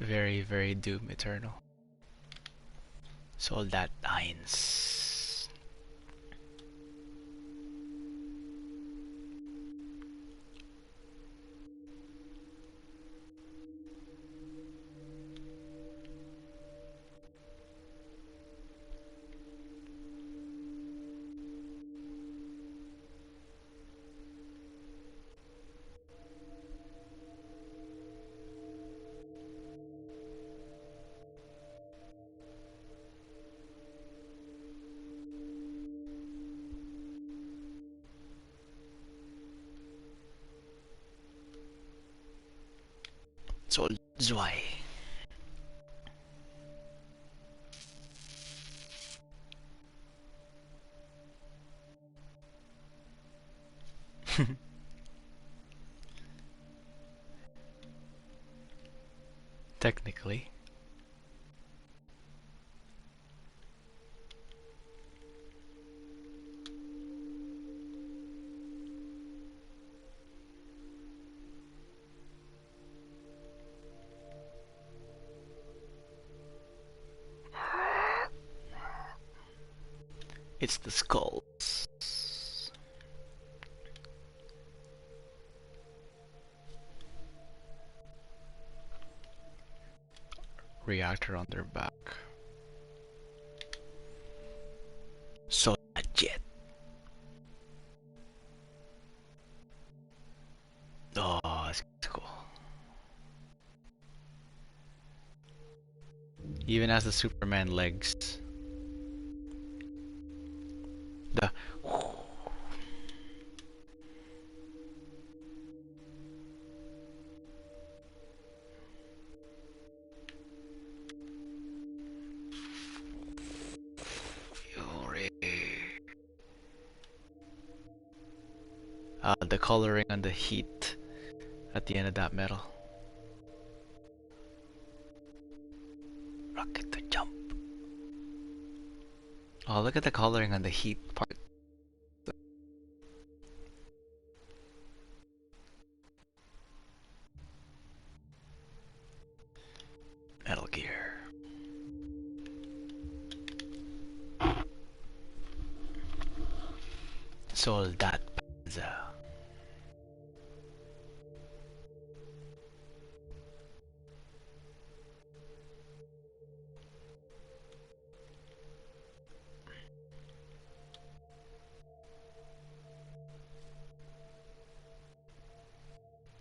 A: Very, very Doom Eternal. Soldat 1. Soldat 2. Technically. It's the skulls. Reactor on their back. Soldat jet. Oh, that's cool. Even has the Superman legs. The the coloring on the heat at the end of that metal. Rocket to jump. Oh, look at the coloring on the heat part. Metal Gear. Soldat Panzer.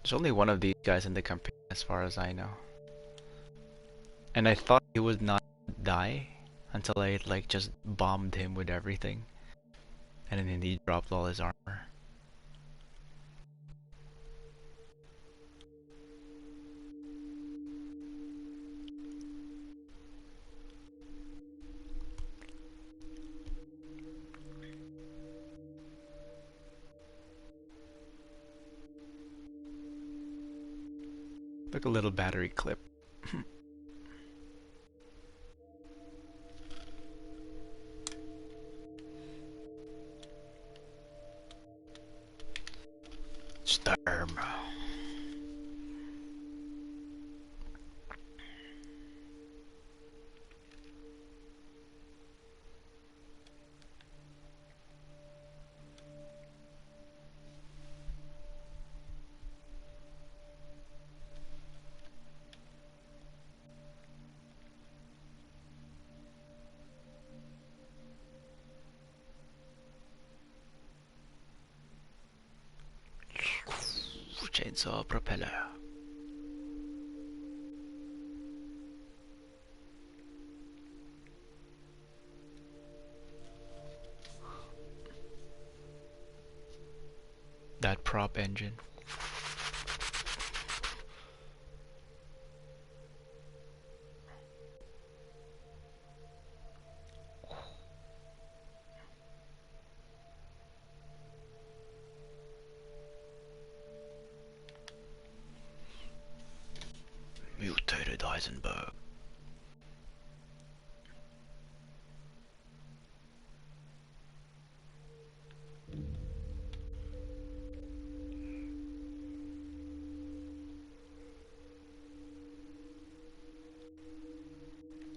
A: There's only one of these guys in the campaign as far as I know. And I thought he would not die until I like just bombed him with everything. And then he dropped all his armor. Like a little battery clip. Storm. Chainsaw propeller. That prop engine. Heisenberg.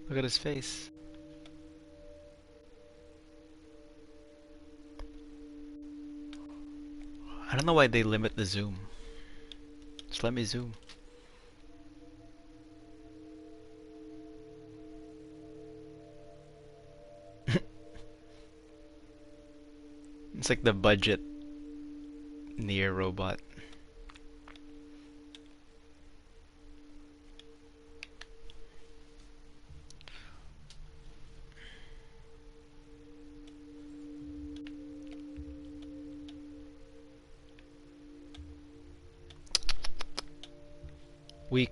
A: Look at his face. I don't know why they limit the zoom. Just let me zoom. It's like the budget near robot. Weak.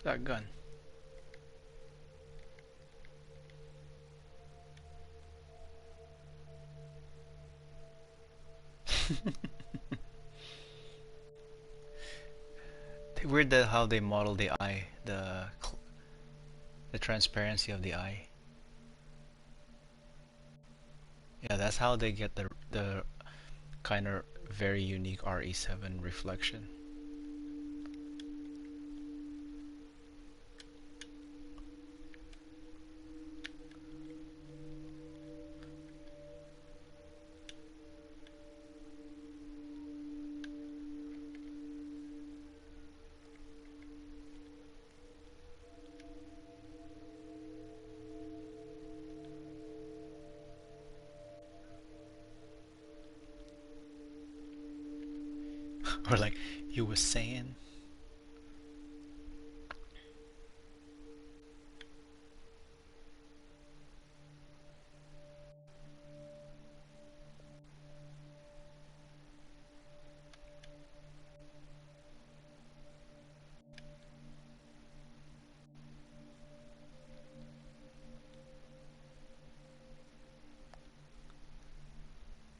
A: That gun. Weird that how they model the eye, the transparency of the eye. Yeah, that's how they get the kind of very unique RE7 reflection. Or like you was saying.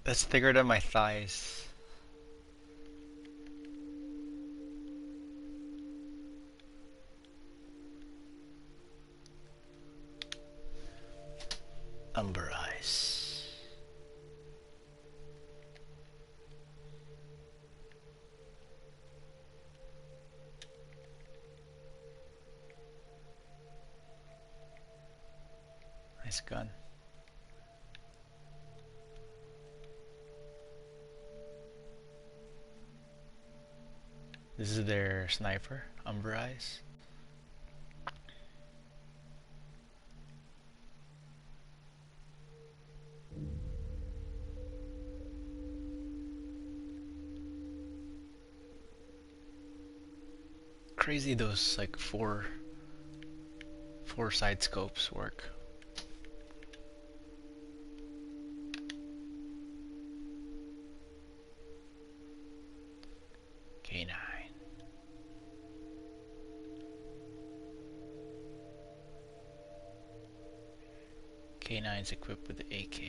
A: That's thicker than my thighs. Umber eyes. Nice gun. This is their sniper, Umber eyes. Crazy those like four side scopes work. K9. K9 is equipped with the AK.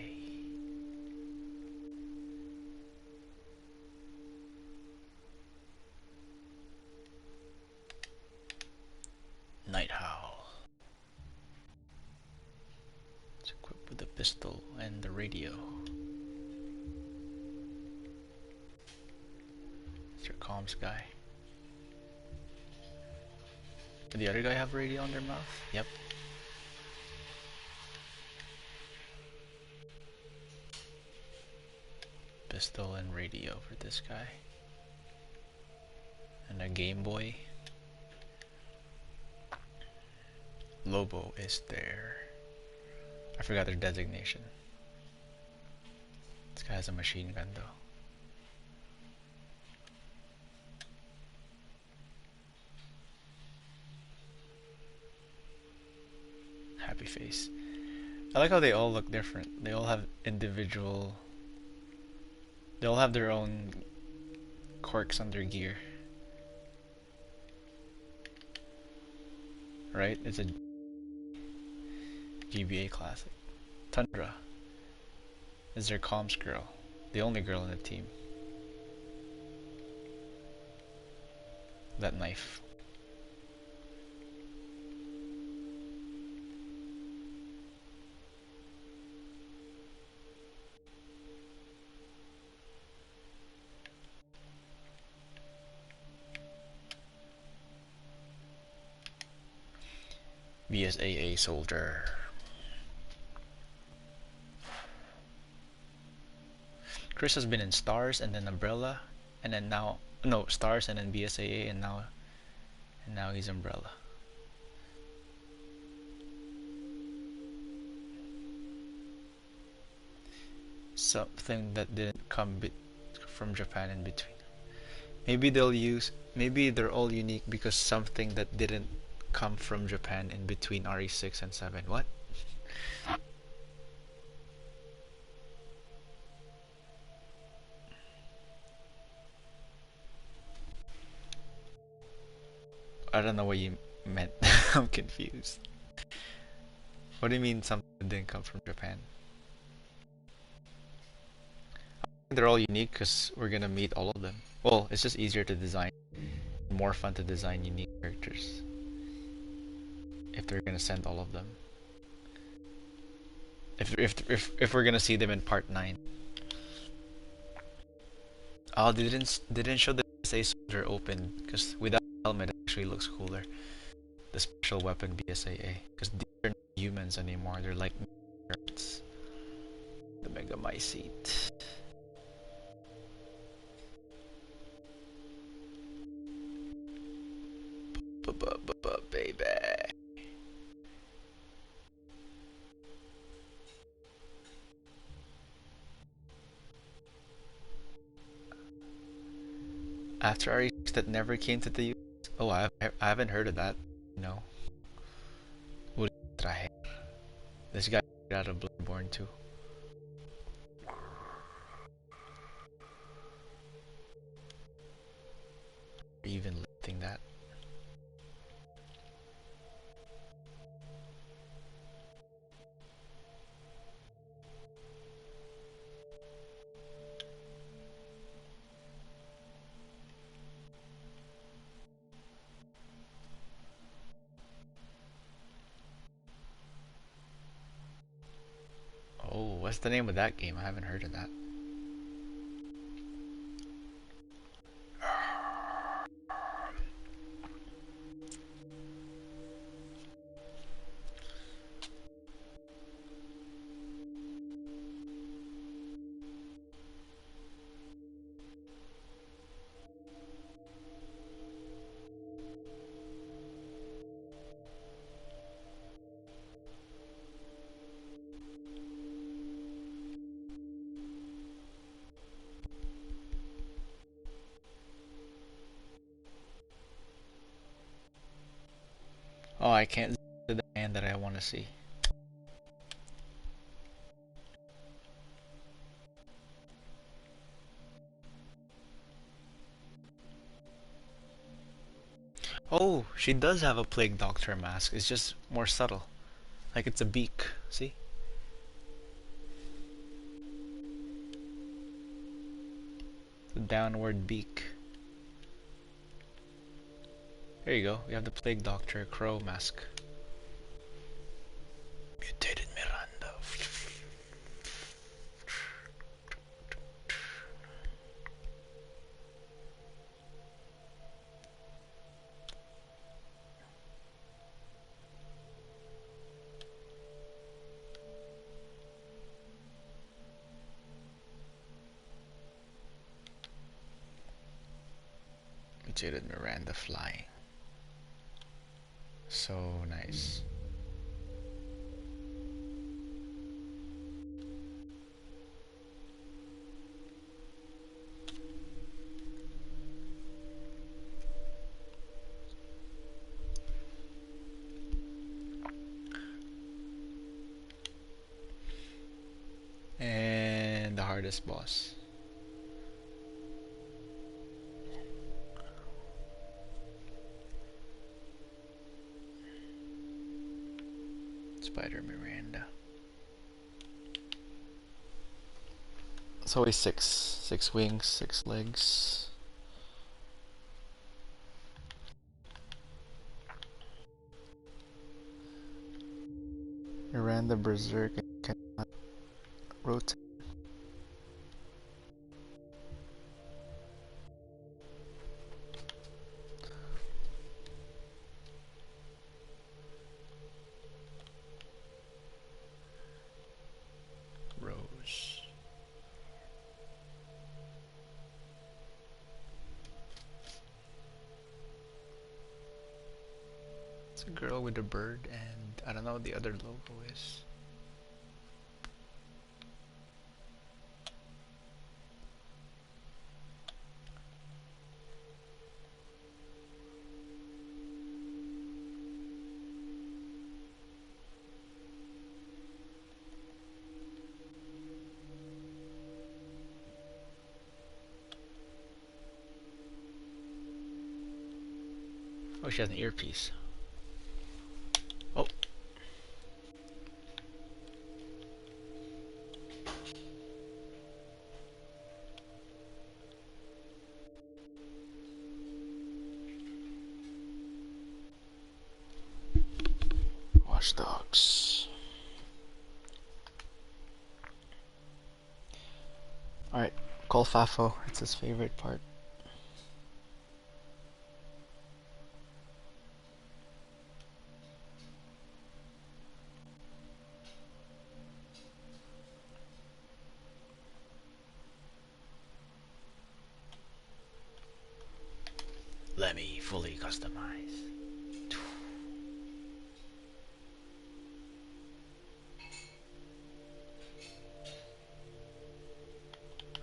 A: Night Howl. It's equipped with the pistol and the radio. It's your comms guy. Did the other guy have radio on their mouth? Yep. Pistol and radio for this guy. And a Game Boy. Lobo is there. I forgot their designation. This guy has a machine gun though. Happy face. I like how they all look different. They all have individual... They all have their own quirks on their gear. Right? It's a GBA classic. Tundra is their comms girl. The only girl in the team. That knife. VSAA soldier. Chris has been in Stars and then Umbrella and then now no Stars and then BSAA and now he's Umbrella. Something that didn't come from Japan in between. Maybe they're all unique because something that didn't come from Japan in between RE6 and 7. What? I don't know what you meant. I'm confused. What do you mean something that didn't come from Japan? They're all unique because we're gonna meet all of them. Well, it's just easier to design, more fun to design unique characters if they're gonna send all of them. If we're gonna see them in part 9. Oh, they didn't show the BSA soldier open because without helmet it actually looks cooler. The special weapon BSAA because they're not humans anymore. They're like birds. The Megamycete. Baby. After our that never came to the US. Oh, I haven't heard of that. No. Ulit traje. This guy out of Bloodborne too. Even lifting that. Oh, what's the name of that game? I haven't heard of that. Oh, I can't see the man that I want to see. Oh, she does have a plague doctor mask. It's just more subtle. Like it's a beak. See? The downward beak. There you go. We have the plague doctor crow mask. Mutated Miranda. Mutated Miranda flying. So nice. And the hardest boss. Spider Miranda. It's always six wings, 6 legs. Miranda Berserk cannot rotate. Rose. It's a girl with a bird, and I don't know what the other logo is. Oh, she has an earpiece. Oh, Watch Dogs. Alright, call Fafo. It's his favorite part. Let me fully customize.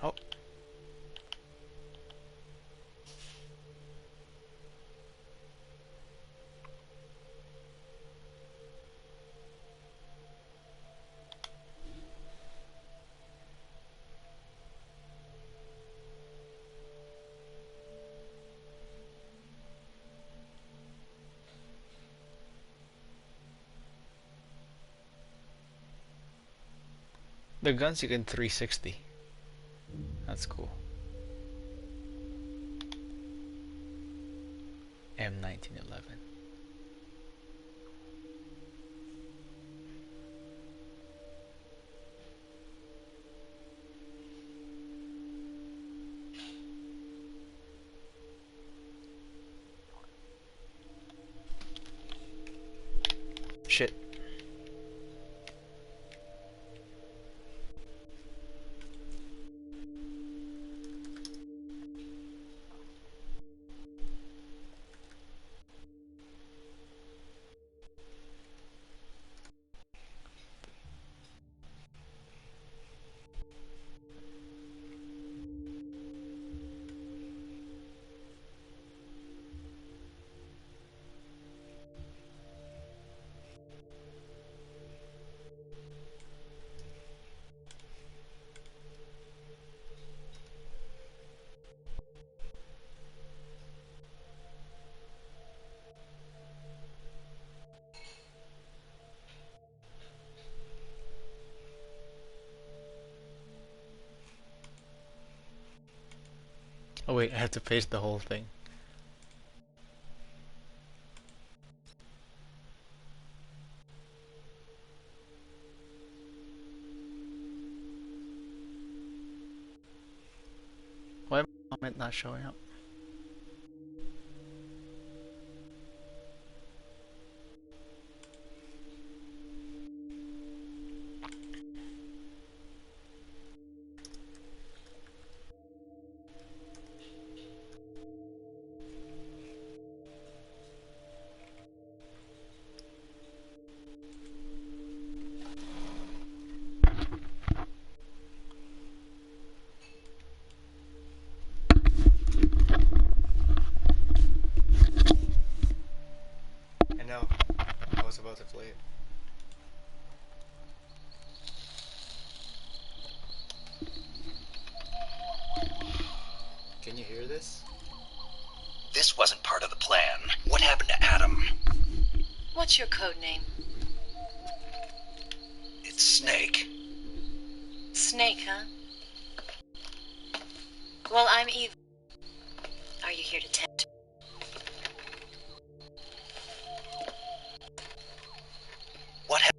A: Oh. The guns you can 360. That's cool. M1911. Shit. Oh wait, I have to paste the whole thing. Why am I comment not showing up? I know. I was about to play it. Can you hear this?
C: This wasn't part of the plan. What happened to Adam?
B: What's your code name?
C: It's Snake.
B: Snake, huh? Well, I'm Eve. Are you here to tempt?
C: What happened?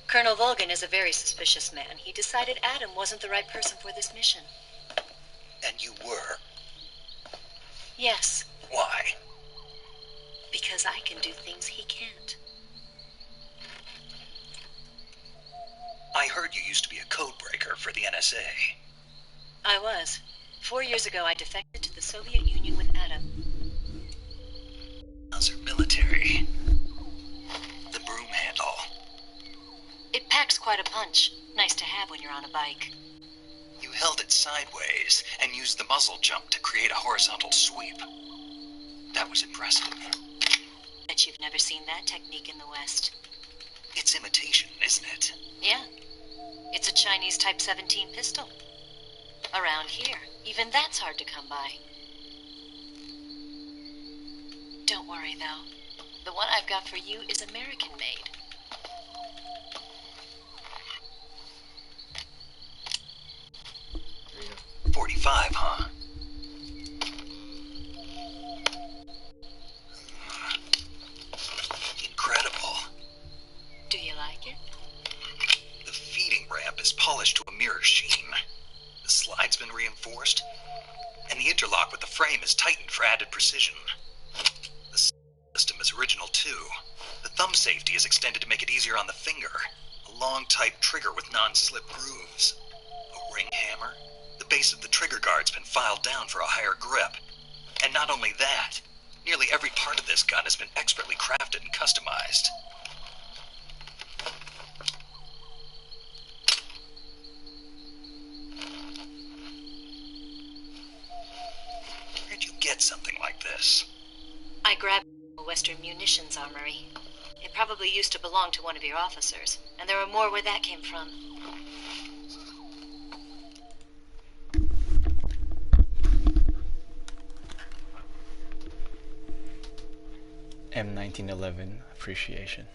B: Colonel Volgan is a very suspicious man. He decided Adam wasn't the right person for this mission.
C: And you were?
B: Yes,
C: Why?
B: because I can do things he can't.
C: I heard you used to be a codebreaker for the NSA.
B: I was. 4 years ago, I defected to the Soviet Union with Adam.
C: How's her military? The broom handle.
B: It packs quite a punch. Nice to have when you're on a bike.
C: You held it sideways and used the muzzle jump to create a horizontal sweep. That was impressive.
B: Bet you've never seen that technique in the West.
C: It's imitation, isn't it?
B: Yeah. It's a Chinese Type 17 pistol. Around here, even that's hard to come by. Don't worry, though. The one I've got for you is American-made.
C: 45, huh? Incredible.
B: Do you like it?
C: The feeding ramp is polished to a mirror sheen. The slide's been reinforced, and the interlock with the frame is tightened for added precision. The system is original, too. The thumb safety is extended to make it easier on the finger. A long-type trigger with non-slip grooves. A ring hammer. The base of the trigger guard's been filed down for a higher grip. And not only that, nearly every part of this gun has been expertly crafted and customized. Where'd you get something like this?
B: I grabbed a Western munitions armory. It probably used to belong to one of your officers, and there are more where that came from.
A: M1911 appreciation.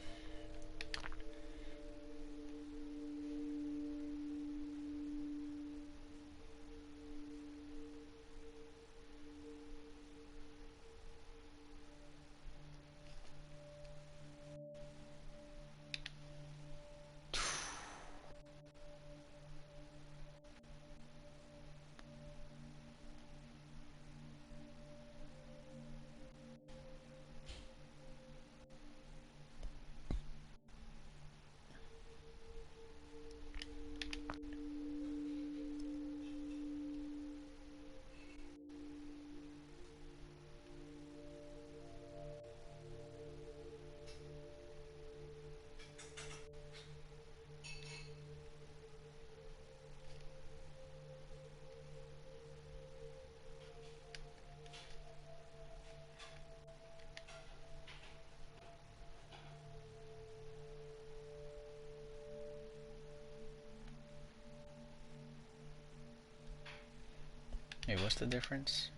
A: Wait, what's the difference?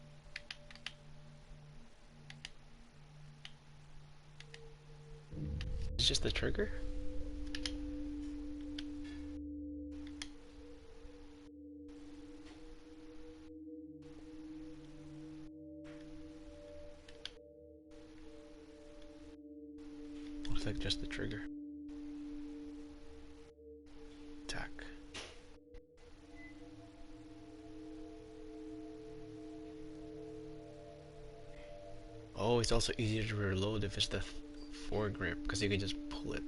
A: It's just the trigger? Looks like just the trigger. Attack. Oh, it's also easier to reload if it's the foregrip, because you can just pull it.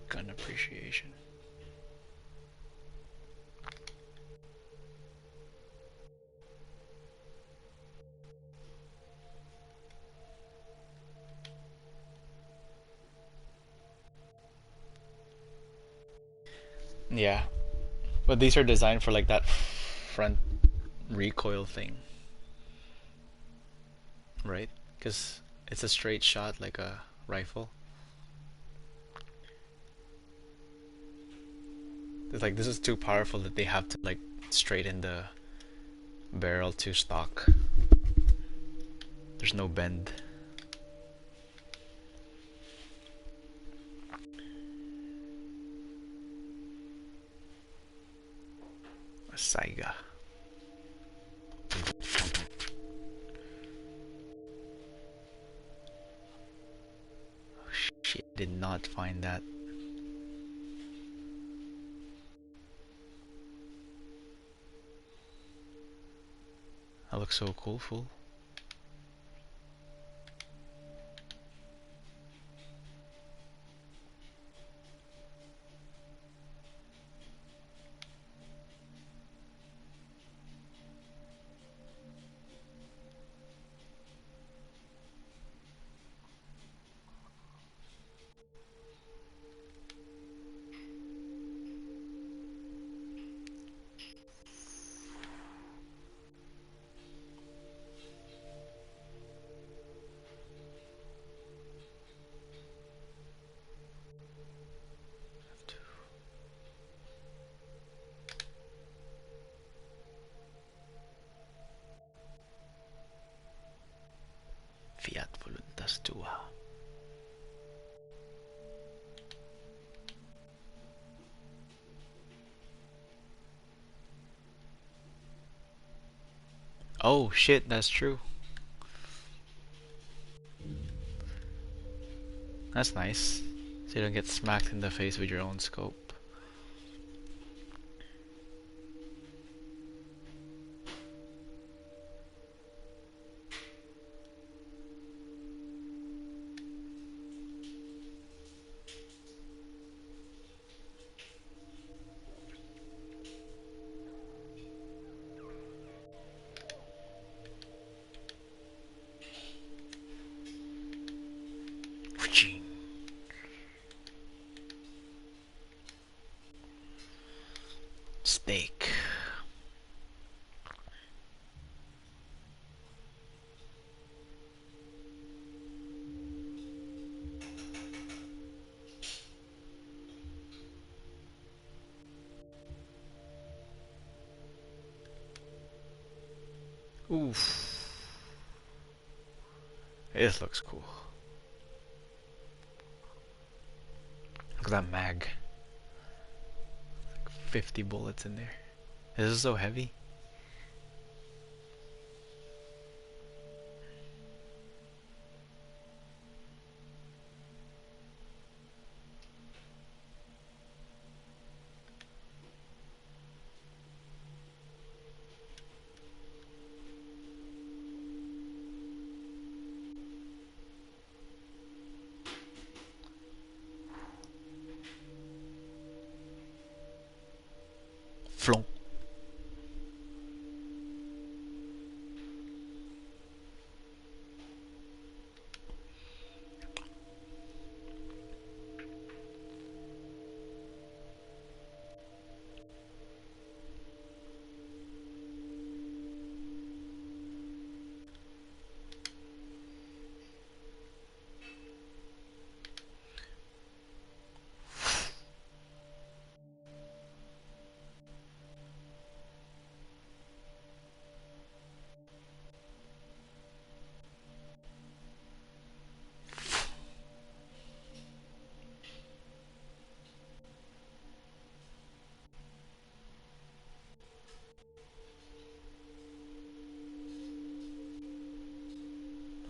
A: Gun appreciation. Yeah, but these are designed for like that front recoil thing, right? Because it's a straight shot like a rifle. It's like this is too powerful that they have to like straighten the barrel to stock. There's no bend. A Saiga. Oh, shit, did not find that. That looks so cool, fool. Fiat voluntas tua. Oh shit, that's true. That's nice. So you don't get smacked in the face with your own scope. Steak. Oof. This looks cool. Look at that mag. 50 bullets in there. This is so heavy. Flonk.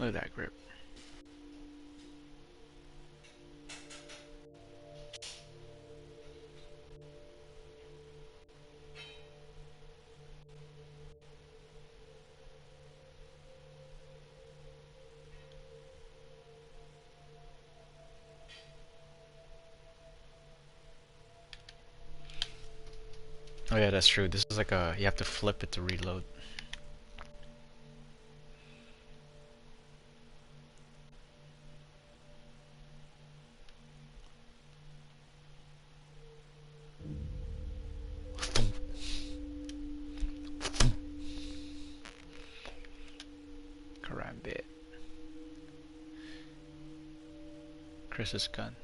A: Look at that grip. Oh yeah, that's true. This is like a, you have to flip it to reload. Karambit. Chris's gun.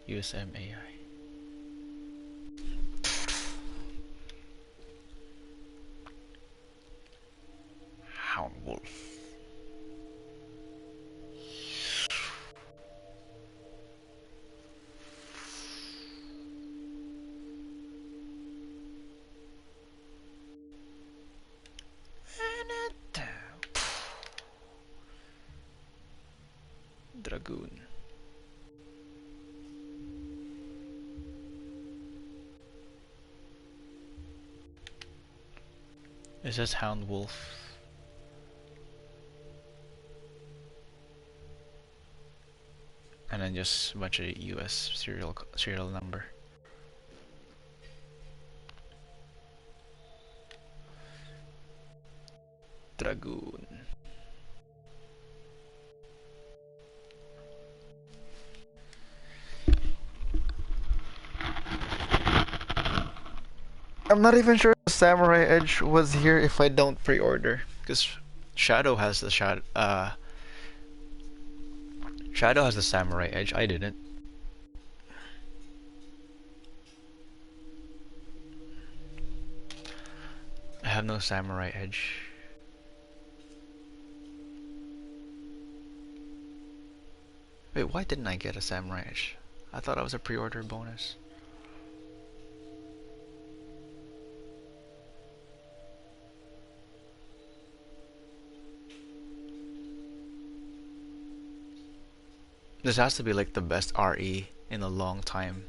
A: USM AI. Hound Wolf. Dragoon. It says Hound Wolf. And then just a bunch of US serial number. Dragoon. I'm not even sure if Samurai Edge was here if I don't pre-order, because Shadow has the Shadow has the Samurai Edge. I didn't. I have no Samurai Edge. Wait, why didn't I get a Samurai Edge? I thought I was a pre-order bonus. This has to be like the best RE in a long time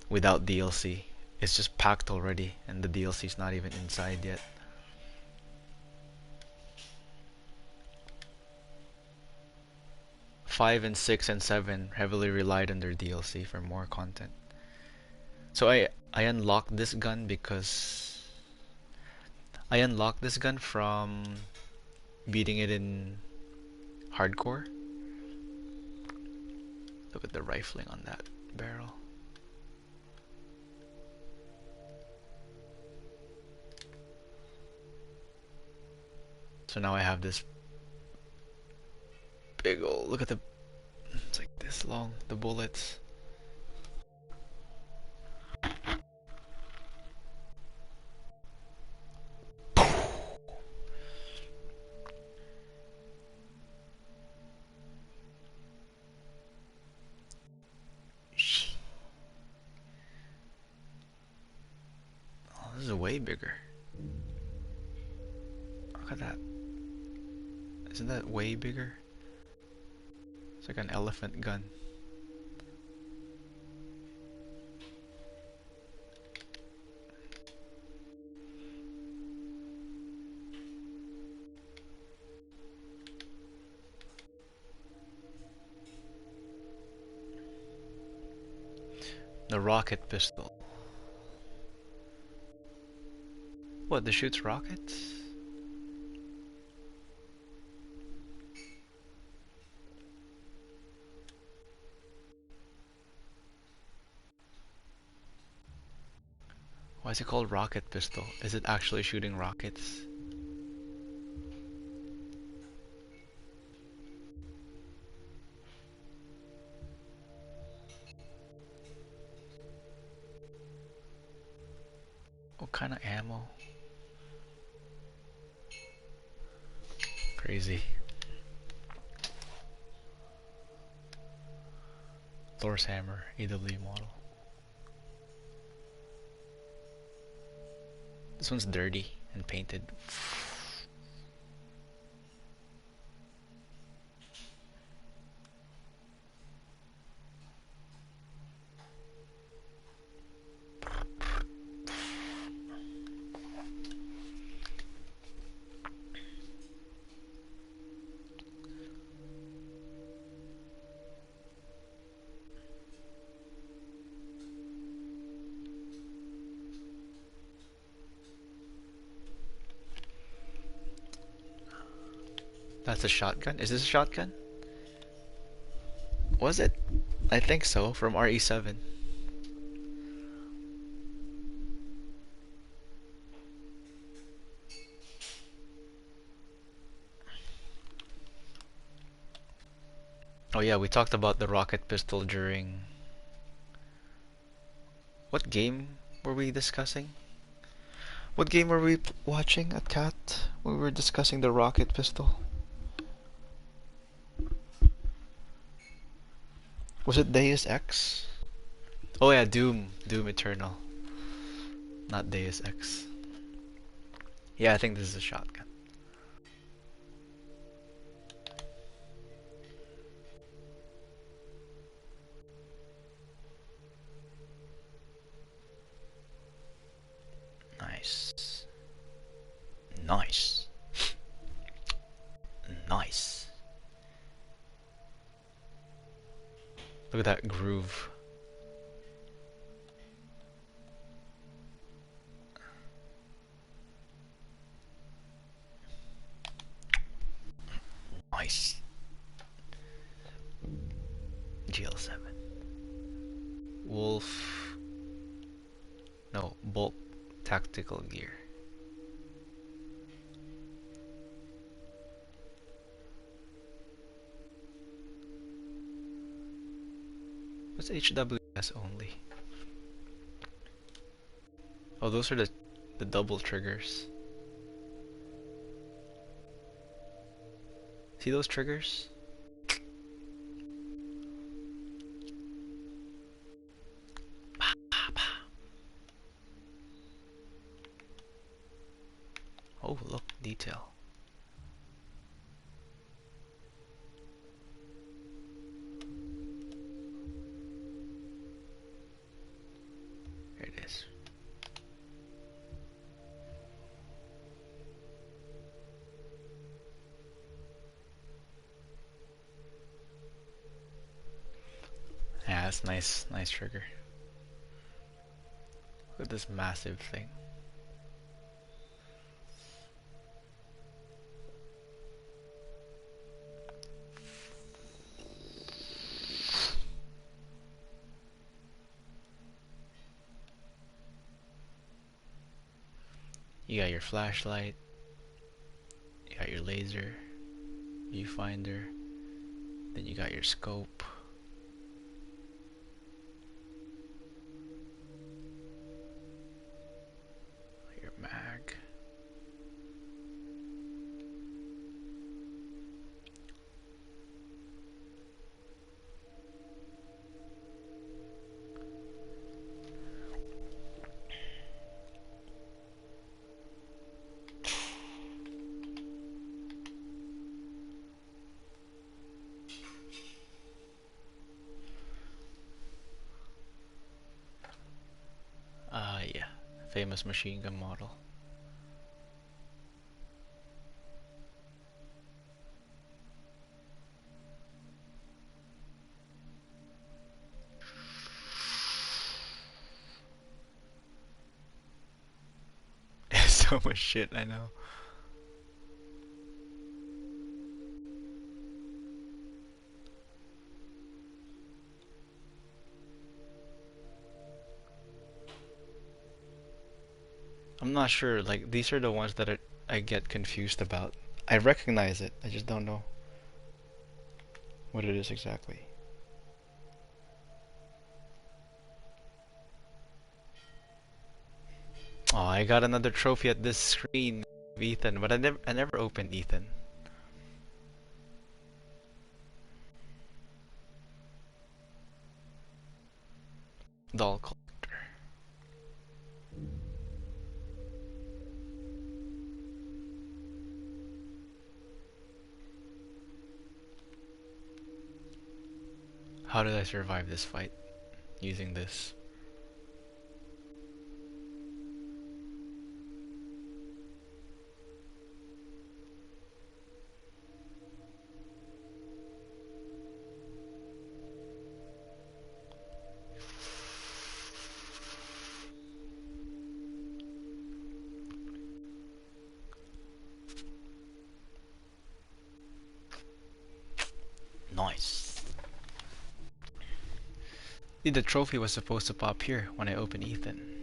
A: without DLC. It's just packed already and the DLC's not even inside yet. Five and 6 and 7 heavily relied on their DLC for more content. So I unlocked this gun because I unlocked this gun from beating it in hardcore. Look at the rifling on that barrel. So now I have this big old, look at the, it's like this long, the bullets. Oh, this is way bigger. Look at that. Isn't that way bigger? It's like an elephant gun. The rocket pistol. What, this shoots rockets? Why is it called rocket pistol? Is it actually shooting rockets? What kind of ammo? Crazy. Thor's hammer, AW model. This one's dirty and painted. That's a shotgun? Is this a shotgun? Was it? I think so, from RE7. Oh yeah, we talked about the rocket pistol during... What game were we discussing? What game were we watching at Cat? We were discussing the rocket pistol. Was it Deus Ex? Oh yeah, Doom. Doom Eternal. Not Deus Ex. Yeah, I think this is a shotgun. Nice. Nice. Nice. Look at that groove. Nice. GL7. Wolf. No, Bolt Tactical Gear. What's HWS only? Oh, those are the double triggers. See those triggers? Oh, look, detail. There it is. Yeah, that's nice, nice trigger. Look at this massive thing. You got your flashlight, you got your laser, viewfinder, then you got your scope. Your mag. Yeah, famous machine gun model. So much shit, I know. I'm not sure, like, these are the ones that I get confused about. I recognize it, I just don't know what it is exactly. Oh, I got another trophy at this screen of Ethan, but I never opened Ethan. Doll collector. How did I survive this fight using this? Technically, the trophy was supposed to pop here when I open Ethan.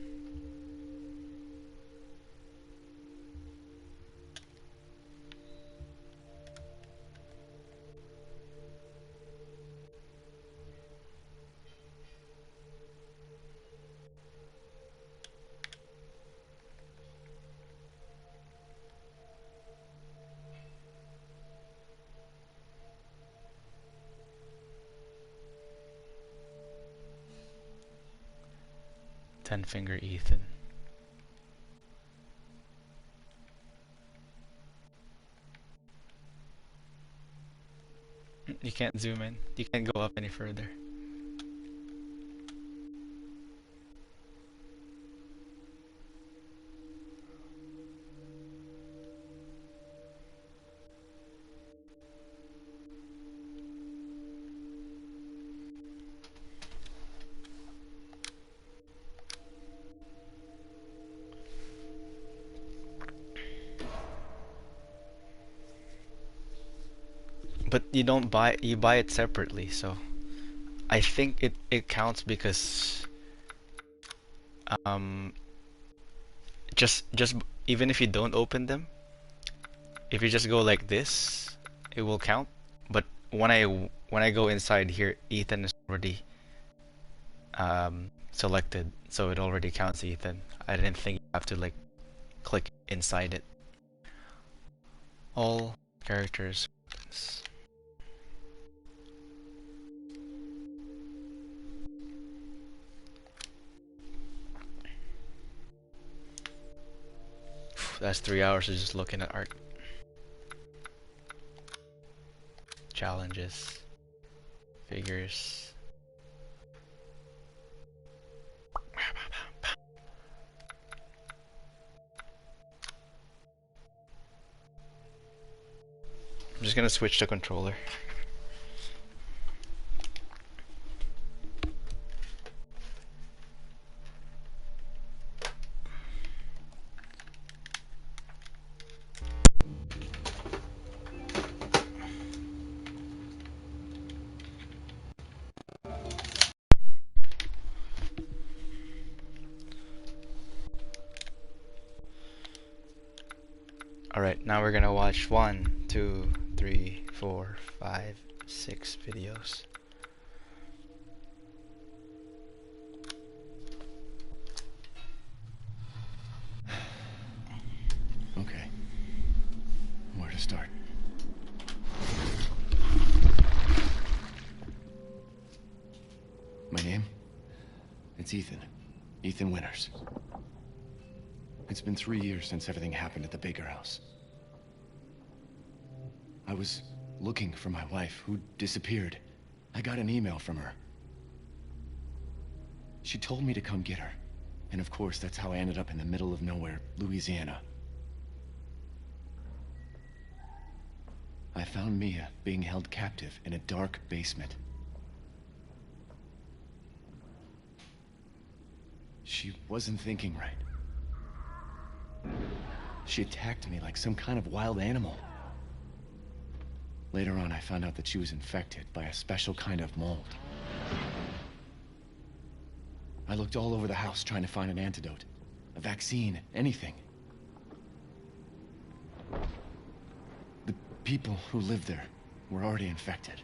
A: Ten-finger Ethan. You can't zoom in. You can't go up any further. But you don't buy, you buy it separately, so I think it counts because um just even if you don't open them, if you just go like this, it will count. But when I go inside here, Ethan is already selected, so it already counts Ethan. I didn't think you have to like click inside it. All characters. That's 3 hours of just looking at art. Challenges. Figures. I'm just gonna switch the controller. Alright, now we're gonna watch 1, 2, 3, 4, 5, 6 videos.
D: Okay. Where to start? My name? It's Ethan. Ethan Winters. It's been 3 years since everything happened at the Baker house. I was looking for my wife, who disappeared. I got an email from her. She told me to come get her. And of course, that's how I ended up in the middle of nowhere, Louisiana. I found Mia being held captive in a dark basement. She wasn't thinking right. She attacked me like some kind of wild animal. Later on, I found out that she was infected by a special kind of mold. I looked all over the house trying to find an antidote, a vaccine, anything. The people who lived there were already infected.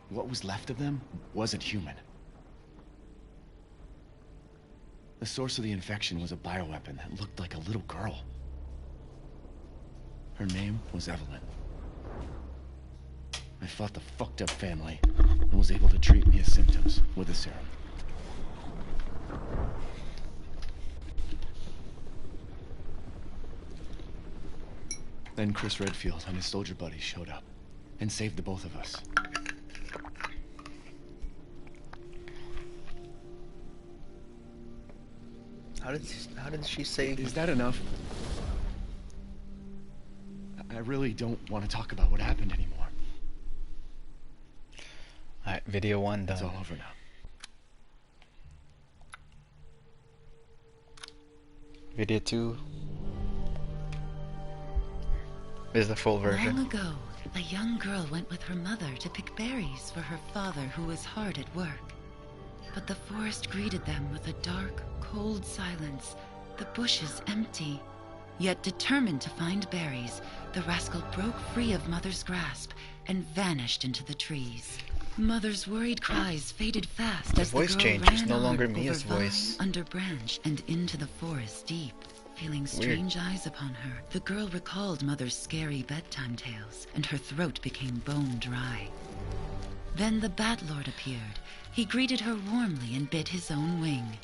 D: What was left of them wasn't human. The source of the infection was a bioweapon that looked like a little girl. Her name was Evelyn. I fought the fucked up family and was able to treat Mia's symptoms with a serum. Then Chris Redfield and his soldier buddies showed up and saved the both of us.
A: How did she save?
D: Is that enough? I really don't want to talk about what happened anymore.
A: Alright, video 1 done.
D: It's all over now.
A: Video 2 is the full version.
E: Long ago, A young girl went with her mother to pick berries for her father who was hard at work. But the forest greeted them with a dark, cold silence, the bushes empty. Yet determined to find berries, the rascal broke free of Mother's grasp and vanished into the trees. Mother's worried cries faded fast as the
A: voice
E: girl
A: change is
E: ran
A: no longer
E: on
A: Mia's
E: over
A: voice.
E: vine, under branch, and into the forest deep. Feeling strange eyes upon her, the girl recalled Mother's scary bedtime tales, and her throat became bone dry. Then the Bat Lord appeared. He greeted her warmly and bit his own wing.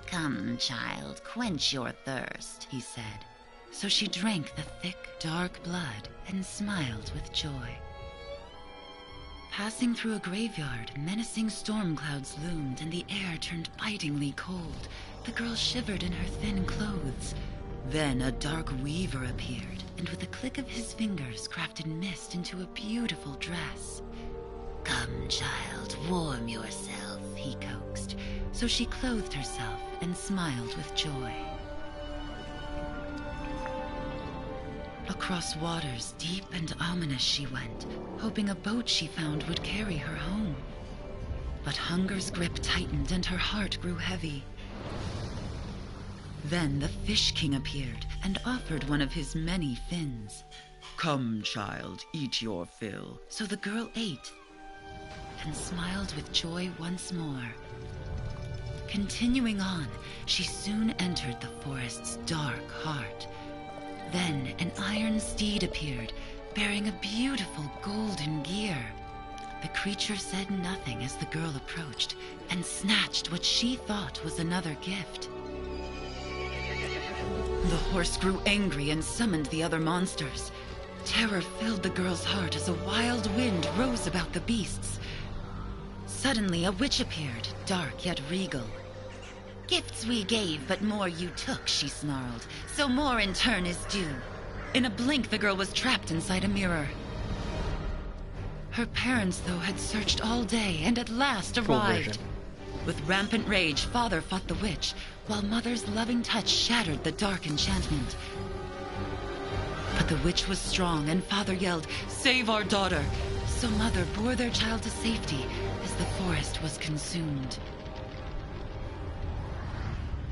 E: "Come, child, quench your thirst," he said. So she drank the thick, dark blood and smiled with joy. Passing through a graveyard, menacing storm clouds loomed and the air turned bitingly cold. The girl shivered in her thin clothes. Then a dark weaver appeared, and with a click of his fingers crafted mist into a beautiful dress. "Come, child, warm yourself," he coaxed. So she clothed herself and smiled with joy. Across waters deep and ominous she went, hoping a boat she found would carry her home. But hunger's grip tightened and her heart grew heavy. Then the Fish King appeared and offered one of his many fins. "Come, child, eat your fill." So the girl ate and smiled with joy once more. Continuing on, she soon entered the forest's dark heart. Then an iron steed appeared, bearing a beautiful golden gear. The creature said nothing as the girl approached, and snatched what she thought was another gift. The horse grew angry and summoned the other monsters. Terror filled the girl's heart as a wild wind rose about the beasts. Suddenly a witch appeared, dark yet regal. "Gifts we gave, but more you took," she snarled. "So more in turn is due." In a blink, the girl was trapped inside a mirror. Her parents, though, had searched all day and at last
A: Full
E: arrived.
A: version.
E: With rampant rage, Father fought the witch, while Mother's loving touch shattered the dark enchantment. But the witch was strong, and Father yelled, "Save our daughter!" So Mother bore their child to safety as the forest was consumed.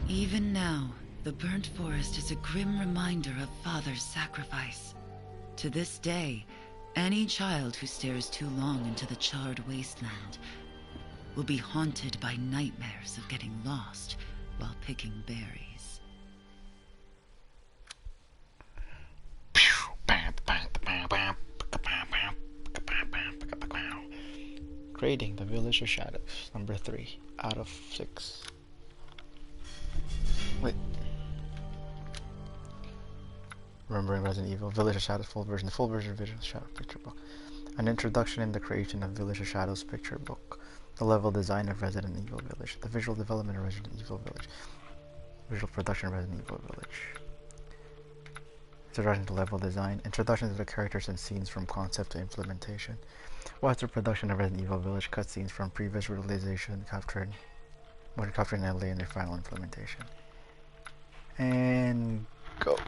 E: Even now, the burnt forest is a grim reminder of Father's sacrifice. To this day, any child who stares too long into the charred wasteland will be haunted by nightmares of getting lost while picking berries.
A: Creating the Village of Shadows, number 3 out of 6. Wait. Remembering Resident Evil, Village of Shadows full version, the full version of Village of Shadows picture book. An introduction in the creation of Village of Shadows picture book. The level design of Resident Evil Village. The visual development of Resident Evil Village. Visual production of Resident Evil Village. Introduction to level design. Introduction to the characters and scenes from concept to implementation. Watch the production of Resident Evil Village cutscenes from previous realization captured in LA in their final implementation. And go.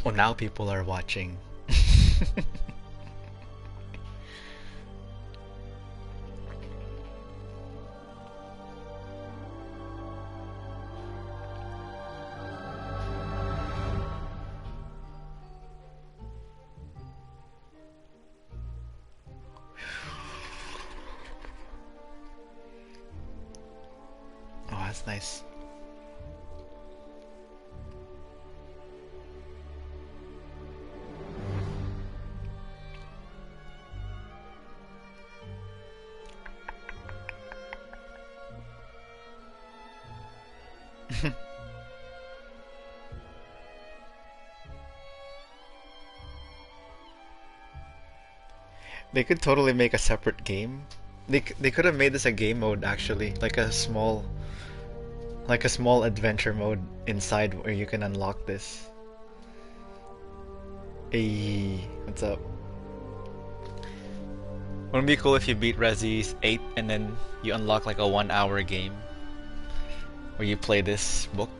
A: Oh, now people are watching. Oh, that's nice. They could totally make a separate game. They could have made this a game mode actually, like a small adventure mode inside where you can unlock this. Hey, what's up? Wouldn't it be cool if you beat Resi 8 and then you unlock like a 1-hour game where you play this book?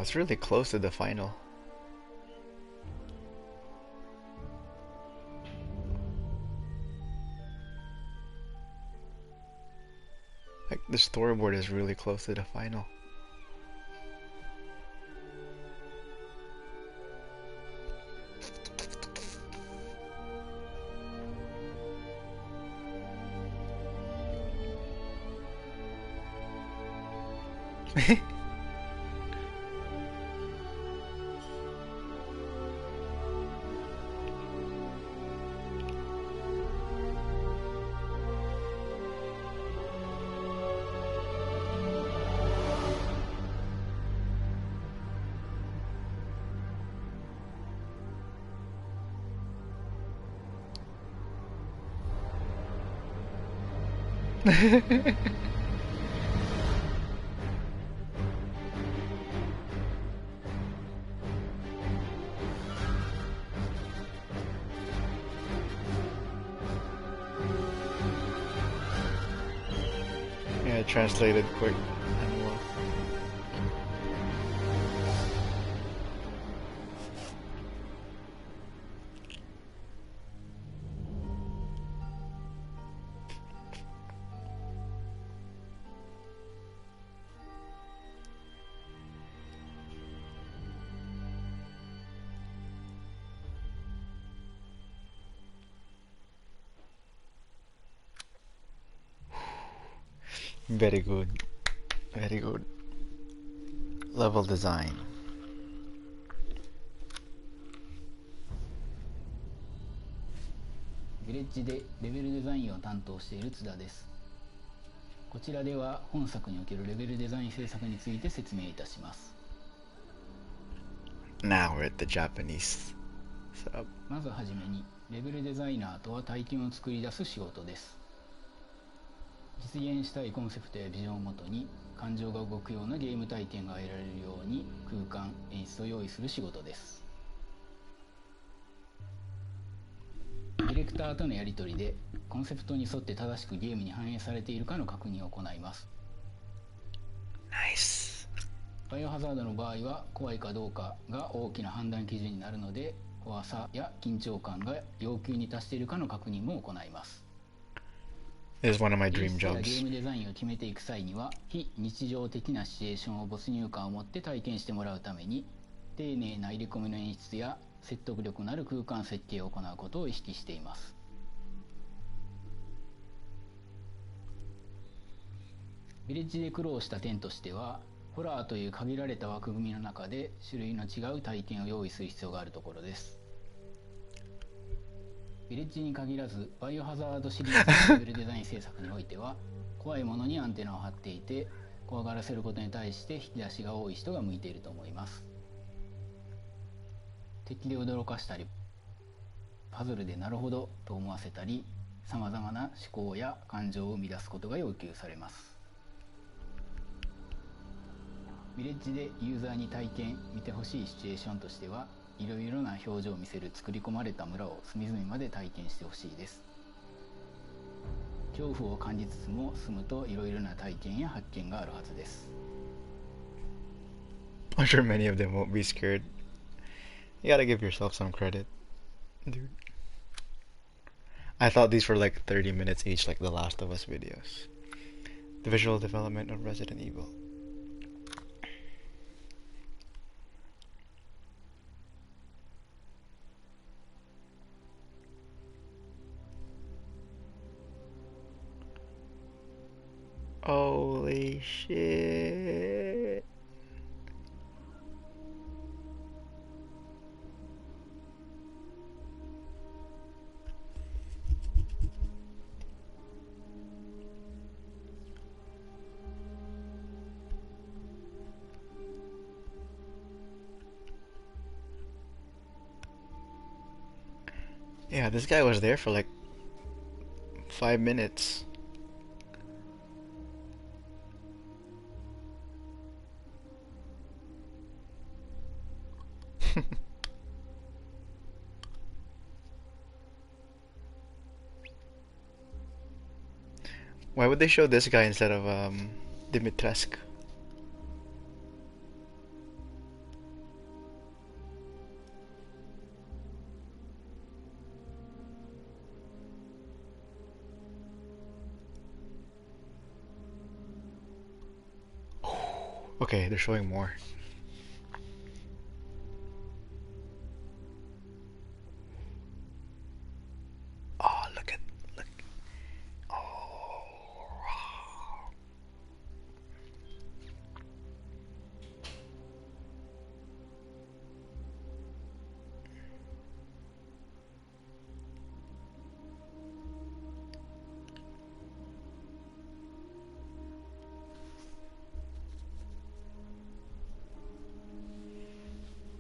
A: It's really close to the final. Like the storyboard is really close to the final. Yeah, translated quick and well. Very good. Very good. Level design.
F: ヴィレッジでレベルデザインを担当している津田です。こちらでは本作におけるレベルデザイン制作について説明いたします。
A: Now we're at the Japanese sub.
F: まずはじめに、レベルデザイナーとは体験を作り出す仕事です。実現したいコンセプトやビジョンをもとに感情が動くようなゲーム体験が得られるように空間・演出を用意する仕事です。ディレクターとのやり取りでコンセプトに沿って正しくゲームに反映されているかの確認を行います。
A: Nice.
F: バイオハザードの場合は怖いかどうかが大きな判断基準になるので、怖さや緊張感が要求に達しているかの確認も行います。
A: It is one of my dream
F: ゲ
A: jobs.
F: ームデザインを決めていく際には非日常的なシチュエーションを没入感を持って体験してもらうために、丁寧な入れ込みの演出や説得力のある空間設計を行うことを意識しています。ヴィレッジで苦労した点としては、ホラーという限られた枠組みの中で種類の違う体験を用意する必要があるところです。ヴィレッジに限らずバイオハザードシリーズのレベルデザイン制作においては怖いものにアンテナを張っていて、怖がらせることに対して引き出しが多い人が向いていると思います。敵で驚かしたり、パズルでなるほどと思わせたり、さまざまな思考や感情を生み出すことが要求されます。ヴィレッジでユーザーに体験見てほしいシチュエーションとしては、いろいろな表情を見せる作り込まれた村を隅々まで体験してほしいです。恐怖を感じつつも住むといろいろな体験や発見があるはずです。
A: I'm sure many of them won't be scared. You gotta give yourself some credit, dude. I thought these were like 30 minutes each, like the Last of Us videos. The visual development of Resident Evil. Holy shit. Yeah, this guy was there for like 5 minutes. Why would they show this guy instead of Dimitrescu? Okay, they're showing more. Oh, look. Oh.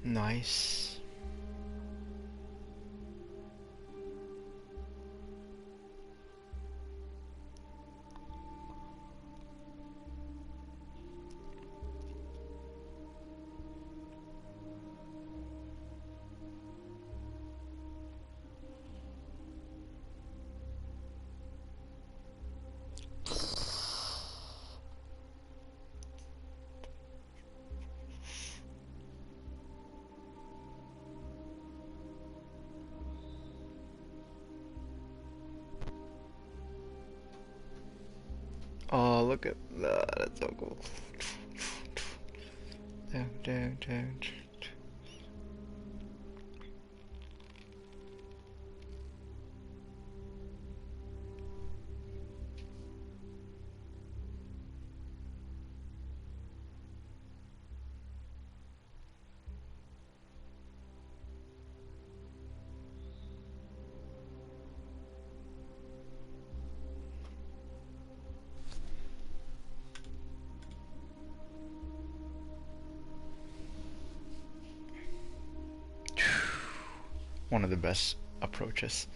A: Nice. Oh, look at that. That's so cool. Down. One of the best approaches.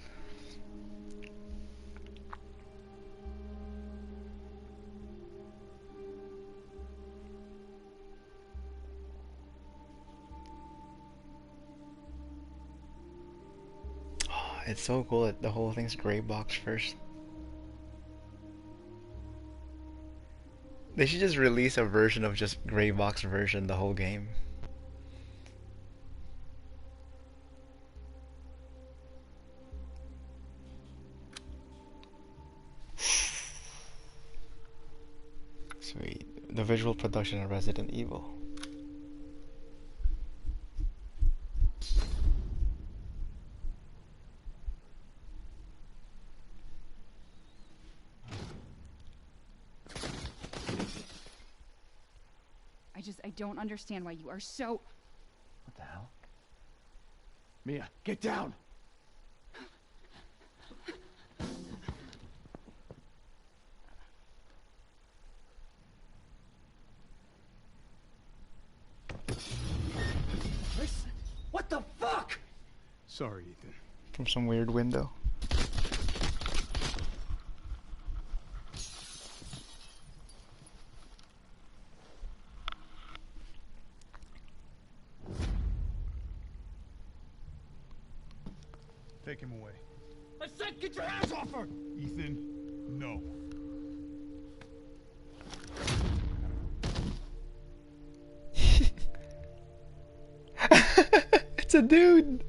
A: Oh, it's so cool that the whole thing's gray box first. They should just release a version of just gray box version the whole game. Sweet. The visual production of Resident Evil.
G: I don't understand why you are so...
D: What the hell? Mia, get down! Listen, what the fuck?
H: Sorry, Ethan.
A: From some weird window.
H: Take him away.
D: I said get your hands off her!
H: Ethan, no.
A: It's a dude.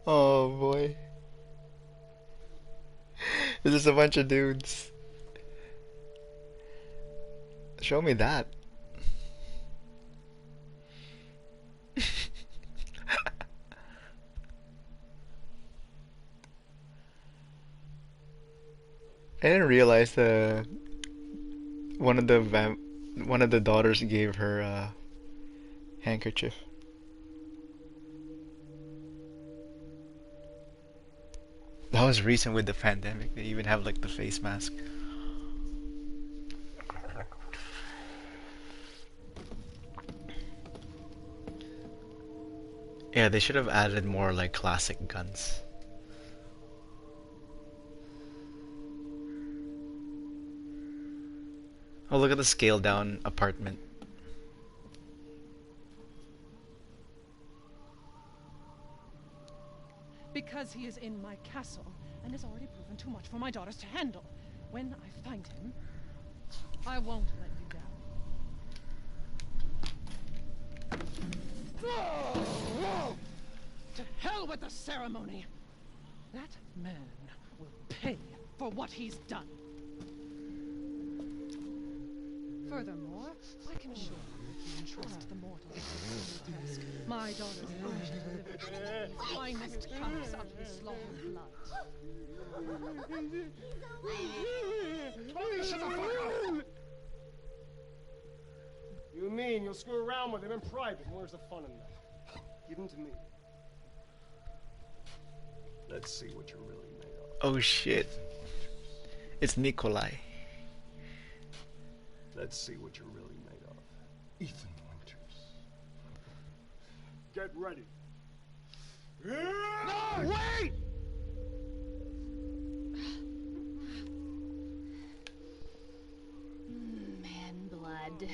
A: Oh boy. This is a bunch of dudes. Show me that. I didn't realize one of the daughters gave her a handkerchief. That was recent with the pandemic. They even have like the face mask. Yeah, they should have added more like classic guns. Oh, look at the scaled down apartment.
I: Because he is in my castle and has already proven too much for my daughters to handle. When I find him, I won't let you down. To hell hell with the ceremony. That man will pay for what he's done. Furthermore, I can assure you if you entrust the mortal with this task, my daughter's eye delivered the finest cups of his slaughtered blood.
J: Tony, shut the fuck up! You mean you'll screw around with him in private, and where's the fun in that? Give him to me. Let's see what you're really made of.
A: Oh shit. It's Nikolai.
J: Let's see what you're really made of. Ethan Winters. Get ready. No, wait!
K: Man blood.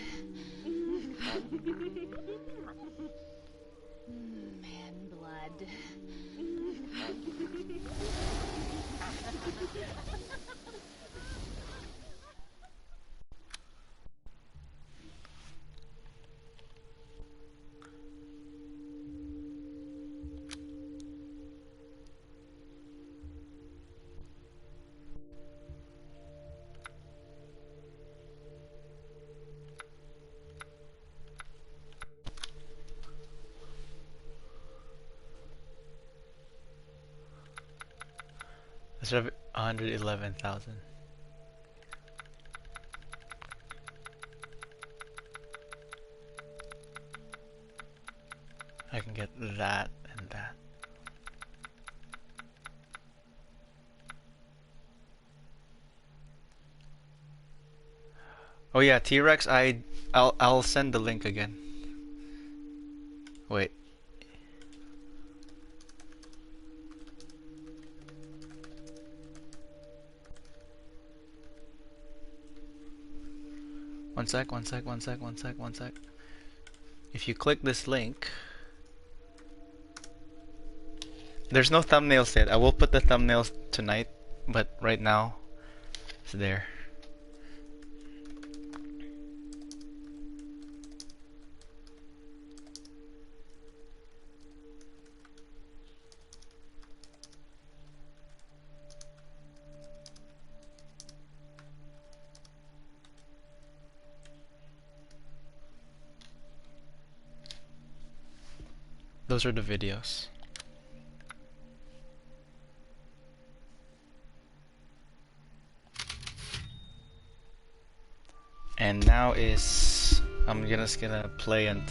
K: Man blood.
A: Let's have 111,000. I can get that and that. Oh yeah, T-Rex, I'll send the link again. Wait. One sec. If you click this link, there's no thumbnails yet. I will put the thumbnails tonight, but right now it's there. Those are the videos. And now I'm just gonna play and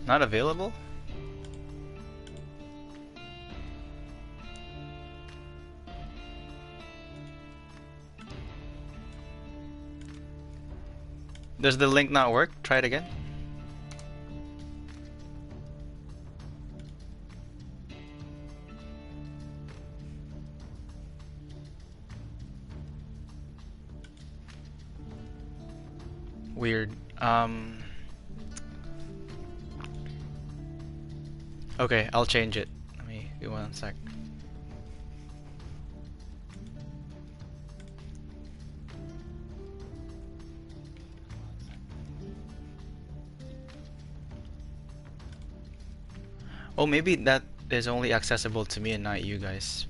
A: not available? Does the link not work? Try it again. Weird. Okay, I'll change it. Let me give 1 sec. Oh, maybe that is only accessible to me and not you guys.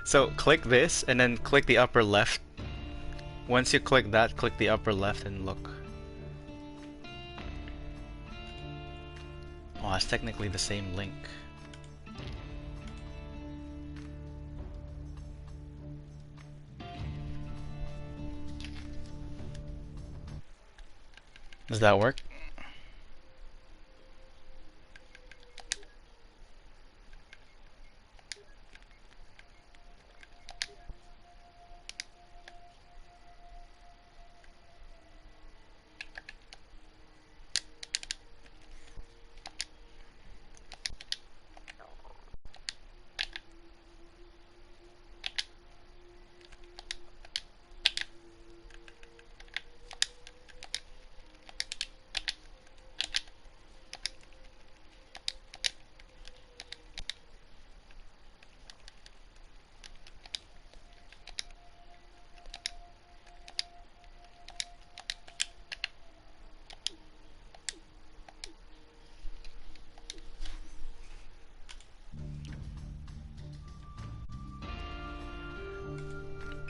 A: So click this and then click the upper left. Once you click that, click the upper left and look. Oh, it's technically the same link. Does that work?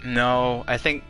A: No, I think